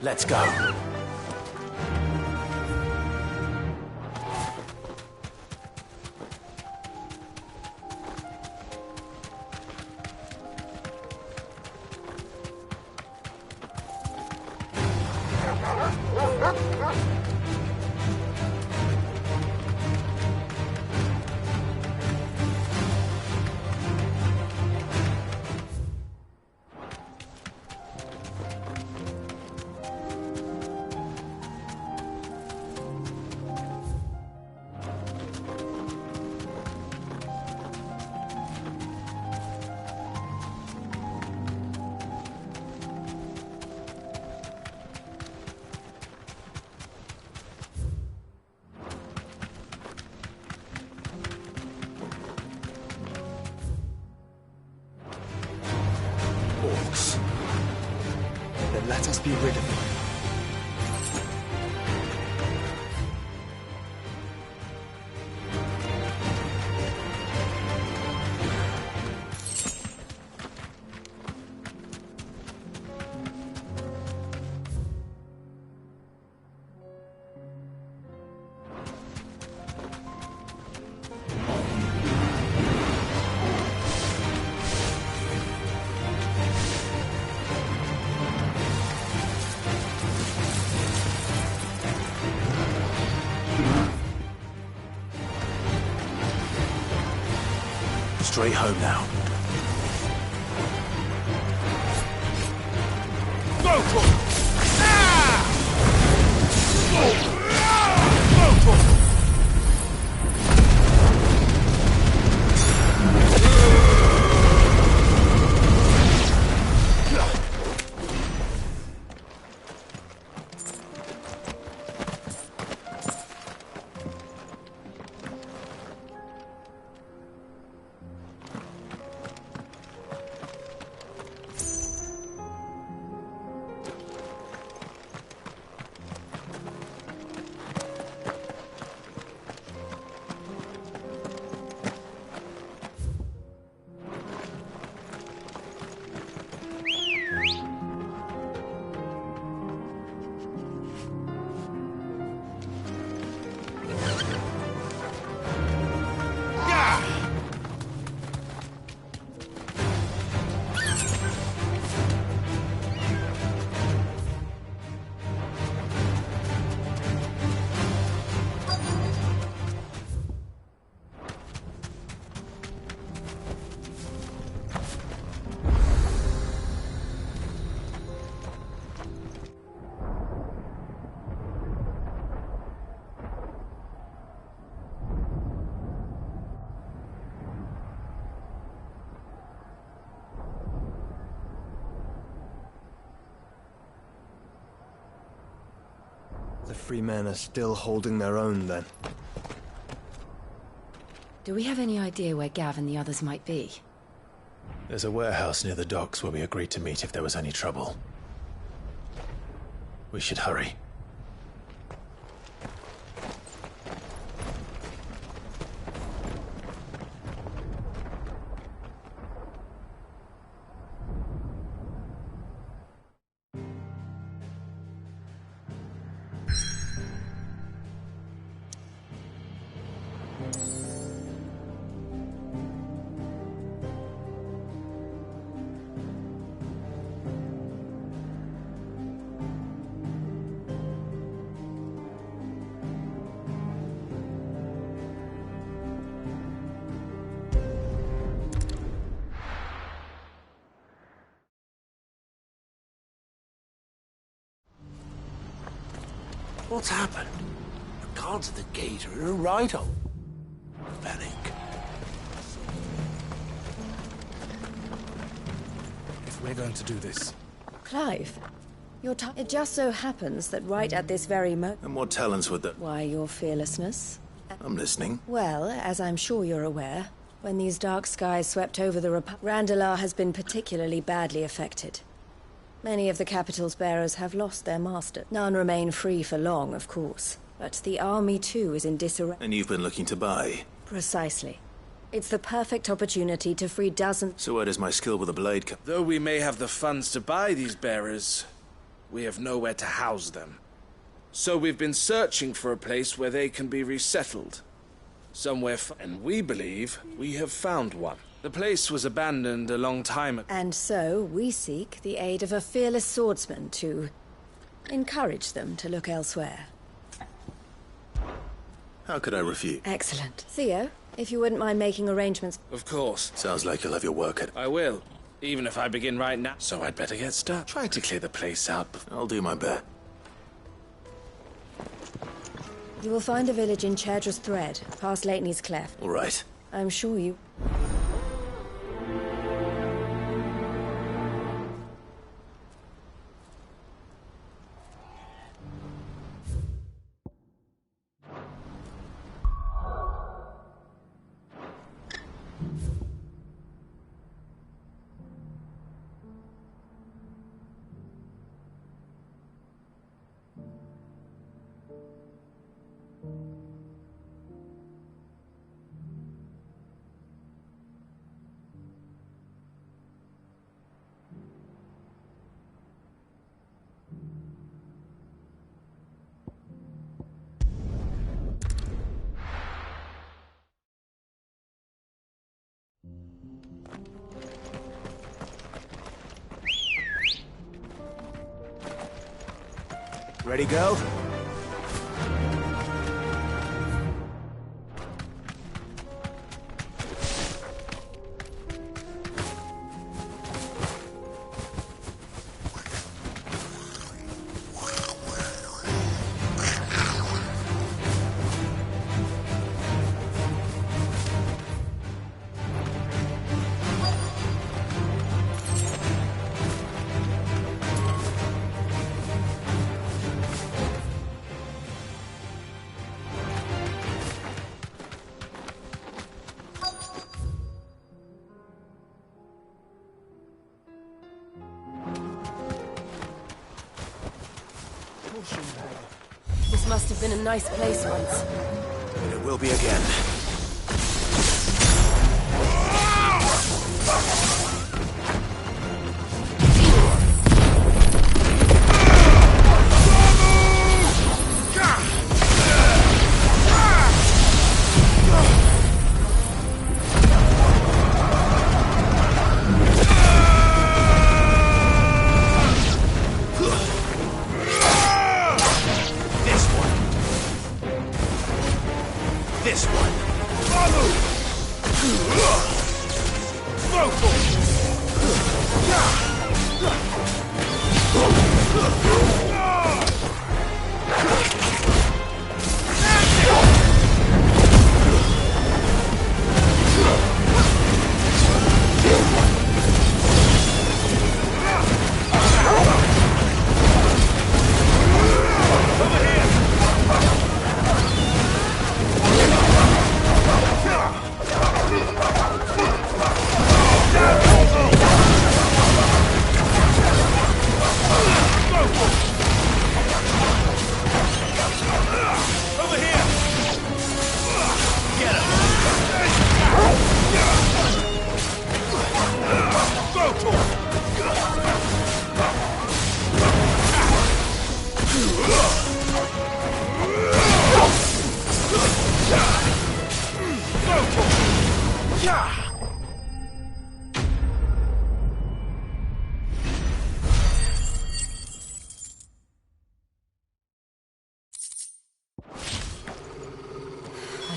Speaker 2: Let's go.
Speaker 10: let us be rid of them.
Speaker 2: Straight home now.
Speaker 7: Go for it!
Speaker 10: The free men are still holding their own, then.
Speaker 25: Do we have any idea where Gav and the others might be?
Speaker 2: There's a warehouse near the docks where we agreed to meet if there was any trouble. We should hurry.
Speaker 16: What's happened? The guards at the gate are in a right-o. Panic.
Speaker 9: If we're going to do this...
Speaker 11: Clive, it just so happens that right at this very moment...
Speaker 2: And what talents would that...
Speaker 11: Why, your fearlessness.
Speaker 2: I'm listening.
Speaker 11: Well, as I'm sure you're aware, when these dark skies swept over the Randalar has been particularly badly affected. Many of the capital's bearers have lost their master. None remain free for long, of course. But the army, too, is in disarray.
Speaker 2: And you've been looking to buy?
Speaker 11: Precisely. It's the perfect opportunity to free dozens...
Speaker 2: So where does my skill with a blade come?
Speaker 14: Though we may have the funds to buy these bearers, we have nowhere to house them. So we've been searching for a place where they can be resettled. Somewhere and we believe we have found one. The place was abandoned a long time ago.
Speaker 11: And so, we seek the aid of a fearless swordsman to encourage them to look elsewhere.
Speaker 2: How could I refuse?
Speaker 11: Excellent. Theo, if you wouldn't mind making arrangements...
Speaker 14: Of course.
Speaker 2: Sounds like you'll have your work cut.
Speaker 14: I will. Even if I begin right now. So I'd better get started. Try to clear the place out.
Speaker 2: I'll do my best.
Speaker 11: You will find a village in Chadra's Thread, past Lateney's Cleft.
Speaker 2: All right.
Speaker 11: I'm sure you...
Speaker 7: Ready, go?
Speaker 11: This must have been a nice place once.
Speaker 7: And it will be again.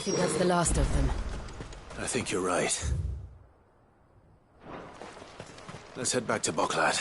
Speaker 11: I think that's the last of them.
Speaker 2: I think you're right. Let's head back to Boklad.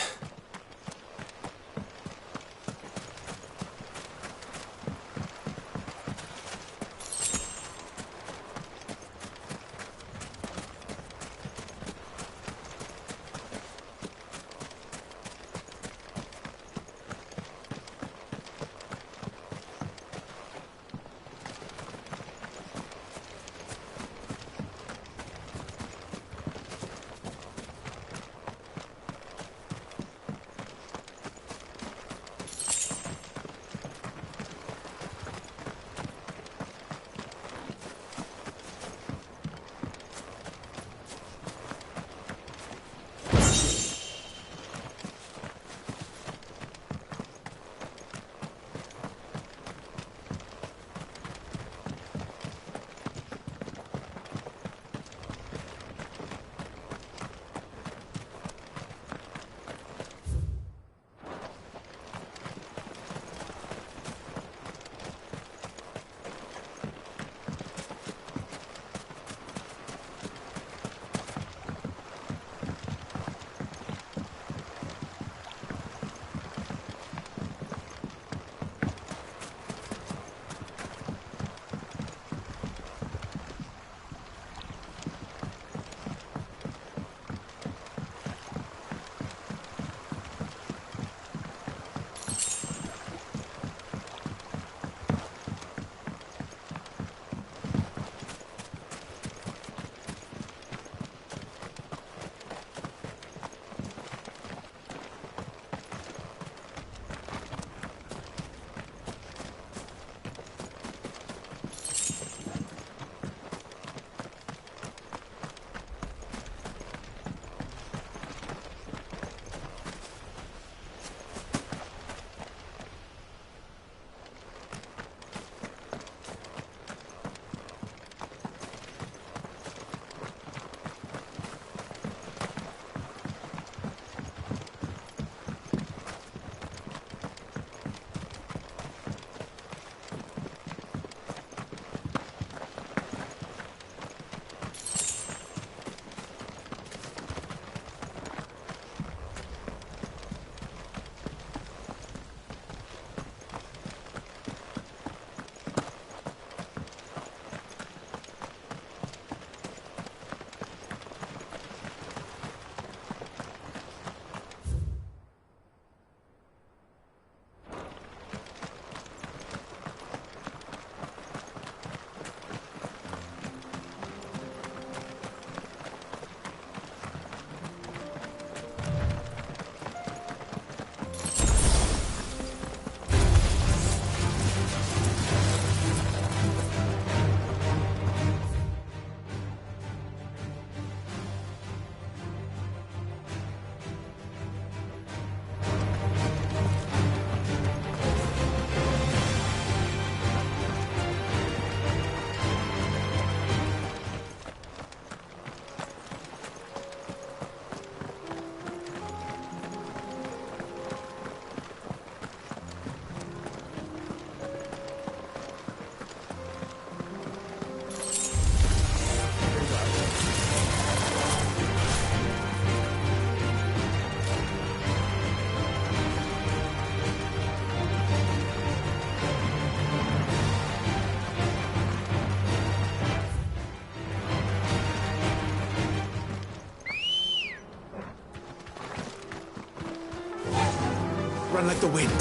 Speaker 7: run like the wind.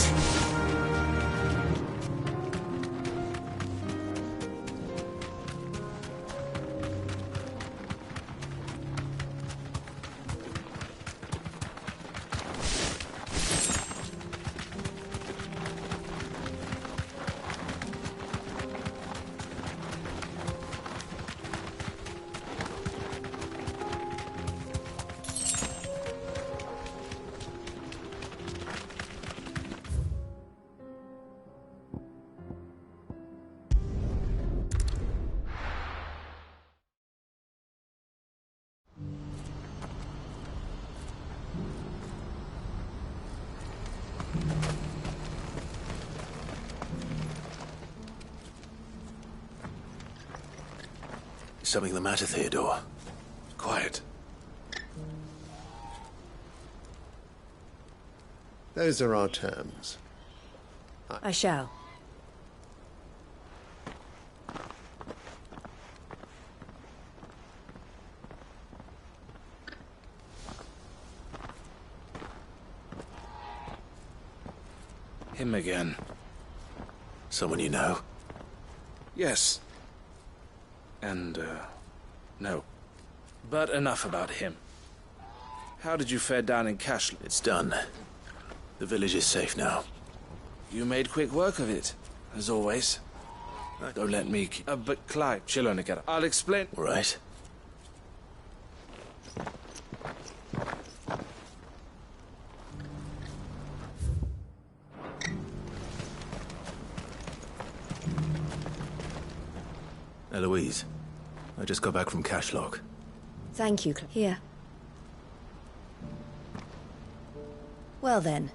Speaker 2: Something the matter, Theodore?
Speaker 7: Quiet.
Speaker 19: Those are our terms.
Speaker 11: I shall.
Speaker 14: Him again.
Speaker 2: Someone you know?
Speaker 14: Yes. And, no. But enough about him. How did you fare down in Castle?
Speaker 2: It's done. The village is safe now.
Speaker 14: You made quick work of it, as always. Don't let me but Clive, chill on together. I'll explain.
Speaker 2: All right. Eloise, I just got back from Cashlock.
Speaker 11: Thank you. Here. Well then,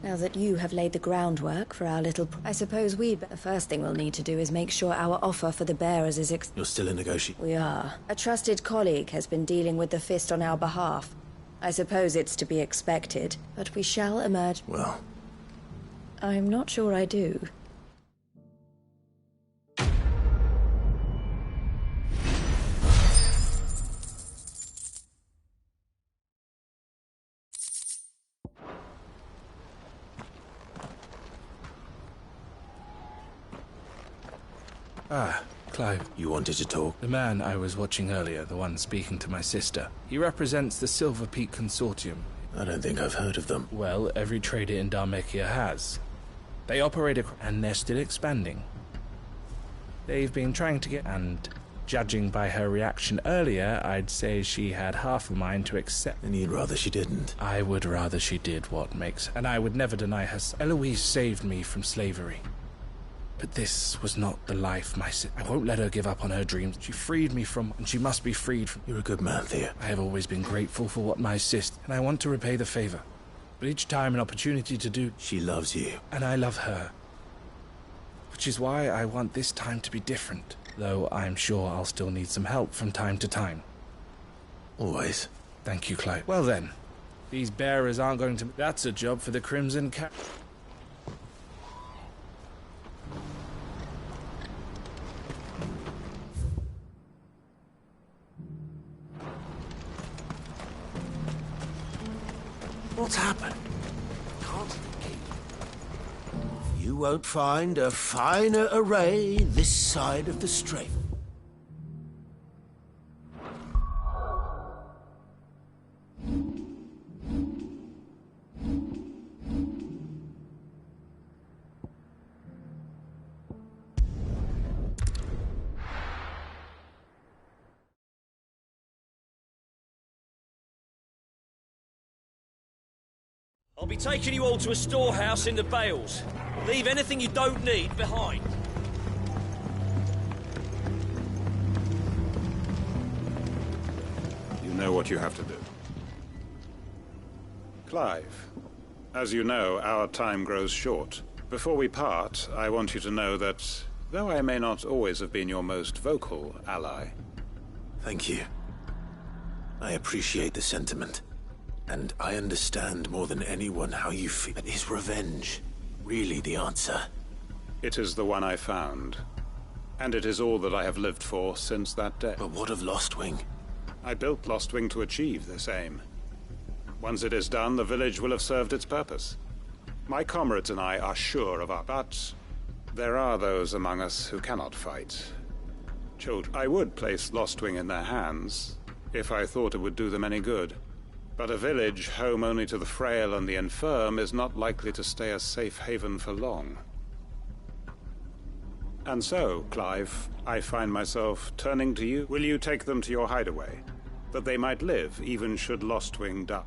Speaker 11: now that you have laid the groundwork for our little... I suppose the first thing we'll need to do is make sure our offer for the bearers is
Speaker 2: You're still in negotiation?
Speaker 11: We are. A trusted colleague has been dealing with the Fist on our behalf. I suppose it's to be expected, but we shall emerge...
Speaker 2: Well...
Speaker 11: I'm not sure I do.
Speaker 14: Ah, Clive.
Speaker 2: You wanted to talk?
Speaker 14: The man I was watching earlier, the one speaking to my sister. He represents the Silver Peak Consortium.
Speaker 2: I don't think I've heard of them.
Speaker 14: Well, every trader in Dhalmekia has. They operate and they're still expanding. They've been trying to get... And judging by her reaction earlier, I'd say she had half a mind to accept...
Speaker 2: And you'd rather she didn't?
Speaker 14: I would rather she did what makes... And I would never deny her... Eloise saved me from slavery. But this was not the life I won't let her give up on her dreams. She freed me from... And she must be freed from...
Speaker 2: You're a good man, Theo.
Speaker 14: I have always been grateful for what my sister... And I want to repay the favor. But each time an opportunity to do...
Speaker 2: She loves you.
Speaker 14: And I love her. Which is why I want this time to be different. Though I'm sure I'll still need some help from time to time.
Speaker 2: Always.
Speaker 14: Thank you, Clive. Well then, these bearers aren't going to... That's a job for the Crimson Cap...
Speaker 16: What's happened? You won't find a finer array this side of the strait.
Speaker 20: I'll be taking you all to a storehouse in the Bales. Leave anything you don't need behind.
Speaker 21: You know what you have to do. Clive, as you know, our time grows short. Before we part, I want you to know that, though I may not always have been your most vocal ally...
Speaker 2: Thank you. I appreciate the sentiment. And I understand more than anyone how you feel. But is revenge really the answer?
Speaker 21: It is the one I found. And it is all that I have lived for since that day.
Speaker 2: But what of Lostwing?
Speaker 21: I built Lostwing to achieve this aim. Once it is done, the village will have served its purpose. My comrades and I are sure of our... But there are those among us who cannot fight. Children. I would place Lostwing in their hands, if I thought it would do them any good. But a village home only to the frail and the infirm is not likely to stay a safe haven for long. And so, Clive, I find myself turning to you. Will you take them to your hideaway, that they might live, even should Lostwing die?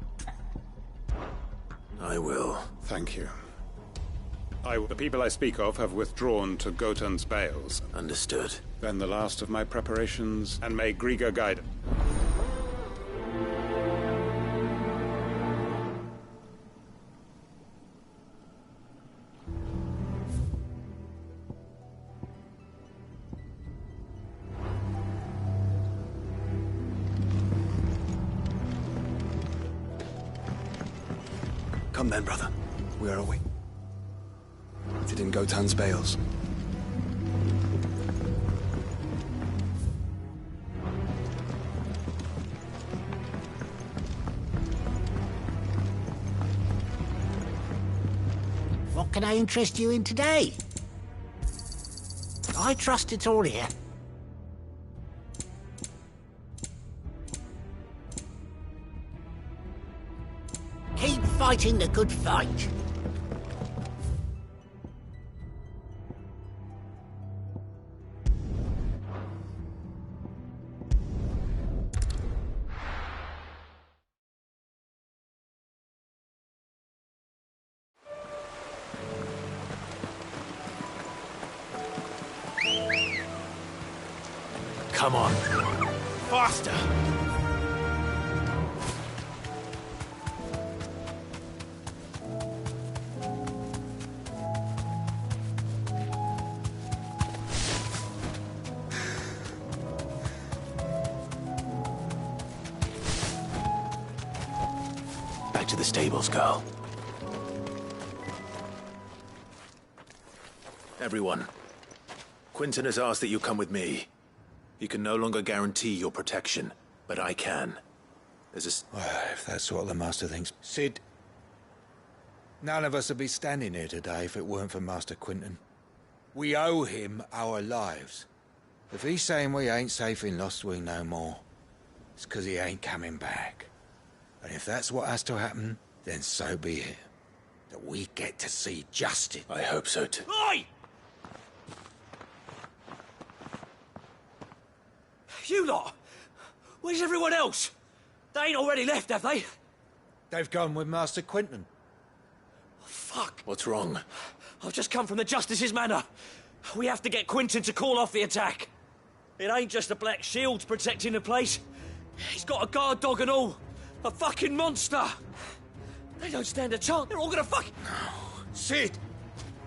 Speaker 2: I will.
Speaker 21: Thank you. The people I speak of have withdrawn to Gotan's Bales.
Speaker 2: Understood.
Speaker 21: Then the last of my preparations, and may Griga guide it.
Speaker 9: Come then, brother. Where are we? Is it in Gotan's Bales?
Speaker 16: What can I interest you in today? I trust it's all here. Keep fighting the good fight.
Speaker 2: Come on. Faster! Back to the stables, girl. Everyone, Quinton has asked that you come with me. He can no longer guarantee your protection, but I can. There's a...
Speaker 1: Well, if that's what the Master thinks... Cid, none of us would be standing here today if it weren't for Master Quinton. We owe him our lives. If he's saying we ain't safe in Lostwing no more, it's because he ain't coming back. And if that's what has to happen, then so be it. That we get to see justice.
Speaker 2: I hope so too.
Speaker 20: Oi! You lot! Where's everyone else? They ain't already left, have they?
Speaker 1: They've gone with Master Quinton.
Speaker 20: Oh, fuck!
Speaker 2: What's wrong?
Speaker 20: I've just come from the Justice's manor. We have to get Quinton to call off the attack. It ain't just the Black Shields protecting the place. He's got a guard dog and all. A fucking monster! They don't stand a chance. They're all gonna fuck...
Speaker 1: Cid!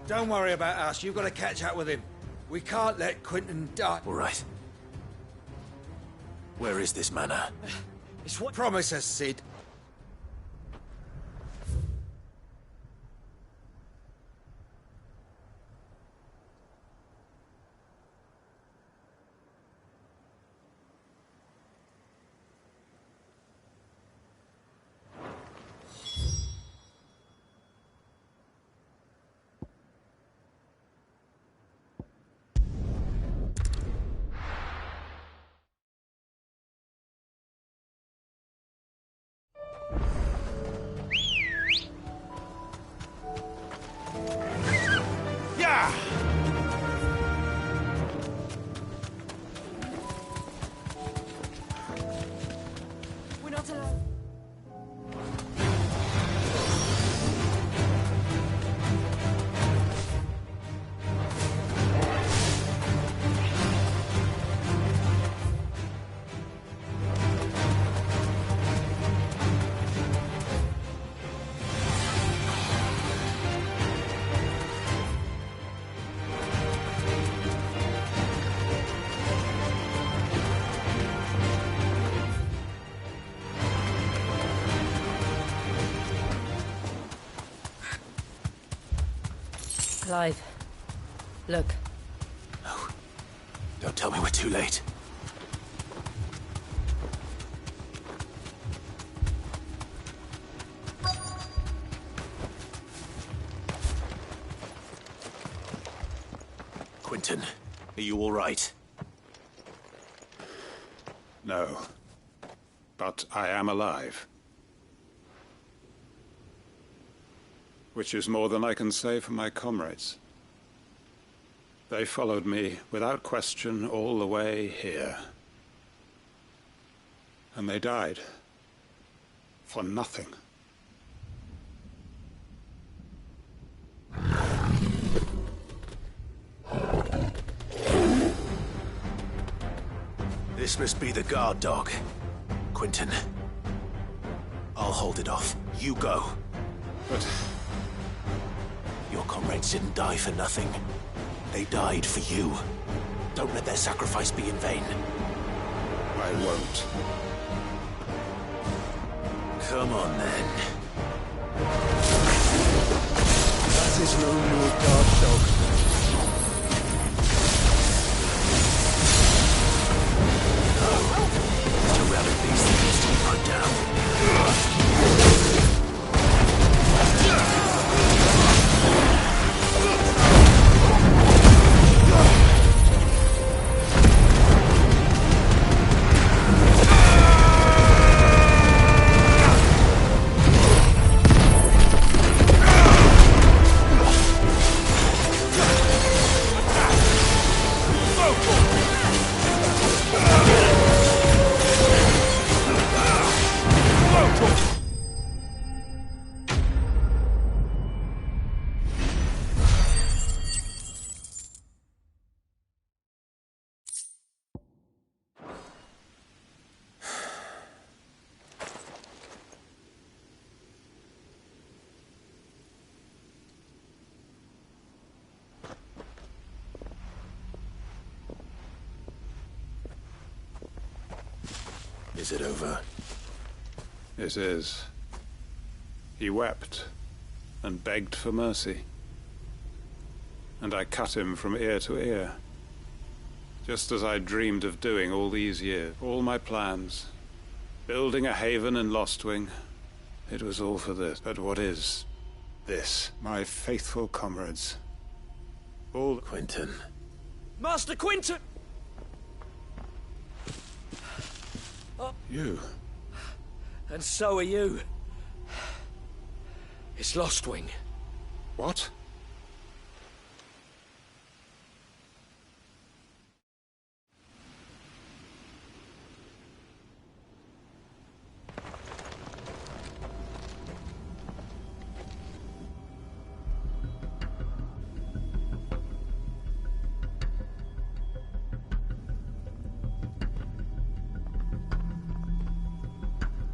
Speaker 1: Don't worry about us. You've got to catch up with him. We can't let Quinton die.
Speaker 2: All right. Where is this manor?
Speaker 1: It's what... Promise us, Cid.
Speaker 18: We're not alone.
Speaker 25: Clive, look.
Speaker 2: No. Don't tell me we're too late.
Speaker 7: Quentin, are you all right?
Speaker 21: No. But I am alive. Which is more than I can say for my comrades. They followed me without question all the way here. And they died. For nothing.
Speaker 7: This must be the guard dog. Quentin. I'll hold it off. You go.
Speaker 21: But...
Speaker 7: your comrades didn't die for nothing. They died for you. Don't let their sacrifice be in vain.
Speaker 21: I won't.
Speaker 7: Come on, then.
Speaker 10: That is no more guard dog.
Speaker 7: To rally these things to be put down. Is it over?
Speaker 21: It is. He wept and begged for mercy. And I cut him from ear to ear. Just as I dreamed of doing all these years. All my plans. Building a haven in Lostwing. It was all for this. But what is this? My faithful comrades. All...
Speaker 7: Quentin.
Speaker 20: Master Quentin!
Speaker 21: You.
Speaker 20: And so are you. It's Lostwing.
Speaker 21: What?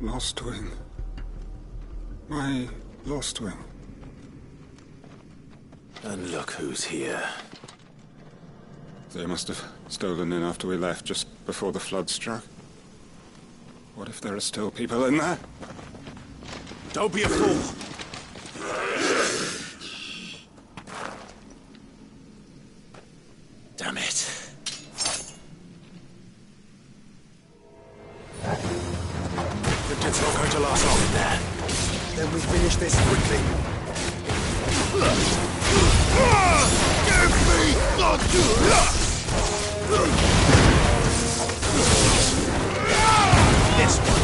Speaker 21: Lostwing. My Lostwing.
Speaker 7: And look who's here.
Speaker 21: They must have stolen in after we left, just before the flood struck. What if there are still people in there?
Speaker 7: Don't be a fool! Damn it. It's not going to last long in there.
Speaker 16: Then we finish this quickly.
Speaker 7: Give me this one.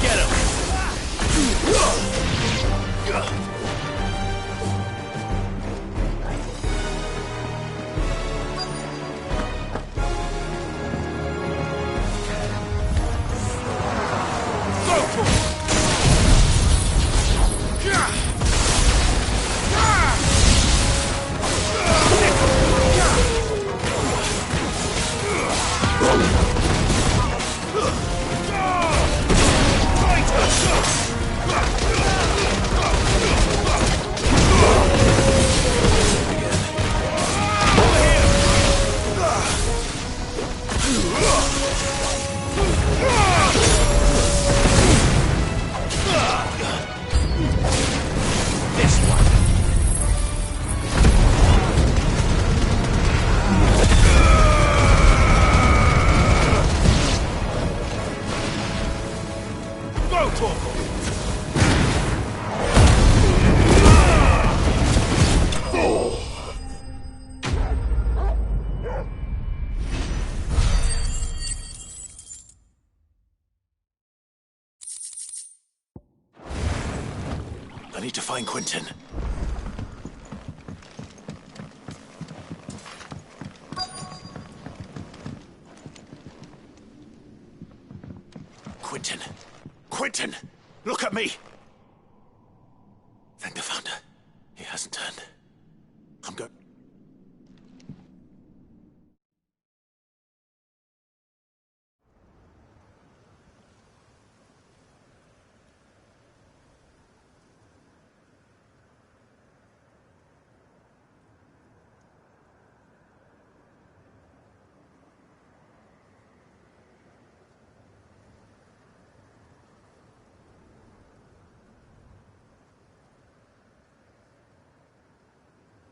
Speaker 7: Get him! I need to find Quentin. Quentin! Quentin! Look at me! Thank the Founder. He hasn't turned. I'm going...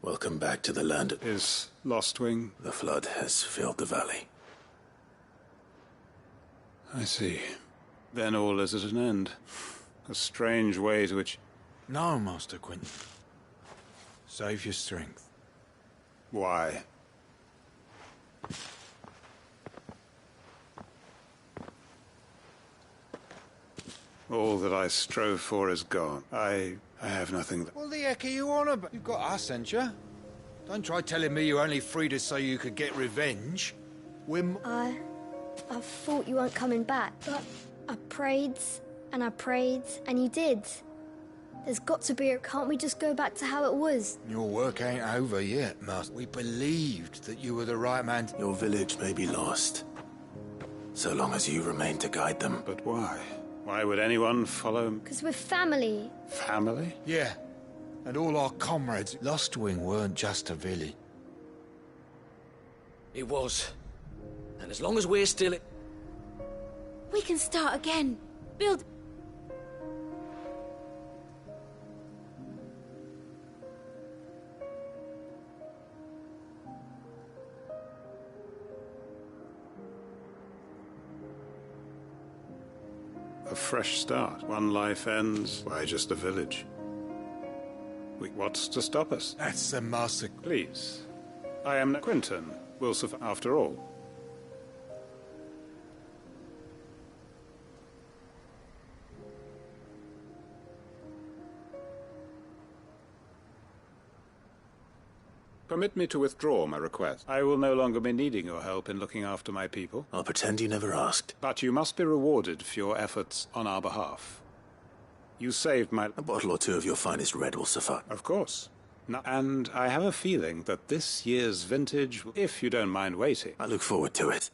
Speaker 7: Welcome back to the land.
Speaker 21: Is Lostwing?
Speaker 2: The flood has filled the valley.
Speaker 21: I see. Then all is at an end. A strange way to which...
Speaker 1: No, Master Quentin. Save your strength.
Speaker 21: Why? All that I strove for is gone. I have nothing that...
Speaker 1: What the heck are you on about? You've got us, ain't you? Don't try telling me you only freed us so you could get revenge.
Speaker 17: I thought you weren't coming back, but I prayed, and you did. There's got to be... Can't we just go back to how it was?
Speaker 1: Your work ain't over yet, Master. We believed that you were the right man.
Speaker 2: Your village may be lost, so long as you remain to guide them.
Speaker 21: But why? Why would anyone follow...
Speaker 17: Because we're family.
Speaker 21: Family?
Speaker 1: Yeah. And all our comrades. Lostwing weren't just a village.
Speaker 20: It was. And as long as we're still...
Speaker 12: We can start again. Build...
Speaker 21: A fresh start. One life ends. Why just a village? What's to stop us?
Speaker 1: That's the Master...
Speaker 21: Please. I am Quentin, Wilson, after all. Permit me to withdraw my request. I will no longer be needing your help in looking after my people.
Speaker 2: I'll pretend you never asked.
Speaker 21: But you must be rewarded for your efforts on our behalf. You saved my...
Speaker 2: A bottle or two of your finest red will suffice.
Speaker 21: Of course. No, and I have a feeling that this year's vintage, if you don't mind waiting...
Speaker 2: I look forward to it.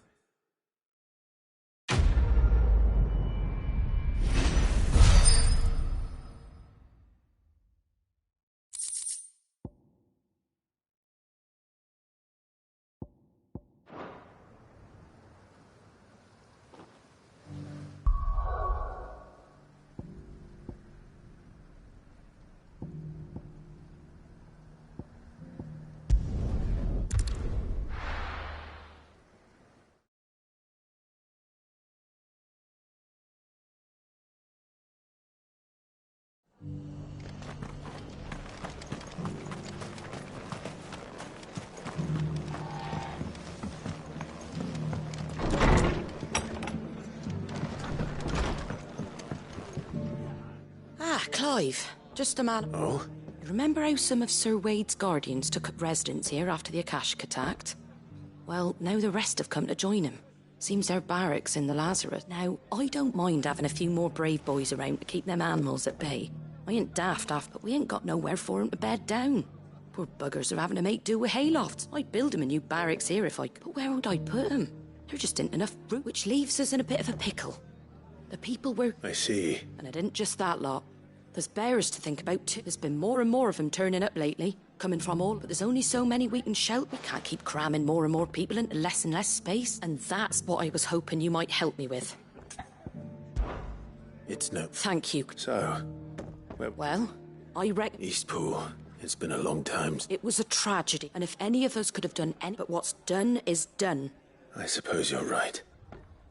Speaker 25: Clive, just a man.
Speaker 2: Oh?
Speaker 25: You remember how some of Sir Wade's guardians took up residence here after the Akashic attacked? Well, now the rest have come to join him. Seems they're barracks in the Lazarus. Now, I don't mind having a few more brave boys around to keep them animals at bay. I ain't daft, but we ain't got nowhere for 'em to bed down. Poor buggers are having to make do with haylofts. I'd build 'em a new barracks here if I could, but where would I put 'em? There just ain't enough room, which leaves us in a bit of a pickle. The people were...
Speaker 2: I see.
Speaker 25: And it isn't just that lot. There's bearers to think about too. There's been more and more of them turning up lately, coming from all, but there's only so many we can shelter. We can't keep cramming more and more people into less and less space, and that's what I was hoping you might help me with.
Speaker 2: It's no...
Speaker 25: Thank you.
Speaker 2: So...
Speaker 25: Well, I reckon...
Speaker 2: Eastpool. It's been a long time.
Speaker 25: It was a tragedy, and if any of us could have done any... But what's done is done.
Speaker 2: I suppose you're right.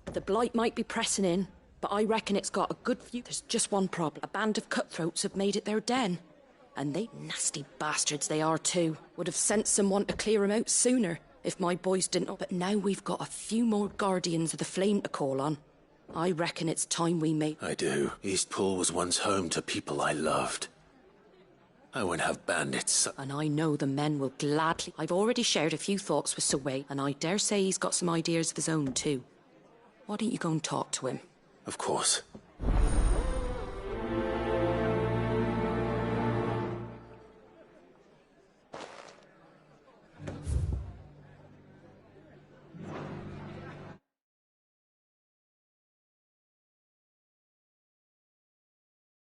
Speaker 25: The blight might be pressing in, but I reckon it's got a good view. There's just one problem. A band of cutthroats have made it their den. And they nasty bastards they are too. Would have sent someone to clear 'em out sooner if my boys didn't. But now we've got a few more guardians of the flame to call on. I reckon it's time we made...
Speaker 2: I do. Eastpool was once home to people I loved. I won't have bandits.
Speaker 25: And I know the men will gladly. I've already shared a few thoughts with Sir Wade, and I dare say he's got some ideas of his own too. Why don't you go and talk to him?
Speaker 2: Of course.